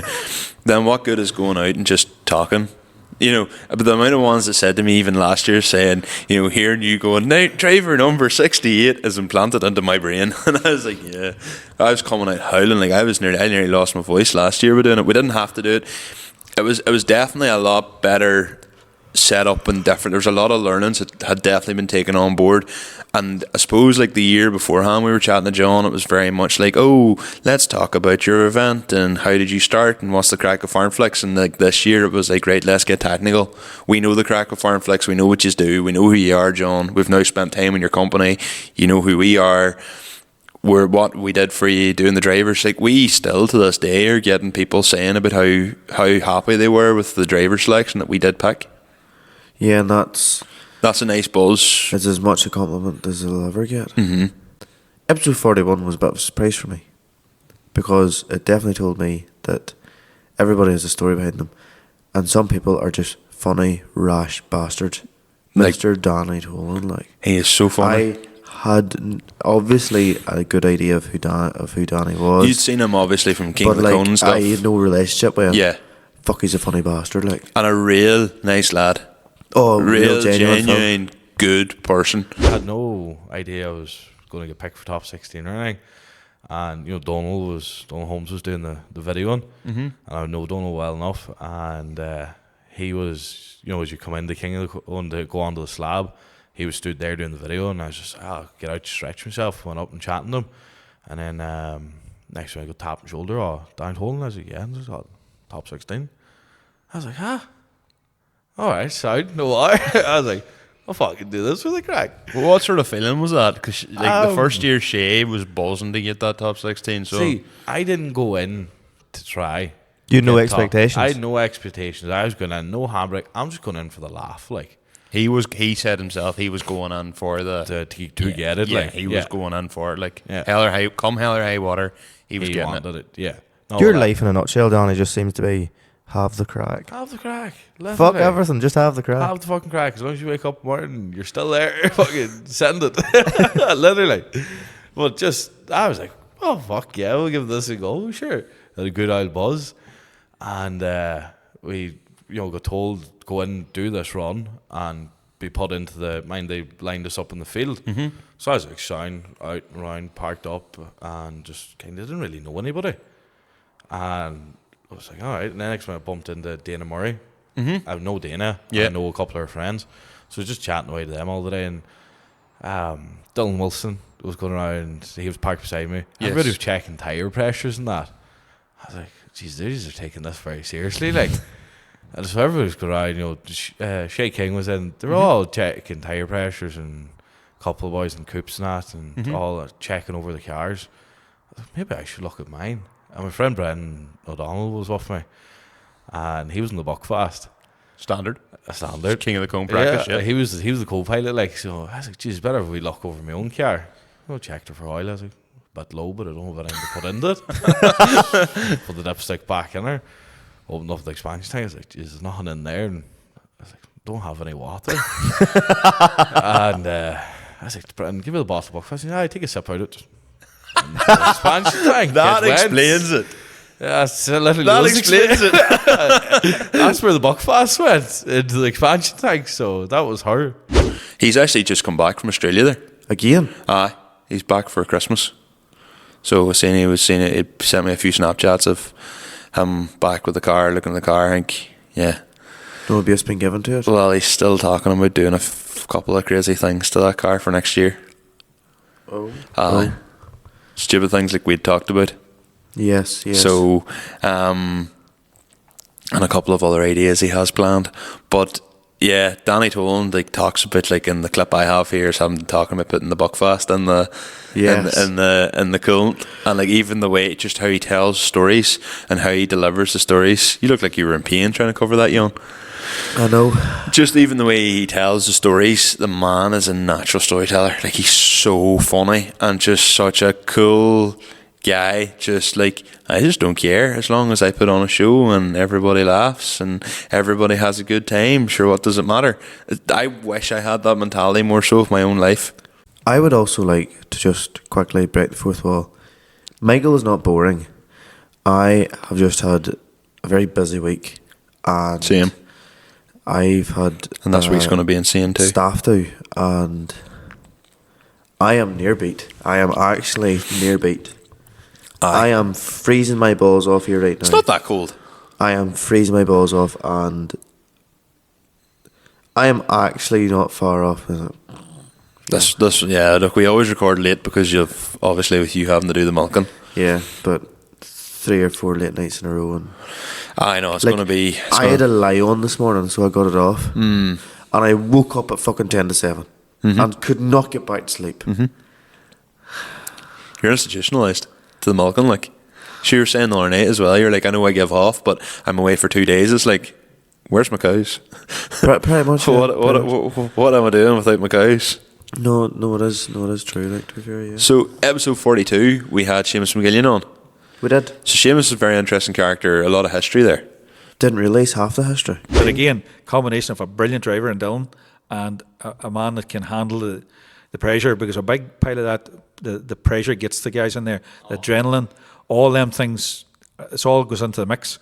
Speaker 2: Then what good is going out and just talking You know, but the amount of ones that said to me even last year saying, you know, hearing you going, now driver number 68 is implanted into my brain. And I was like, yeah. I was coming out howling. Like I nearly lost my voice last year with doing it. We didn't have to do it. It was definitely a lot better set up and different. There was a lot of learnings that had definitely been taken on board. And I suppose like the year beforehand we were chatting to John, it was very much like, oh, let's talk about your event and how did you start and what's the crack of Farmflix. And like this year it was like, right, let's get technical. We know the crack of Farmflix, we know what you do, we know who you are, John. We've now spent time in your company, you know who we are. We're what we did for you doing the drivers. Like we still to this day are getting people saying about how happy they were with the driver selection that we did pick.
Speaker 1: Yeah, and that's
Speaker 2: a nice buzz.
Speaker 1: It's as much a compliment as I'll ever get.
Speaker 2: Mm-hmm.
Speaker 1: Episode 41 was a bit of a surprise for me because it definitely told me that everybody has a story behind them, and some people are just funny, rash bastards.
Speaker 2: Like,
Speaker 1: Mr. Danny Tolan, like
Speaker 2: he is so funny.
Speaker 1: I had obviously a good idea of who Danny was.
Speaker 2: You'd seen him obviously from King of the
Speaker 1: like,
Speaker 2: Cone and stuff.
Speaker 1: I had no relationship with him.
Speaker 2: Yeah.
Speaker 1: Fuck, he's a funny bastard, like.
Speaker 2: And a real nice lad.
Speaker 1: Oh,
Speaker 2: real
Speaker 1: genuine
Speaker 2: genuine good person.
Speaker 10: I had no idea I was going to get picked for top 16 or anything. And, you know, Donald Holmes was doing the video one.
Speaker 2: Mm-hmm.
Speaker 10: And I know Donald well enough. And he was, you know, as you come in the King of the Cone to go onto the slab, he was stood there doing the video. And I was just, get out, stretch myself. Went up and chatting to him. And then next time I got tapped on the shoulder, down holding. I was like, yeah, and I got top 16. I was like, alright, sound, no why. I was like, I'll fucking do this with a crack.
Speaker 2: Well, what sort of feeling was that? Because the first year Shay was buzzing to get that top 16. So
Speaker 10: see, I didn't go in to try.
Speaker 7: You had no
Speaker 10: get top.
Speaker 7: expectations.
Speaker 10: I had no expectations. I was going in, no handbrake. I'm just going in for the laugh, like.
Speaker 2: he said himself he was going in for the
Speaker 10: to get it.
Speaker 2: Yeah,
Speaker 10: like
Speaker 2: he was going in for it. Like
Speaker 10: Yeah.
Speaker 2: hell or high water, he was getting
Speaker 10: wanted it. Yeah. No,
Speaker 7: Your
Speaker 10: that-
Speaker 7: life in a nutshell, Donnie, just seems to be have the crack.
Speaker 10: Have the crack. Let
Speaker 7: Fuck
Speaker 10: it out.
Speaker 7: everything, just have the crack.
Speaker 10: Have the fucking crack. As long as you wake up in the morning, you're still there. Fucking send it. Literally. But just, I was like, oh, fuck yeah, we'll give this a go. Sure. Had a good old buzz. And we, you know, got told, go in, do this run, and be put into the, mind they lined us up in the field.
Speaker 2: Mm-hmm.
Speaker 10: So I was like, sound, out and around, parked up, and just kind of didn't really know anybody. And I was like, all right. And then next time I bumped into Dana Murray.
Speaker 2: Mm-hmm.
Speaker 10: I know Dana.
Speaker 2: Yeah.
Speaker 10: I know a couple of her friends. So I was just chatting away to them all the day. And Dylan Wilson was going around. He was parked beside me.
Speaker 2: Yes.
Speaker 10: Everybody was checking tyre pressures and that. I was like, geez, these are taking this very seriously. Like, and so everybody was going around, you know, Shay King was in. They were all checking tyre pressures, and a couple of boys in coupes and that, and all checking over the cars. I was like, maybe I should look at mine. And my friend Brendan O'Donnell was with me, and he was in the Buckfast.
Speaker 2: Standard.
Speaker 10: A standard.
Speaker 2: King of the Cone practice, yeah.
Speaker 10: He was the co-pilot, like, so I was like, geez, better if we look over my own car. I checked her for oil. I was like, a bit low, but I don't have anything to put into it. Put the dipstick back in her. Opened up the expansion tank. I was like, geez, there's nothing in there. And I was like, don't have any water. And I was like, Brendan, give me the bottle of Buckfast. He said, I take a sip out of it. And the expansion tank.
Speaker 2: That
Speaker 10: it went.
Speaker 2: explains it.
Speaker 10: Yeah, it's literally
Speaker 2: That
Speaker 10: does
Speaker 2: explains it.
Speaker 10: That's where the Buckfast went, into the expansion tank. So that was her.
Speaker 2: He's actually just come back from Australia there.
Speaker 1: Again?
Speaker 2: Aye, he's back for Christmas. So he sent me a few Snapchats of him back with the car, looking at the car. I think, yeah.
Speaker 1: No abuse been given to it?
Speaker 2: Well, he's still talking about doing a couple of crazy things to that car for next year. Stupid things like we'd talked about.
Speaker 1: Yes.
Speaker 2: So, and a couple of other ideas he has planned. But yeah, Danny Tolan talks a bit like in the clip I have here, so I'm talking about putting the Buckfast in the in the coolant, and like even the way, just how he tells stories and how he delivers the stories. You look like you were in pain trying to cover that, Jon.
Speaker 1: I know.
Speaker 2: Just even the way he tells the stories, the man is a natural storyteller. Like, he's so funny and just such a cool guy. Just like, I just don't care as long as I put on a show and everybody laughs and everybody has a good time. Sure, what does it matter? I wish I had that mentality more so of my own life.
Speaker 1: I would also like to just quickly break the fourth wall. Michael is not boring. I have just had a very busy week, and
Speaker 2: Same.
Speaker 1: I've had,
Speaker 2: And this week's going to be insane too.
Speaker 1: staff do, and I am near beat. I am actually near beat. I am freezing my balls off here right now.
Speaker 2: It's not that cold.
Speaker 1: I am freezing my balls off, and I am actually not far off. Is it?
Speaker 2: Yeah. Look, we always record late because you've obviously with you having to do the milking.
Speaker 1: Yeah, but 3 or 4 late nights in a row, and
Speaker 2: I know it's
Speaker 1: like,
Speaker 2: going to be.
Speaker 1: I had a lie on this morning, so I got it off, and I woke up at fucking 10 to 7 and could not get back to sleep.
Speaker 2: You're institutionalised to the milking, like. So you're saying the other night as well. You're like, I know I give off, but I'm away for 2 days. It's like, where's my cows?
Speaker 1: Pretty much. Yeah,
Speaker 2: What am I doing without my cows?
Speaker 1: No, it is true. Like, to be fair, yeah.
Speaker 2: So episode 42, we had Seamus McGillian on.
Speaker 1: We did.
Speaker 2: So Seamus is a very interesting character. A lot of history there.
Speaker 1: Didn't realise half the history.
Speaker 11: But again, combination of a brilliant driver in Dylan and a man that can handle the pressure, because a big pile of that, the pressure gets the guys in there, the adrenaline, all them things, it all goes into the mix.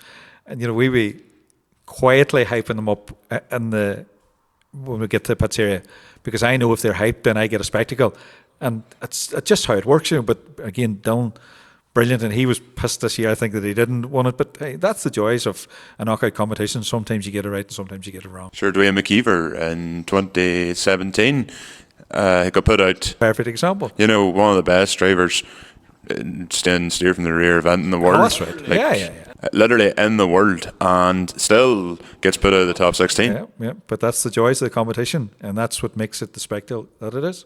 Speaker 11: And we be quietly hyping them up when we get to the pits area, because I know if they're hyped, then I get a spectacle, and it's just how it works. But again, Dylan, brilliant, and he was pissed this year, I think, that he didn't want it. But hey, that's the joys of a knockout competition. Sometimes you get it right, and sometimes you get it wrong.
Speaker 2: Sure, Dwayne McKeever in 2017 got put out.
Speaker 11: Perfect example.
Speaker 2: One of the best drivers. Steer from the rear event in the world.
Speaker 11: Oh, that's right. Yeah.
Speaker 2: Literally in the world, and still gets put out of the top 16.
Speaker 11: Yeah. But that's the joys of the competition, and that's what makes it the spectacle that it is.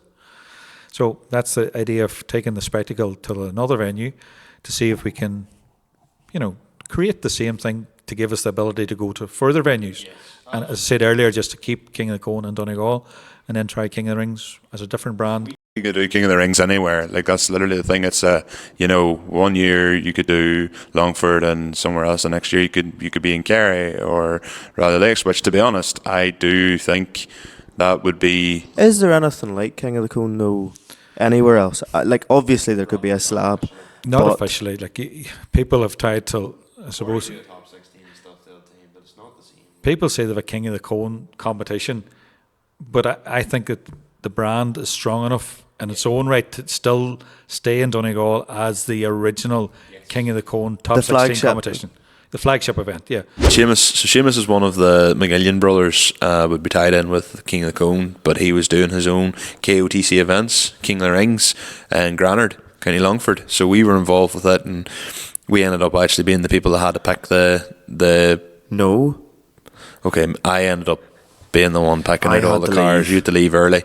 Speaker 11: So that's the idea of taking the spectacle to another venue to see if we can, create the same thing to give us the ability to go to further venues. Yes. And as I said earlier, just to keep King of the Cone in Donegal, and then try King of the Rings as a different brand.
Speaker 2: You could do King of the Rings anywhere. Like, that's literally the thing. It's 1 year you could do Longford and somewhere else. The next year you could be in Kerry or Raleigh Lakes. Which, to be honest, I do think that would be.
Speaker 1: Is there anything like King of the Cone? No, anywhere else? Like, obviously there could be a slab.
Speaker 11: Not officially. Like, people have tried to, I suppose. People say they have a King of the Cone competition, but I think that the brand is strong enough in its own right to still stay in Donegal as the original King of the Cone top 16 competition. The flagship event, yeah.
Speaker 2: Seamus is one of the McGillian brothers, would be tied in with King of the Cone, but he was doing his own KOTC events, King of the Rings, and Granard, County Longford. So we were involved with it, and we ended up actually being the people that had to pick the.
Speaker 1: No.
Speaker 2: Okay, I ended up being the one picking out all the cars. You had to leave early.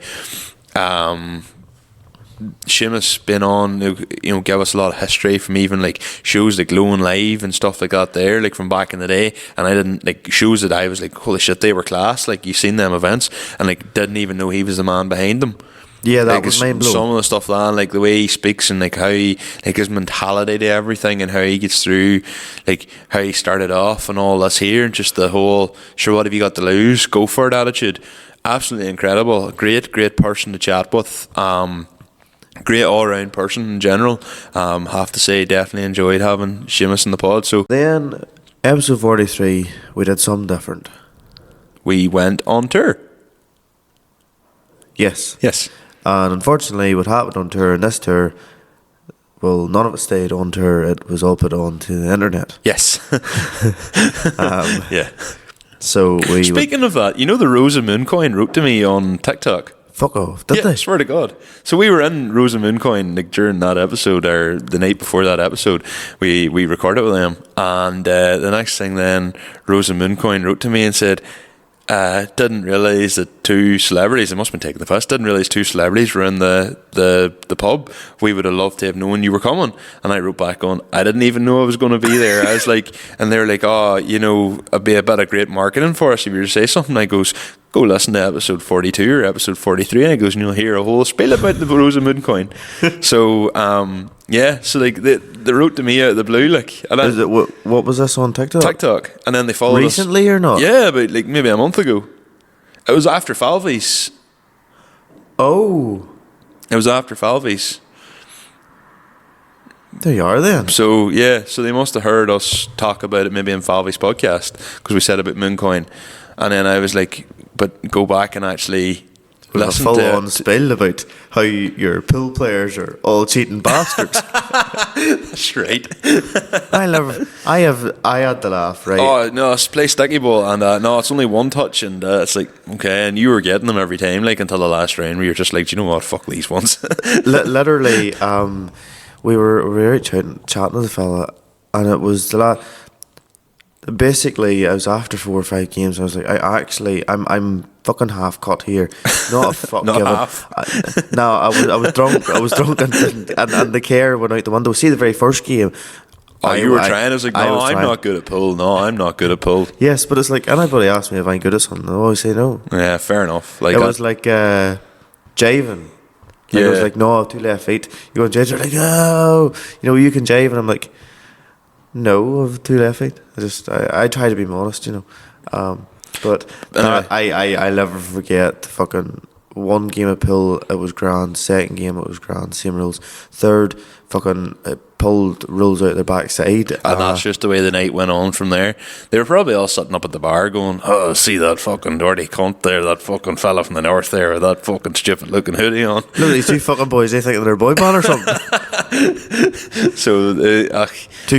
Speaker 2: Seamus been on, gave us a lot of history from even like shows like Glowing Live and stuff like that there, like from back in the day. And I didn't like shows that I was like, holy shit, they were class. Like, you seen them events, and like didn't even know he was the man behind them.
Speaker 1: Yeah, that
Speaker 2: like,
Speaker 1: was mind blowing.
Speaker 2: Some of the stuff like the way he speaks and like how he, like his mentality to everything and how he gets through, like how he started off and all this here, and just the whole sure, what have you got to lose, go for it attitude. Absolutely incredible. Great person to chat with. Great all round person in general. Have to say, definitely enjoyed having Seamus in the pod. So
Speaker 1: then episode 43, we did something different.
Speaker 2: We went on tour.
Speaker 1: Yes.
Speaker 2: And
Speaker 1: unfortunately, what happened on tour, in this tour, well, none of it stayed on tour. It was all put onto the internet.
Speaker 2: Yes. Yeah.
Speaker 1: So we.
Speaker 2: Speaking of that, the Rosa Mooncoin wrote to me on TikTok.
Speaker 1: Fuck off! Did they?
Speaker 2: Swear to God. So we were in Rosa Mooncoin like during that episode, or the night before that episode. We recorded with them, and the next thing then, Rosa Mooncoin wrote to me and said, didn't realise that two celebrities, I must have been taking the piss, didn't realise two celebrities were in the pub. We would have loved to have known you were coming. And I wrote back on, I didn't even know I was going to be there. I was like, and they were like, it'd be a bit of great marketing for us if you were to say something. I goes, go listen to episode 42 or episode 43, and I goes, and you'll hear a whole spiel about the Rosa Mooncoin. So so like they wrote to me out of the blue, like, and
Speaker 1: what was this on TikTok?
Speaker 2: And then they followed
Speaker 1: recently
Speaker 2: us.
Speaker 1: Or not?
Speaker 2: Yeah, but like maybe a month ago. It was after Falvey's.
Speaker 1: Oh,
Speaker 2: it was after Falvey's.
Speaker 1: There you are then.
Speaker 2: So yeah, so they must have heard us talk about it maybe in Falvey's podcast, because we said about Mooncoin. And then I was like, but go back and actually
Speaker 1: With a
Speaker 2: listen
Speaker 1: full-on
Speaker 2: to
Speaker 1: spill about how your pool players are all cheating bastards.
Speaker 2: That's right.
Speaker 1: I had the laugh, right?
Speaker 2: Oh no, let's play sticky ball, and no, it's only one touch, and it's like, okay, and you were getting them every time, like until the last round where you're just like, do you know what, fuck these ones.
Speaker 1: Literally, we were out chatting to the fella, and it was the last. Basically, I was after 4 or 5 games. And I was like, I'm fucking half cut here. Not a fuck.
Speaker 2: Not
Speaker 1: given.
Speaker 2: half.
Speaker 1: No, I was drunk. I was drunk, and the care went out the window. See the very first game.
Speaker 2: You were trying. I was like, no, I'm not good at pool. No, I'm not good at pool.
Speaker 1: Yes, but it's like anybody asks me if I'm good at something, I always say no.
Speaker 2: Yeah, fair enough. Like
Speaker 1: it was like jiving. Like, I was like, no, I have 2 left feet. You go and jive. They're like, no, you can jive, and I'm like, no, I have 2 left feet. I try to be modest, but I never forget the fucking 1 game of pool. It was grand. 2nd game it was grand. Same rules. 3rd fucking pulled rules out their backside,
Speaker 2: and that's just the way the night went on from there. They were probably all sitting up at the bar going, oh, see that fucking dirty cunt there, that fucking fella from the north there, with that fucking stupid looking hoodie on.
Speaker 1: Look at these 2 fucking boys, they think they're a boy band or something.
Speaker 2: So
Speaker 1: 2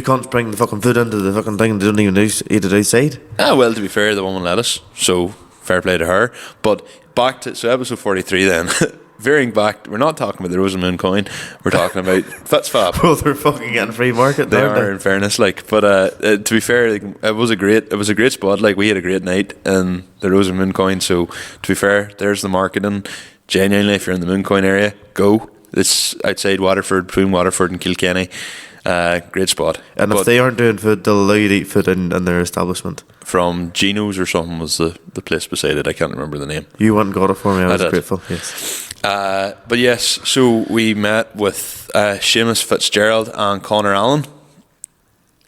Speaker 1: cunts bring the fucking food into the fucking thing and they don't even eat it outside.
Speaker 2: Well, to be fair, the woman let us, so fair play to her. But back to episode 43 then. Veering back, we're not talking about the Rose and Moon coin. We're talking about Fitzfab.
Speaker 1: Well, they're fucking getting free market.
Speaker 2: They are, in fairness. Like, but to be fair, like, it was a great spot. Like, we had a great night in the Rose and Moon coin. So to be fair, there's the marketing. Genuinely, if you're in the Moon coin area, go. It's outside Waterford, between Waterford and Kilkenny. Great spot.
Speaker 1: And if they aren't doing food, they'll allow you to eat food in their establishment.
Speaker 2: From Gino's or something was the place beside it. I can't remember the name.
Speaker 1: You went and got it for me. I was
Speaker 2: did.
Speaker 1: grateful. Yes.
Speaker 2: But yes, so we met with Seamus Fitzgerald and Conor Allen.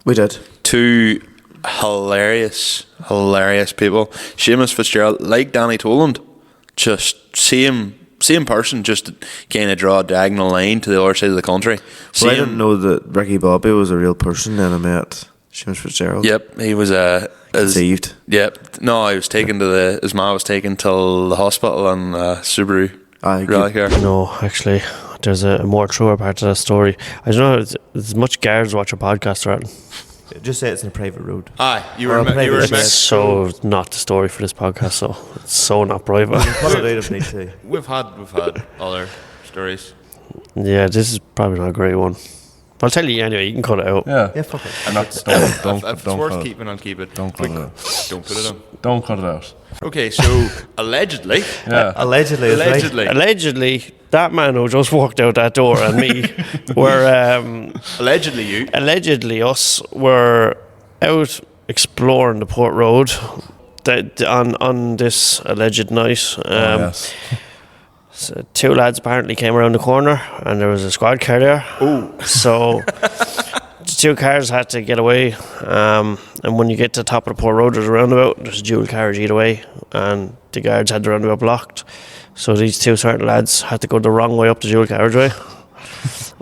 Speaker 1: We did.
Speaker 2: 2 hilarious people. Seamus Fitzgerald, like Danny Toland, just same person, just kind of draw a diagonal line to the other side of the country.
Speaker 1: Well, I didn't know that Ricky Bobby was a real person. Then I met Seamus Fitzgerald.
Speaker 2: Yep, he was
Speaker 1: conceived.
Speaker 2: Yep, no, I was taken to his ma was taken till the hospital on Subaru. Rally car.
Speaker 12: No, actually, there's a more truer part to that story. I don't know, as much guards watch a podcast, right?
Speaker 1: Just say it's in a private road.
Speaker 6: You were
Speaker 12: It's so not the story for this podcast, so it's so not private.
Speaker 2: We've had other stories.
Speaker 12: Yeah, this is probably not a great one. I'll tell you anyway, you can cut it out.
Speaker 11: Yeah,
Speaker 1: fuck it.
Speaker 11: And that's,
Speaker 2: If it's worth
Speaker 11: cut
Speaker 2: keeping, I'll keep it.
Speaker 11: Don't cut it out.
Speaker 2: Don't put it on.
Speaker 11: Don't cut it out.
Speaker 2: Okay, so allegedly,
Speaker 12: Allegedly, that man who just walked out that door and me were allegedly us were out exploring the Port Road on this alleged night.
Speaker 11: Yes.
Speaker 12: So 2 lads apparently came around the corner and there was a squad car there. So the 2 cars had to get away, and when you get to the top of the Port Road, there's a roundabout. There's a dual carriage either way, and the guards had the roundabout blocked. So these 2 certain lads had to go the wrong way up the dual carriageway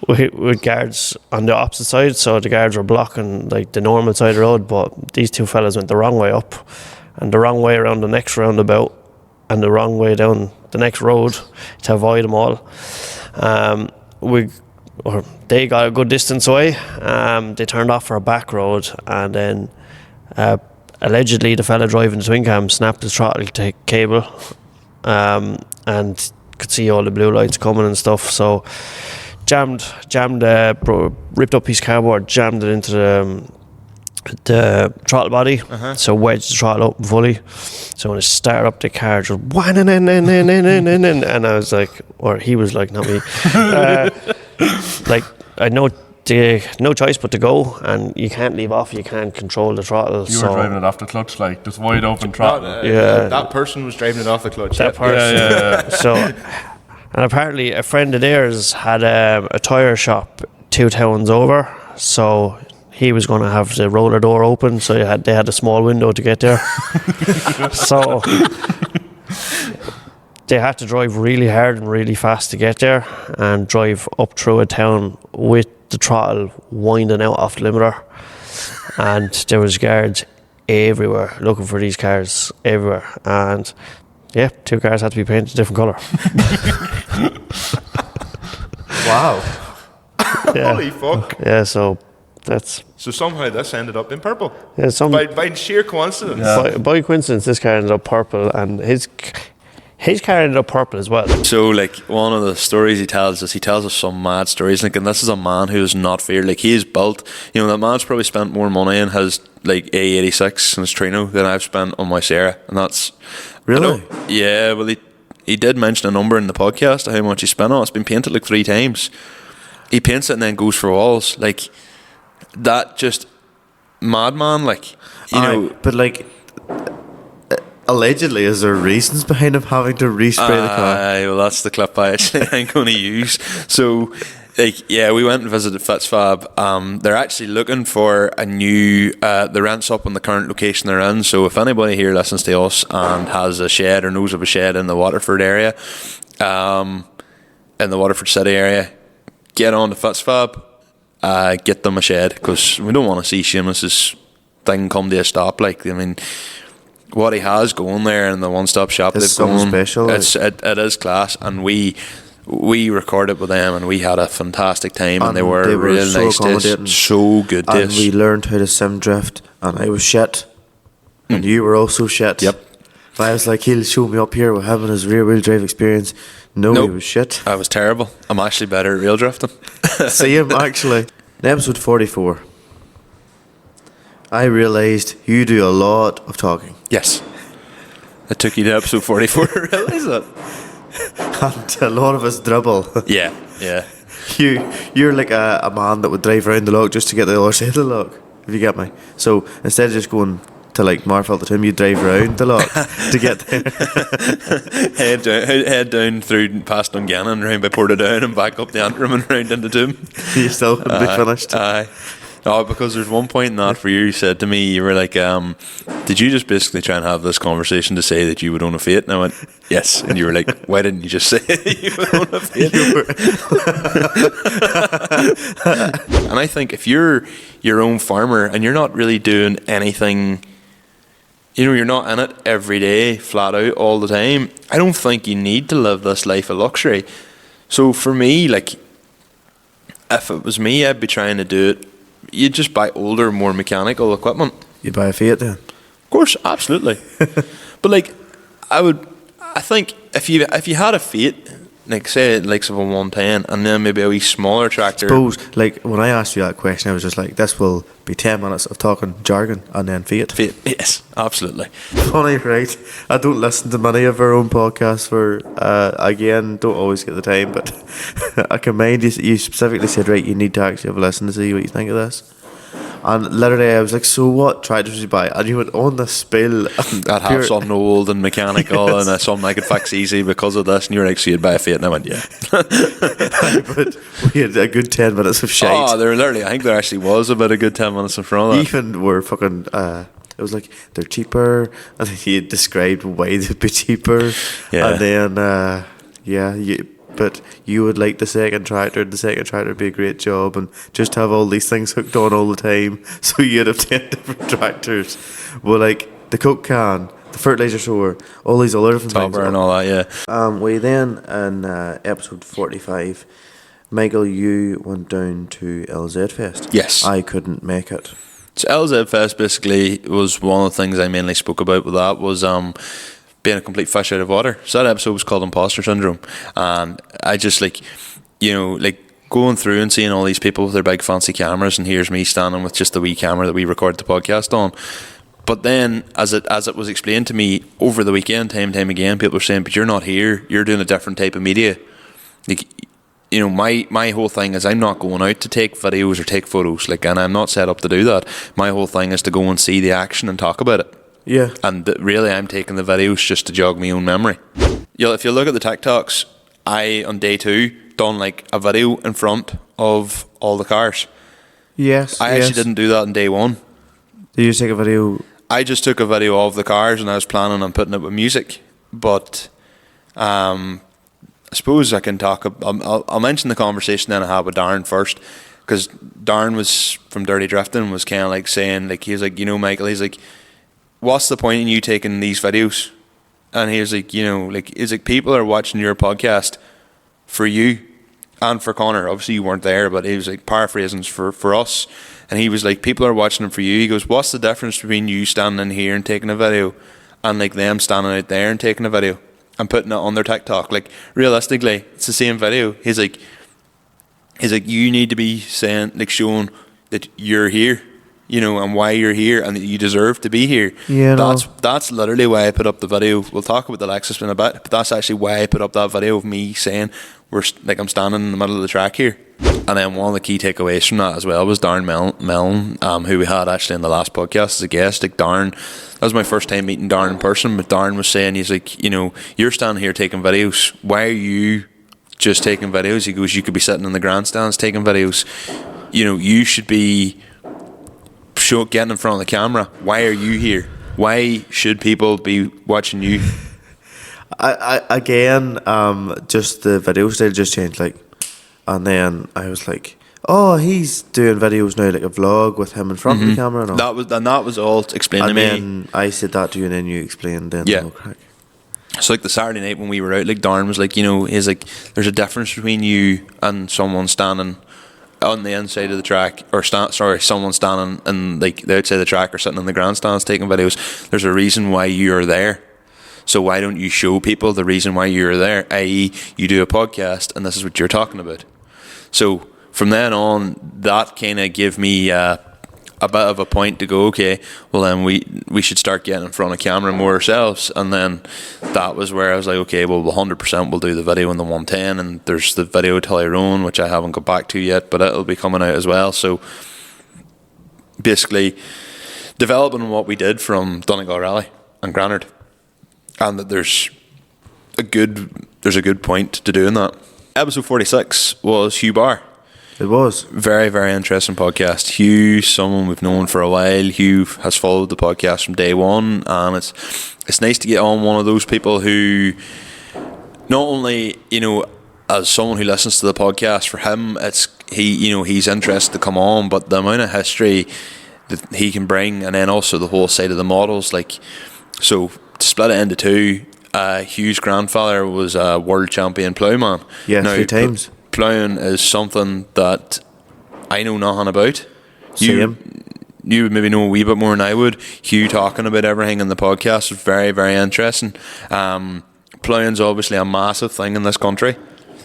Speaker 12: with guards on the opposite side. So the guards were blocking like the normal side of the road, but these 2 fellas went the wrong way up and the wrong way around the next roundabout and the wrong way down the next road to avoid them all. They got a good distance away. They turned off for a back road, and then allegedly the fella driving the twin cam snapped his throttle cable, and could see all the blue lights coming and stuff. So ripped up his cardboard, jammed it into the throttle body, so wedged the throttle open fully. So when it started up, the car just and I was like, or he was like, not me, like I had no choice but to go, and you can't leave off, you can't control the throttle.
Speaker 11: You were driving it off the clutch, like just wide open throttle.
Speaker 6: That person was driving it off the clutch.
Speaker 12: That person. Yeah. So, and apparently a friend of theirs had a tyre shop 2 towns over, so he was going to have the roller door open, so they had a small window to get there. So they had to drive really hard and really fast to get there, and drive up through a town with the throttle winding out off the limiter. And there was guards everywhere looking for these cars everywhere, and yeah, 2 cars had to be painted a different colour.
Speaker 6: Wow.
Speaker 12: Yeah.
Speaker 6: Holy fuck.
Speaker 12: Yeah, so that's
Speaker 6: So somehow this ended up in purple.
Speaker 12: yeah,
Speaker 6: By sheer coincidence.
Speaker 12: by coincidence this car ended up purple, and his car ended up purple as well.
Speaker 2: So, like, one of the stories he tells us some mad stories. Like, and this is a man who is not feared. Like, he is built. You know, that man's probably spent more money in his like A86 and his Trino than I've spent on my Sarah, and that's
Speaker 1: Really?
Speaker 2: Yeah. Well, he did mention a number in the podcast of how much he spent on it. It's been painted like 3 times. He paints it and then goes for walls. Like, that just madman. Like, you know,
Speaker 1: but like. Allegedly, is there reasons behind him having to respray the car?
Speaker 2: Well, that's the clip I actually I'm going to use. So, like, yeah, we went and visited Fitzfab. They're actually looking for a new. The rent's up on the current location they're in. So, if anybody here listens to us and has a shed or knows of a shed in the Waterford area, in the Waterford City area, get on to Fitzfab. Get them a shed, because we don't want to see Seamus's thing come to a stop. Like, I mean, what he has going there in the one-stop shop,
Speaker 1: It's
Speaker 2: they've
Speaker 1: something
Speaker 2: gone,
Speaker 1: special,
Speaker 2: it is class, and we recorded with them and we had a fantastic time, and they were real
Speaker 1: so
Speaker 2: nice
Speaker 1: accommodating.
Speaker 2: days, so good
Speaker 1: And
Speaker 2: days.
Speaker 1: we learned how to sim drift, and I was shit, and you were also shit.
Speaker 2: Yep.
Speaker 1: But I was like, he'll show me up here with having his rear wheel drive experience. No,
Speaker 2: Nope.
Speaker 1: he was shit.
Speaker 2: I was terrible. I'm actually better at real drifting.
Speaker 1: See him actually. In episode 44, I realised you do a lot of talking.
Speaker 2: Yes. It took you to episode 44 to realise that.
Speaker 1: And a lot of us dribble.
Speaker 2: Yeah.
Speaker 1: You're like a man that would drive around the lock just to get the other side of the lock, if you get me. So instead of just going to like Marfell to Tomb, you drive around the lock to get there.
Speaker 2: head down through past Dungannon, round by Portadown, and back up the Antrim and round into Doom.
Speaker 1: You still couldn't be finished.
Speaker 2: Aye. No, because there's one point in that where you said to me, you were like, did you just basically try and have this conversation to say that you would own a Fiat? And I went, yes. And you were like, why didn't you just say you would own a Fiat? And I think if you're your own farmer and you're not really doing anything, you know, you're not in it every day, flat out, all the time, I don't think you need to live this life of luxury. So for me, like, if it was me, I'd be trying to do it. You'd just buy older, more mechanical equipment.
Speaker 1: You'd buy a Fiat then?
Speaker 2: Of course, absolutely. But like, I think if you had a Fiat, like say likes of a 110, and then maybe a wee smaller tractor.
Speaker 1: Suppose, like, when I asked you that question, I was just like, this will be 10 minutes of talking jargon and then Fiat.
Speaker 2: Yes, absolutely.
Speaker 1: Funny, right? I don't listen to many of our own podcasts for, again, don't always get the time, but I commend you. You specifically said, right, you need to actually have a listen to see what you think of this. And literally, I was like, so what tractors did you buy? And you went on the spill.
Speaker 2: I'd have something old and mechanical, yes, and something I could fix easy because of this. And you were like, so you'd buy a Fiat? And I went, yeah.
Speaker 1: But we had a good 10 minutes of shite.
Speaker 2: Oh, I think there actually was about a good 10 minutes in front of that.
Speaker 1: Even were fucking, it was like, they're cheaper. And then he had described why they'd be cheaper.
Speaker 2: Yeah.
Speaker 1: And then, but you would like the second tractor would be a great job, and just have all these things hooked on all the time, so you'd have 10 different tractors. Well, like the Coke can, the fertilizer sower, all these other different things.
Speaker 2: Topper and all that, yeah.
Speaker 1: We then, in episode 45, Michael, you went down to LZ Fest.
Speaker 2: Yes.
Speaker 1: I couldn't make it.
Speaker 2: So LZ Fest basically was one of the things I mainly spoke about with that was being a complete fish out of water. So that episode was called Imposter Syndrome, and I just going through and seeing all these people with their big fancy cameras, and here's me standing with just the wee camera that we record the podcast on. But then as it was explained to me over the weekend, time and time again, people were saying, but you're not here, you're doing a different type of media. Like, you know, my whole thing is I'm not going out to take videos or take photos, like, and I'm not set up to do that. My whole thing is to go and see the action and talk about it.
Speaker 1: Yeah.
Speaker 2: And really, I'm taking the videos just to jog my own memory. If you look at the TikToks, I, on day 2, done like a video in front of all the cars.
Speaker 1: Yes.
Speaker 2: I actually didn't do that on day 1.
Speaker 1: Did you just take a video?
Speaker 2: I just took a video of the cars, and I was planning on putting it with music. But I suppose I can talk. I'll mention the conversation then I had with Darren first, because Darren was from Dirty Drifting, was kind of like saying, like, he was like, you know, Michael, he's like, what's the point in you taking these videos? And he was like, you know, like, it's like people are watching your podcast for you and for Conor. Obviously you weren't there, but he was like paraphrasing for us. And he was like, people are watching them for you. He goes, what's the difference between you standing in here and taking a video and like them standing out there and taking a video and putting it on their TikTok? Like, realistically, it's the same video. He's like, you need to be saying, like, showing that you're here, you know, and why you're here and that you deserve to be here.
Speaker 1: Yeah,
Speaker 2: that's literally why I put up the video. We'll talk about the Lexus in a bit, but that's actually why I put up that video of me saying I'm standing in the middle of the track here. And then one of the key takeaways from that as well was Darren Mellon, who we had actually in the last podcast as a guest. Like, Darren, that was my first time meeting Darren in person, but Darren was saying, he's like, you know, you're standing here taking videos. Why are you just taking videos? He goes, you could be sitting in the grandstands taking videos. You know, you should be getting in front of the camera. Why are you here? Why should people be watching you?
Speaker 1: Just the video style just changed, like, and then I was like, oh, he's doing videos now, like a vlog with him in front of the camera and all.
Speaker 2: That was all explained to me.
Speaker 1: And then I said that to you, and then you explained then the whole crack.
Speaker 2: So like the Saturday night when we were out, like, Darren was like, you know, he's like, there's a difference between you and someone standing on the inside of the track, or someone standing in like the outside of the track or sitting in the grandstands taking videos. There's a reason why you're there. So why don't you show people the reason why you're there? I.e., you do a podcast and this is what you're talking about. So from then on, that kind of gave me a bit of a point to go, okay, well then we should start getting in front of camera more ourselves. And then that was where I was like, okay, well 100% we'll do the video in the 110, and there's the video Tyrone, which I haven't got back to yet, but it'll be coming out as well. So basically developing what we did from Donegal Rally and Granard, and that there's a good point to doing that. Episode 46 was Hugh Barr.
Speaker 1: It was.
Speaker 2: Very, very interesting podcast. Hugh, someone we've known for a while. Hugh has followed the podcast from day one, and it's nice to get on one of those people who, not only, you know, as someone who listens to the podcast, for him, he's interested to come on, but the amount of history that he can bring, and then also the whole side of the models, like, so to split it into two, Hugh's grandfather was a world champion ploughman.
Speaker 1: Yeah, now, 3 times.
Speaker 2: Ploughing is something that I know nothing about.
Speaker 1: Same.
Speaker 2: You would maybe know a wee bit more than I would. Hugh talking about everything in the podcast was very, very interesting. Ploughing's obviously a massive thing in this country.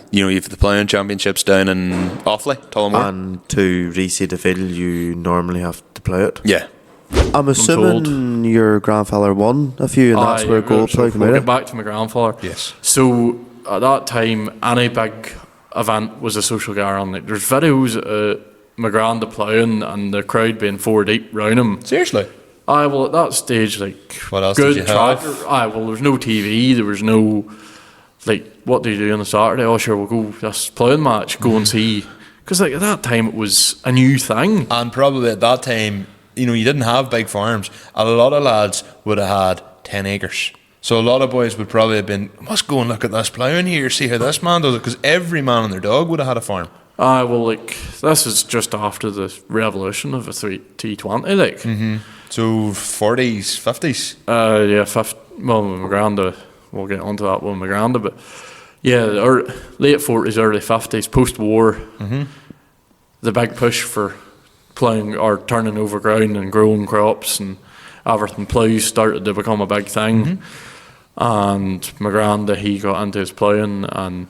Speaker 2: You know, you have the ploughing championships down in Offaly, Tullamore.
Speaker 1: And to reseed the field, you normally have to plough it.
Speaker 2: Yeah.
Speaker 1: I'm assuming your grandfather won a few, and that's where gold plough came out.
Speaker 4: We'll get back to my grandfather.
Speaker 2: Yes.
Speaker 4: So at that time, any big event was a social gathering. Like, there's videos of my granda ploughing and the crowd being 4 deep round him.
Speaker 2: Seriously?
Speaker 4: Well, at that stage, like,
Speaker 2: what else
Speaker 4: good
Speaker 2: did you
Speaker 4: tractor.
Speaker 2: have?
Speaker 4: Well, there was no TV. There was no, like, what do you do on a Saturday? Oh, sure, we'll go this ploughing match. Go and see. Because, like, at that time, it was a new thing.
Speaker 2: And probably at that time, you know, you didn't have big farms. A lot of lads would have had 10 acres. So a lot of boys would probably have been, must go and look at this ploughing here, see how this man does it, because every man and their dog would have had a farm.
Speaker 4: Well, like, this is just after the revolution of a T20, like.
Speaker 2: Mm-hmm. So 40s, 50s?
Speaker 4: Well, my granda, we'll get onto that with my granda, but yeah, late 40s, early 50s, post-war, the big push for ploughing or turning over ground and growing crops and everything ploughs started to become a big thing. And my granda, he got into his ploughing and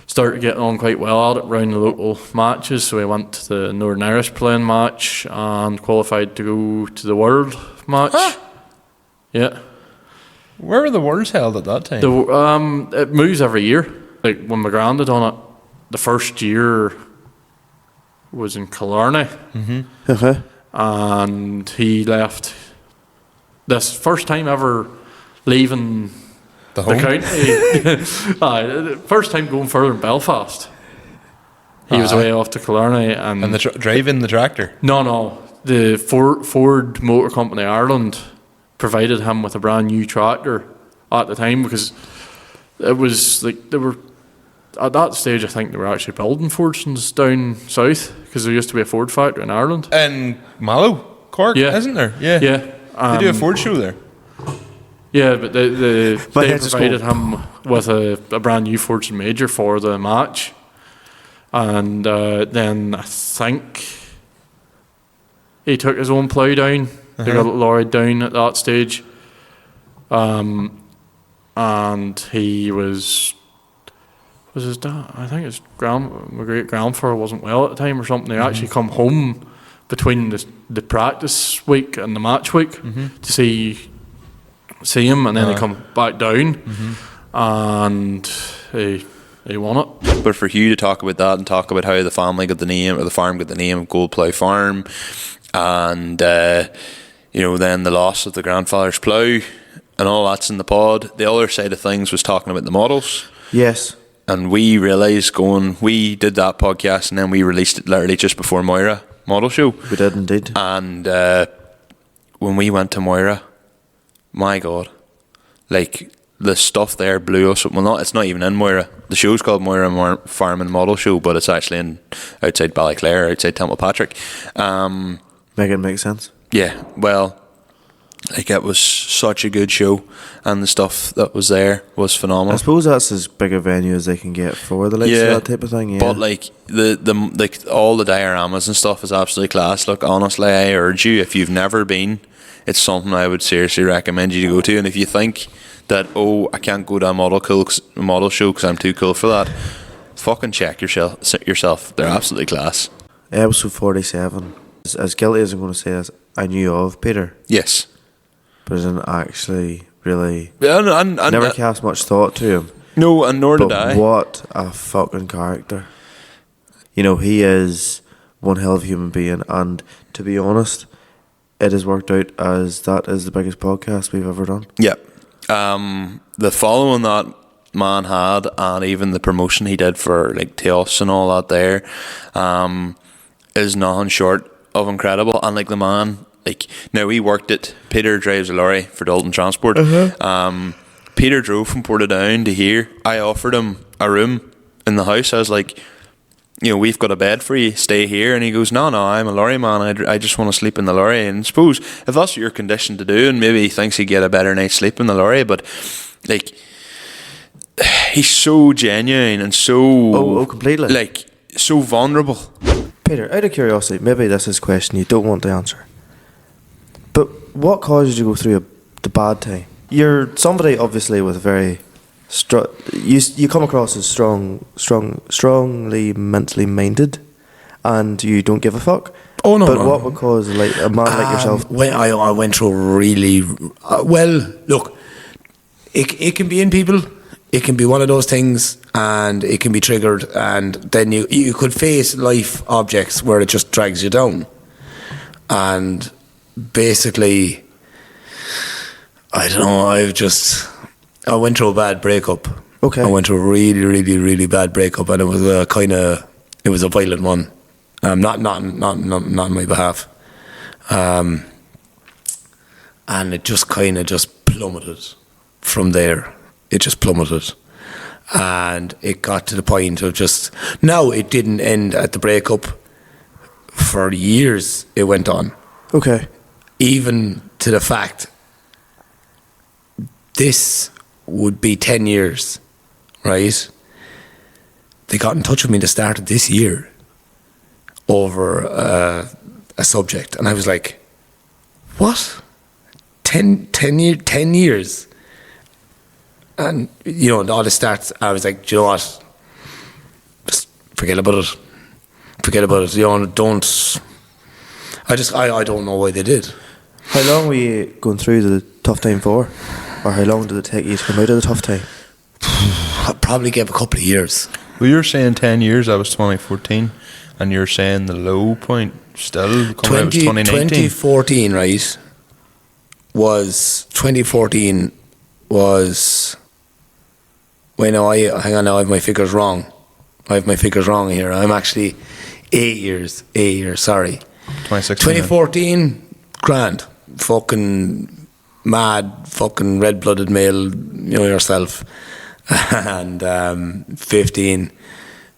Speaker 4: started getting on quite well at it round the local matches. So he went to the Northern Irish ploughing match and qualified to go to the world match. Yeah.
Speaker 2: Where were the worlds held at that time?
Speaker 4: It moves every year. Like, when my granda done it, the first year was in Killarney. And he left this first time ever leaving the county. First time going further than Belfast. He was away off to Killarney. And
Speaker 2: driving the tractor?
Speaker 4: No. The Ford Motor Company Ireland provided him with a brand new tractor at the time, because it was like they were, at that stage I think they were actually building Fordsons down south, because there used to be a Ford factory in Ireland.
Speaker 2: In Mallow, Cork, isn't there?
Speaker 4: Yeah.
Speaker 2: They do a Ford show there.
Speaker 13: Yeah, but they
Speaker 1: heads of
Speaker 13: provided him with a brand new Fortune Major for the match. And then I think he took his own plough down. They got it lorried down at that stage. And he was his dad, I think his my great grandfather wasn't well at the time or something. They actually come home between the practice week and the match week to see him, and then they come back down and he won it.
Speaker 2: But for Hugh to talk about that and talk about how the family got the name, or the farm got the name of Gold Plough Farm, and then the loss of the grandfather's plough and all that's in the pod. The other side of things was talking about the models.
Speaker 1: Yes.
Speaker 2: And we realised we did that podcast and then we released it literally just before Moira model show.
Speaker 1: We did indeed.
Speaker 2: And when we went to Moira, my God, like the stuff there blew us up. Well, it's not even in Moira. The show's called Moira Farm and Model Show, but it's actually outside Ballyclare, outside Templepatrick.
Speaker 1: Make it make sense.
Speaker 2: Yeah, well, like it was such a good show, and the stuff that was there was phenomenal.
Speaker 1: I suppose that's as big a venue as they can get for the likes of that type of thing. Yeah.
Speaker 2: But like the all the dioramas and stuff is absolutely class. Look, honestly, I urge you, if you've never been, it's something I would seriously recommend you to go to. And if you think that I can't go to a model show because I'm too cool for that, fucking check yourself. They're absolutely class.
Speaker 1: Episode 47. As guilty as I'm going to say this, I knew of Peter.
Speaker 2: Yes.
Speaker 1: But I didn't actually really
Speaker 2: and
Speaker 1: never cast much thought to him.
Speaker 2: No, and nor did I.
Speaker 1: What a fucking character. He is one hell of a human being, and to be honest, it has worked out as that is the biggest podcast we've ever done.
Speaker 2: Yeah. The following that man had, and even the promotion he did for like Teos and all that there, is nothing short of incredible. And like the man, like now he worked it. Peter drives a lorry for Dalton Transport. Peter drove from Portadown to here. I offered him a room in the house. I was like, we've got a bed for you, stay here. And he goes, no, I'm a lorry man, I just want to sleep in the lorry. And suppose if that's what you're conditioned to do, and maybe he thinks he'd get a better night's sleep in the lorry, but like he's so genuine and so
Speaker 1: completely,
Speaker 2: like so vulnerable.
Speaker 1: Peter, out of curiosity, maybe this is a question you don't want to answer, but what caused you to go through the bad time? You're somebody obviously with a very you come across as strongly mentally minded, and you don't give a fuck.
Speaker 14: Oh no!
Speaker 1: But
Speaker 14: no,
Speaker 1: what would cause a man like yourself?
Speaker 14: When I went through really look, it can be in people. It can be one of those things, and it can be triggered, and then you could face life objects where it just drags you down, and basically, I don't know. I went through a bad breakup.
Speaker 1: Okay.
Speaker 14: I went through a really, really, really bad breakup, and it was a violent one. Not on my behalf. And it just kind of just plummeted from there. It just plummeted. And it got to the point of it didn't end at the breakup. For years it went on.
Speaker 1: Okay.
Speaker 14: Even to the fact this would be 10 years, right? They got in touch with me at the start of this year over a subject, and I was like, what? 10 years? And, all the starts, I was like, do you know what? Just forget about it. Don't... I don't know why they did.
Speaker 1: How long were you going through the tough time for? Or how long did it take you to come out of the tough time?
Speaker 14: I probably gave a couple of years.
Speaker 2: Well, you're saying 10 years, that was 2014, and you're saying the low point still coming out was 2019.
Speaker 14: 2014, right, was... 2014 was... Wait, no, hang on now, I have my figures wrong. Here. I'm actually 8 years, sorry. 2014, grand. Fucking... mad, fucking red-blooded male, yourself. And 15,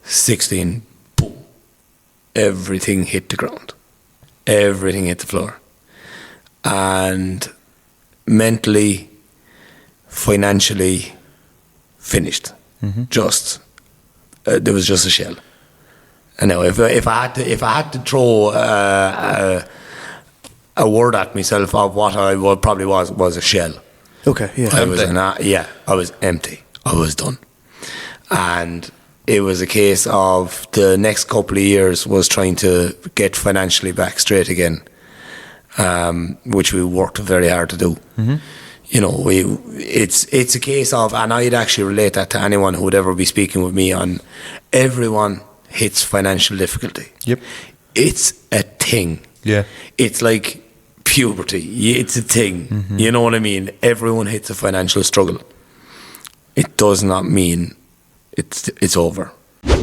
Speaker 14: 16, boom. Everything hit the ground. Everything hit the floor. and mentally, financially finished. Just there was just a shell. And now, if I had to throw a word at myself of what I probably was a shell.
Speaker 1: Okay, yeah.
Speaker 14: I was empty. I was done. And it was a case of the next couple of years was trying to get financially back straight again, which we worked very hard to do. You know, it's a case of, and I'd actually relate that to anyone who would ever be speaking with me on, everyone hits financial difficulty.
Speaker 6: Yep.
Speaker 14: It's a thing.
Speaker 6: Yeah.
Speaker 14: It's like puberty. It's a thing. You know what I mean? Everyone hits a financial struggle. It does not mean it's over.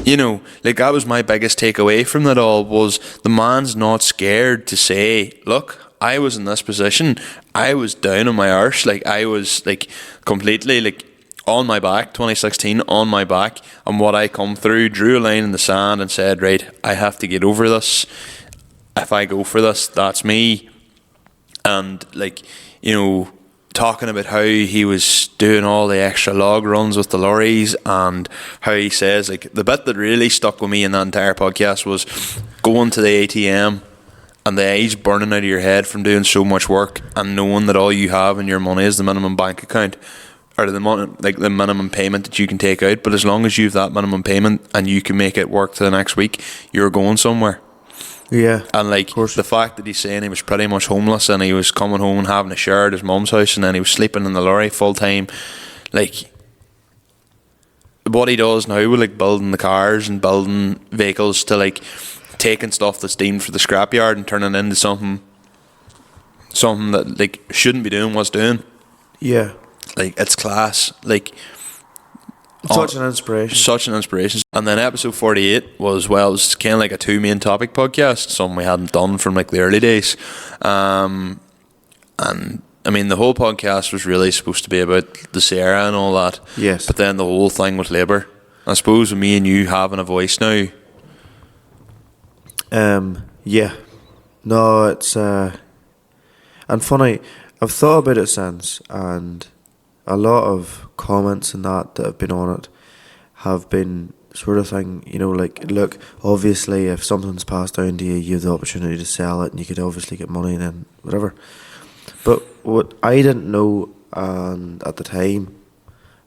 Speaker 2: You know, like that was my biggest takeaway from that all, was the man's not scared to say, look, I was in this position, I was down on my arse, like I was like completely like on my back, 2016 on my back, and what I come through, drew a line in the sand and said, right, I have to get over this. If I go for this, that's me. And like, you know, talking about how he was doing all the extra log runs with the lorries, and how he says, like, the bit that really stuck with me in that entire podcast was going to the ATM and the eyes burning out of your head from doing so much work, and knowing that all you have in your money is the minimum bank account, or the money, like the minimum payment that you can take out. But as long as you have that minimum payment and you can make it work to the next week, you're going somewhere.
Speaker 1: Yeah.
Speaker 2: And like the fact that he's saying he was pretty much homeless, and he was coming home and having a shower at his mum's house, and then he was sleeping in the lorry full time, like what he does now with like building the cars and building vehicles, to like taking stuff that's deemed for the scrapyard and turning it into something that like shouldn't be doing what's doing.
Speaker 1: Yeah.
Speaker 2: Like, it's class. Like,
Speaker 1: such an inspiration.
Speaker 2: Such an inspiration. And then episode 48 was, well, it was kind of like a two main topic podcast, something we hadn't done from like the early days. And I mean, the whole podcast was really supposed to be about the Sierra and all that.
Speaker 1: Yes.
Speaker 2: But then the whole thing with Labour, I suppose with me and you having a voice now.
Speaker 1: Yeah. No, it's and funny, I've thought about it since, and a lot of comments and that have been on it have been sort of thing, you know, like, look, obviously if something's passed down to you, you have the opportunity to sell it, and you could obviously get money and then whatever. But what I didn't know, and at the time,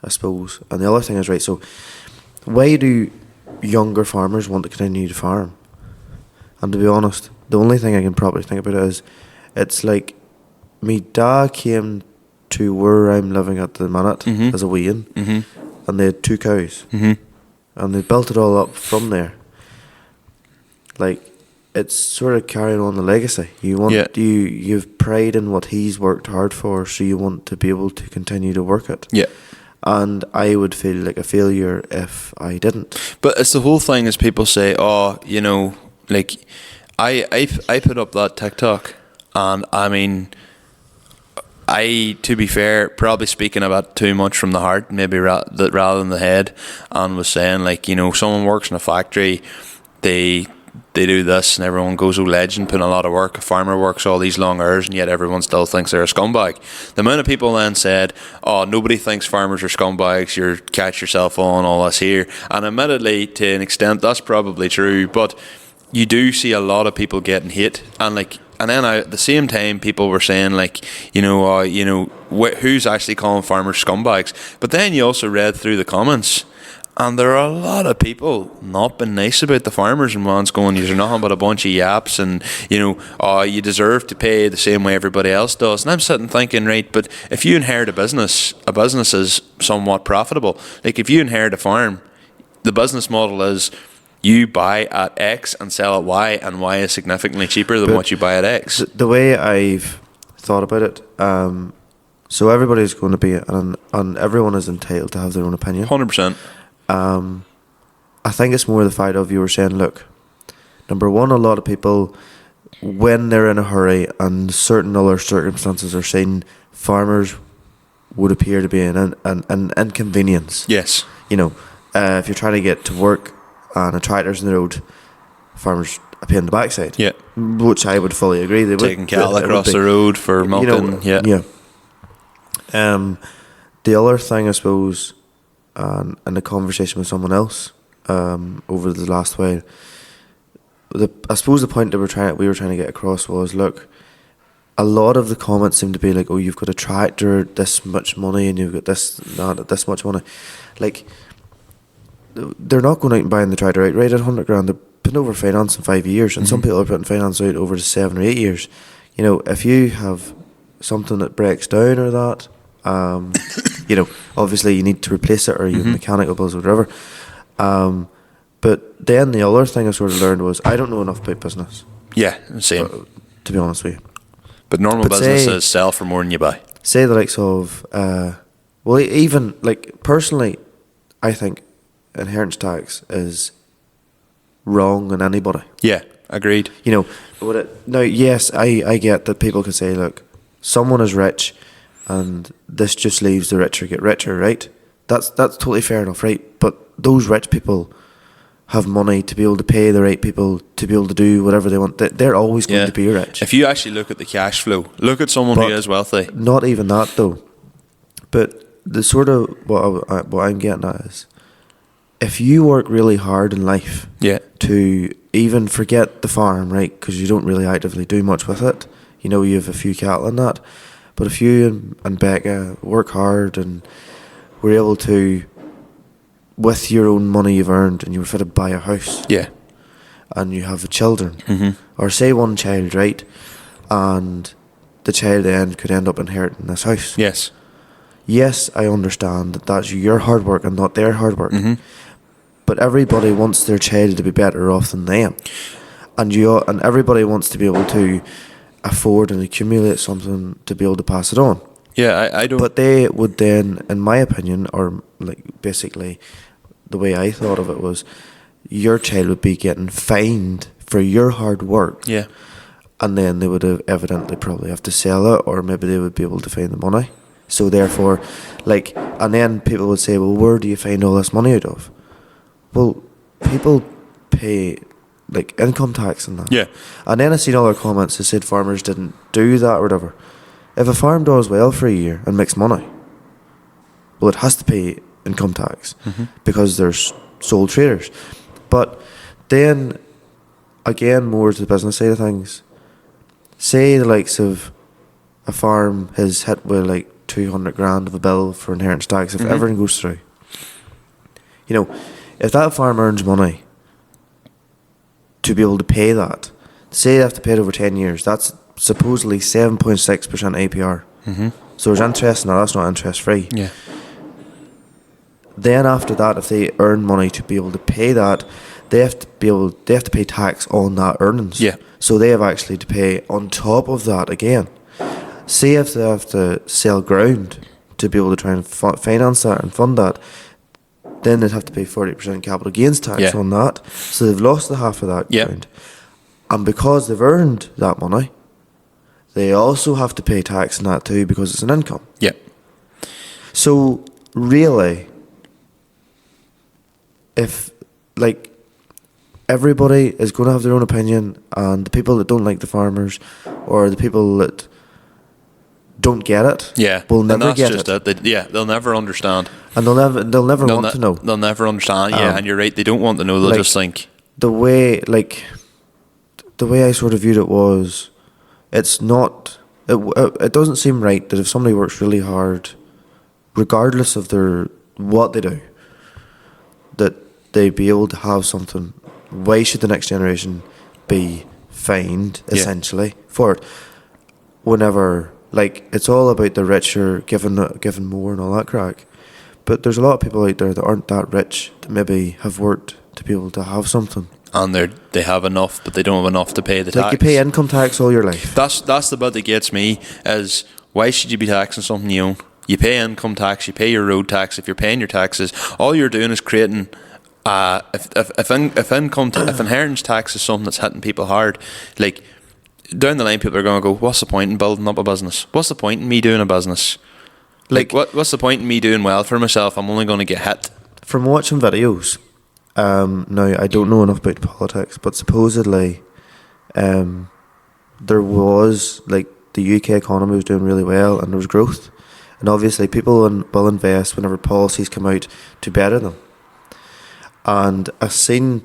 Speaker 1: I suppose, and the other thing is, right, so why do younger farmers want to continue to farm? And to be honest, the only thing I can probably think about it is, it's like, me dad came to where I'm living at the minute as a wean, and they had 2 cows, and they built it all up from there. Like, it's sort of carrying on the legacy. You want you've pride in what he's worked hard for, so you want to be able to continue to work it.
Speaker 2: Yeah.
Speaker 1: And I would feel like a failure if I didn't.
Speaker 2: But it's the whole thing, is people say, oh, you know, like, I put up that TikTok, and I mean, to be fair, probably speaking about too much from the heart, maybe rather than the head, and was saying, like, you know, someone works in a factory, they do this, and everyone goes, oh, legend, put in a lot of work. A farmer works all these long hours, and yet everyone still thinks they're a scumbag. The amount of people then said, oh, nobody thinks farmers are scumbags, you're catch yourself on, all this here. And admittedly, to an extent, that's probably true, but you do see a lot of people getting hate, and then at the same time, people were saying, like, who's actually calling farmers scumbags? But then you also read through the comments, and there are a lot of people not being nice about the farmers, and one's going, you're nothing but a bunch of yaps, and you deserve to pay the same way everybody else does. And I'm sitting thinking, right, but if you inherit a business is somewhat profitable. Like, if you inherit a farm, the business model is, you buy at X and sell at Y, and Y is significantly cheaper than what you buy at X.
Speaker 1: The way I've thought about it, so everybody's going to be, and everyone is entitled to have their own opinion.
Speaker 2: 100%.
Speaker 1: I think it's more the fact of, you were saying, look, number one, a lot of people, when they're in a hurry and certain other circumstances are seen, farmers would appear to be an inconvenience.
Speaker 2: Yes.
Speaker 1: You know, if you're trying to get to work and a tractor's in the road, farmers a pain in the backside.
Speaker 2: Yeah.
Speaker 1: Which I would fully agree. They
Speaker 2: Taking
Speaker 1: would,
Speaker 2: cattle
Speaker 1: it would
Speaker 2: across
Speaker 1: be.
Speaker 2: the road for milking.
Speaker 1: You know, yeah. The other thing, I suppose, in the conversation with someone else over the last while, I suppose the point that we were trying to get across was, look, a lot of the comments seem to be like, oh, you've got a tractor, this much money, and you've got this much money. Like, they're not going out and buying the tractor outright at 100 grand. They're putting over finance in 5 years, and some people are putting finance out over 7 or 8 years. You know, if you have something that breaks down or that, you know, obviously you need to replace it, or you have mechanical bills or whatever. But then the other thing I sort of learned was I don't know enough about business.
Speaker 2: Yeah, same.
Speaker 1: To be honest with you.
Speaker 2: But normal businesses sell for more than you buy.
Speaker 1: Say the likes of, well, even, like, personally, I think inheritance tax is wrong on anybody.
Speaker 2: Yeah, agreed.
Speaker 1: You know, now, yes, I get that people can say, look, someone is rich and this just leaves the richer get richer, right? That's totally fair enough, right? But those rich people have money to be able to pay the right people to be able to do whatever they want. They're always going to be rich.
Speaker 2: If you actually look at the cash flow, look at someone who is wealthy.
Speaker 1: Not even that, though. But the sort of what I'm getting at is, if you work really hard in life, to even forget the farm, right? Because you don't really actively do much with it. You know, you have a few cattle and that. But if you and Becca work hard and were able to, with your own money you've earned, and you were fit to buy a house, and you have children, or say one child, right, and the child then could end up inheriting this house. Yes, I understand that that's your hard work and not their hard work. But everybody wants their child to be better off than them, and everybody wants to be able to afford and accumulate something to be able to pass it on.
Speaker 2: Yeah, I don't.
Speaker 1: But they would then, in my opinion, or like basically, the way I thought of it was, your child would be getting fined for your hard work.
Speaker 2: Yeah.
Speaker 1: And then they would have evidently probably have to sell it, or maybe they would be able to find the money. So therefore, like, and then people would say, well, where do you find all this money out of? Well, people pay, like, income tax and that.
Speaker 2: Yeah.
Speaker 1: And then I seen other comments that said farmers didn't do that or whatever. If a farm does well for a year and makes money, well, it has to pay income tax because there's sole traders. But then, again, more to the business side of things, say the likes of a farm is hit with like 200 grand of a bill for inheritance tax if everything goes through. You know, if that farm earns money to be able to pay that, say they have to pay it over 10 years, that's supposedly 7.6% APR. So there's interest in that, that's not interest free.
Speaker 2: Yeah.
Speaker 1: Then after that, if they earn money to be able to pay that, they have to pay tax on that earnings.
Speaker 2: Yeah.
Speaker 1: So they have actually to pay on top of that again. See if they have to sell ground to be able to try and finance that and fund that, then they'd have to pay 40% capital gains tax on that. So they've lost the half of that ground. And because they've earned that money, they also have to pay tax on that too because it's an income.
Speaker 2: Yeah.
Speaker 1: So really, if, like, everybody is going to have their own opinion, and the people that don't like the farmers or the people that don't get it will never get it.
Speaker 2: They'll never understand.
Speaker 1: And they'll never want to know.
Speaker 2: They'll never understand, and you're right, they don't want to know, they'll just think.
Speaker 1: The way I sort of viewed it was, it's not, it doesn't seem right that if somebody works really hard, regardless of what they do, that they be able to have something. Why should the next generation be fined, essentially, for it? Whenever, like, it's all about the richer giving more and all that crack. But there's a lot of people out there that aren't that rich, that maybe have worked to be able to have something.
Speaker 2: And they have enough, but they don't have enough to pay the tax.
Speaker 1: Like, you pay income tax all your life.
Speaker 2: That's the bit that gets me, is why should you be taxing something you own? You pay income tax, you pay your road tax. If you're paying your taxes, all you're doing is creating. If inheritance tax is something that's hitting people hard, like, down the line, people are going to go, what's the point in building up a business? What's the point in me doing a business? Like, what's the point in me doing well for myself? I'm only going to get hit.
Speaker 1: From watching videos, now I don't know enough about politics, but supposedly there was, like, the UK economy was doing really well and there was growth. And obviously people will invest whenever policies come out to better them. And I seen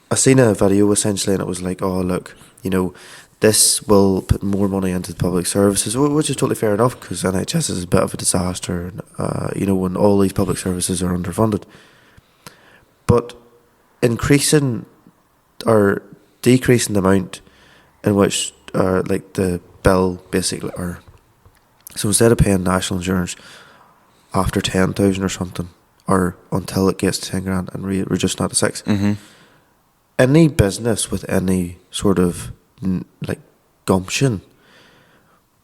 Speaker 1: a video essentially, and it was like, oh look, you know, this will put more money into the public services, which is totally fair enough because NHS is a bit of a disaster, you know, when all these public services are underfunded. But increasing or decreasing the amount in which, like, the bill basically, or so instead of paying national insurance after 10,000 or something, or until it gets to 10 grand and reduced that to 6.
Speaker 2: Mm-hmm.
Speaker 1: Any business with any sort of like gumption,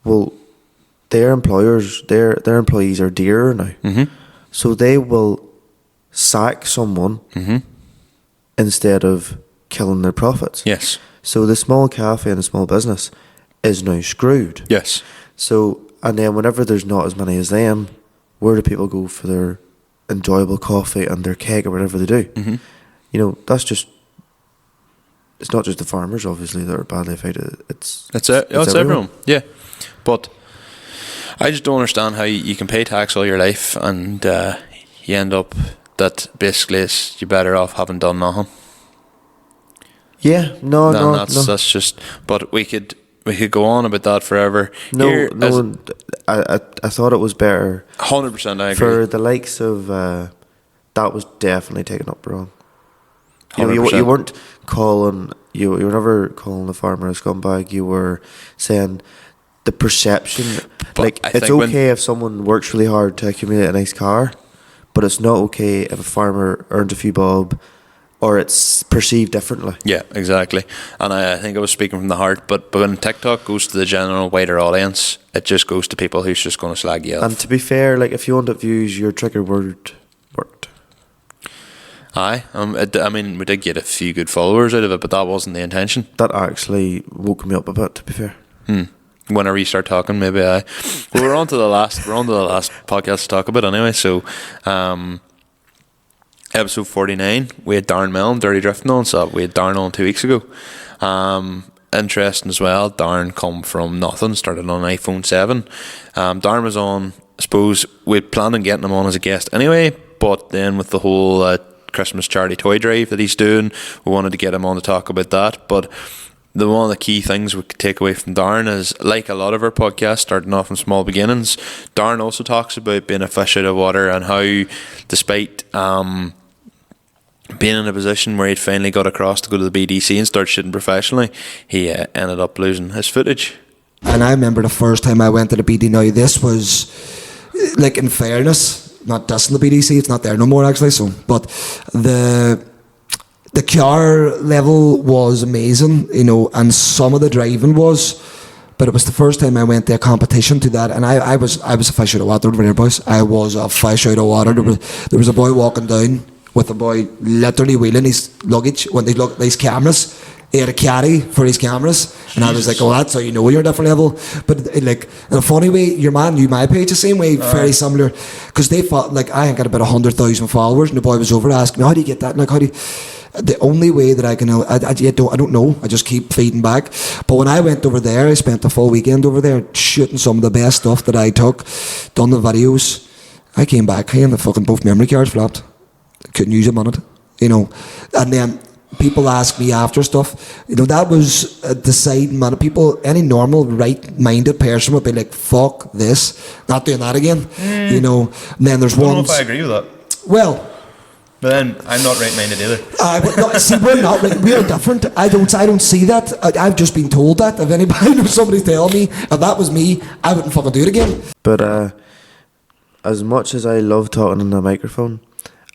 Speaker 1: well, their employers, their employees are dearer now.
Speaker 2: Mm-hmm.
Speaker 1: So they will sack someone instead of killing their profits.
Speaker 2: Yes.
Speaker 1: So the small cafe and the small business is now screwed.
Speaker 2: Yes.
Speaker 1: So, and then whenever there's not as many as them, where do people go for their enjoyable coffee and their cake or whatever they do?
Speaker 2: Mm-hmm.
Speaker 1: You know, that's just, it's not just the farmers obviously that are badly affected. It's
Speaker 2: everyone. Yeah, but I just don't understand how you can pay tax all your life and you end up that basically you're better off having done nothing.
Speaker 1: Yeah, no.
Speaker 2: That's just. But we could go on about that forever.
Speaker 1: I thought it was better.
Speaker 2: 100%, I agree.
Speaker 1: For the likes of that was definitely taken up wrong. You know, you weren't calling you were never calling the farmer a scumbag. You were saying the perception.
Speaker 2: But
Speaker 1: like, it's okay if someone works really hard to accumulate a nice car, but it's not okay if a farmer earns a few bob, or it's perceived differently.
Speaker 2: Yeah, exactly. And I think I was speaking from the heart, but when TikTok goes to the general wider audience, it just goes to people who's just going to slag you off.
Speaker 1: And to be fair, like, if you wanted views, your trigger word worked.
Speaker 2: Aye, I mean, we did get a few good followers out of it, but that wasn't the intention.
Speaker 1: That actually woke me up a bit, to be fair.
Speaker 2: Whenever you start talking, maybe I. Well, we're on to the last podcast to talk about anyway. So, episode 49, we had Darren Mellon, Dirty Drifting on, so we had Darren on 2 weeks ago. Interesting as well, Darren come from nothing, started on an iPhone 7. Darren was on, I suppose, we'd planned on getting him on as a guest anyway, but then with the whole Christmas charity toy drive that he's doing, we wanted to get him on to talk about that. But one of the key things we could take away from Darren is, like a lot of our podcasts, starting off from small beginnings, Darren also talks about being a fish out of water and how, despite being in a position where he'd finally got across to go to the BDC and start shooting professionally, he ended up losing his footage.
Speaker 15: And I remember the first time I went to the BD. Now, this was, like, in fairness, not dissing the BDC, it's not there no more actually, so, but the car level was amazing, you know, and some of the driving was, but it was the first time I went to a competition to that, and I was a fish out of water over there, boys. I was a fish out of water. There was a boy walking down with a boy literally wheeling his luggage when they look these cameras. He had a caddy for his cameras, and I was like, oh, that's how you know you're a different level. But, like, in a funny way, your man knew my page the same way, very similar, because they thought, like, I ain't got about 100,000 followers, and the boy was over asking me, how do you get that? And, like, how do you... The only way that I can, I don't know. I just keep feeding back. But when I went over there, I spent the full weekend over there shooting some of the best stuff that I took, done the videos. I came back here and the fucking both memory cards flopped. Couldn't use them on it, you know. And then people ask me after stuff, you know, that was a deciding man. People, any normal right-minded person would be like, fuck this, not doing that again, you know. And then there's
Speaker 6: I
Speaker 15: one.
Speaker 6: don't know if I agree with that.
Speaker 15: Well,
Speaker 6: but then I'm not right-minded either.
Speaker 15: But no, see, we're not right. We're different. I don't see that. I've just been told that. If anybody knows, somebody tell me. If that was me, I wouldn't fucking do it again.
Speaker 1: But as much as I love talking in the microphone,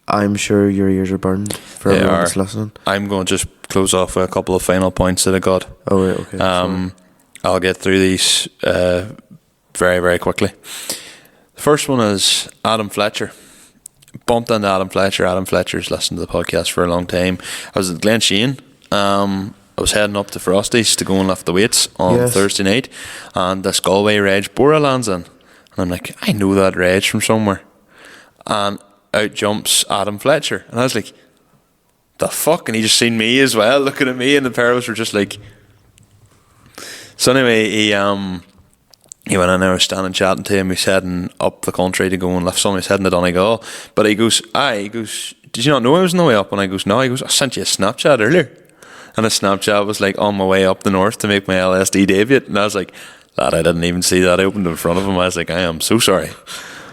Speaker 1: I'm sure your ears are burned for everyone that's listening.
Speaker 2: I'm going to just close off with a couple of final points that I got.
Speaker 1: Oh, right, okay.
Speaker 2: I'll get through these very, very quickly. The first one is Adam Fletcher. Bumped into Adam Fletcher. Adam Fletcher's listened to the podcast for a long time. I was at Glen Shane. I was heading up to Frosty's to go and lift the weights on Thursday night, and this Galway Reg Bora lands in. And I'm like, I know that Reg from somewhere. And out jumps Adam Fletcher. And I was like, the fuck? And he just seen me as well, looking at me, and the pair of us were just like, So anyway, he went in there, I was standing chatting to him. He's heading up the country to go and lift some. He's heading to Donegal. But he goes, did you not know I was on the way up? And I goes, no. He goes, I sent you a Snapchat earlier. And the Snapchat was like on my way up the north to make my LSD debut. And I was like, lad, I didn't even see that. I opened in front of him. I was like, I am so sorry.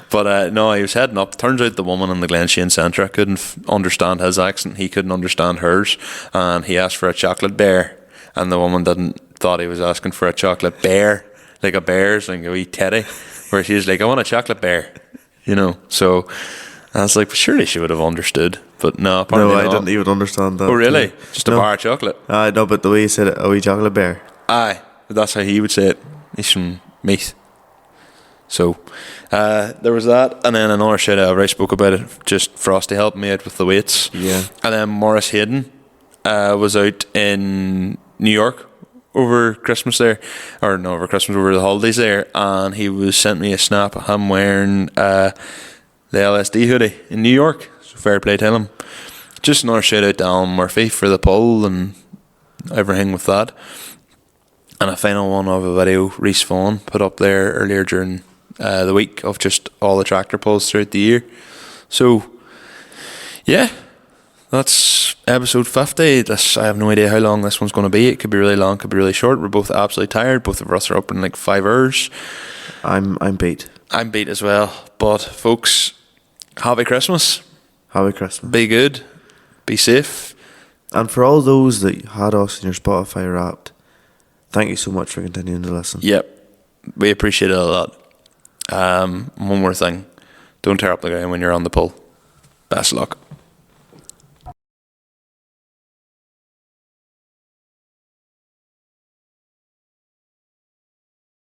Speaker 2: But no, he was heading up. Turns out the woman in the Glenshane Centre couldn't understand his accent. He couldn't understand hers. And he asked for a chocolate bear. And the woman thought he was asking for a chocolate bear. Like a bear's, like a wee teddy. Where she's like, I want a chocolate bear. You know, so I was like, well, surely she would have understood. But no, apparently
Speaker 1: I
Speaker 2: not.
Speaker 1: didn't even understand that.
Speaker 2: Oh, really? Just a
Speaker 1: No.
Speaker 2: bar of chocolate?
Speaker 1: I know, but the way he said it, a wee chocolate bear.
Speaker 2: Aye, that's how he would say it. He's from Meath. So there was that, and then another shout out, I already spoke about it, just Frosty helped me out with the weights.
Speaker 1: Yeah.
Speaker 2: And then Morris Hayden was out in New York over Christmas there, or no, over Christmas, over the holidays there, and he sent me a snap of him wearing the LSD hoodie in New York. So fair play to him. Just another shout out to Alan Murphy for the poll and everything with that. And a final one of a video Reese Vaughan put up there earlier during the week of just all the tractor pulls throughout the year. So yeah, that's episode 50. I have no idea how long this one's going to be. It could be really long, could be really short. We're both absolutely tired. Both of us are up in like 5 hours.
Speaker 1: I'm beat.
Speaker 2: I'm beat as well. But folks, happy Christmas.
Speaker 1: Happy Christmas.
Speaker 2: Be good. Be safe.
Speaker 1: And for all those that had us in your Spotify Wrapped, thank you so much for continuing to listen.
Speaker 2: Yep. We appreciate it a lot. One more thing. Don't tear up the ground when you're on the pull. Best of luck.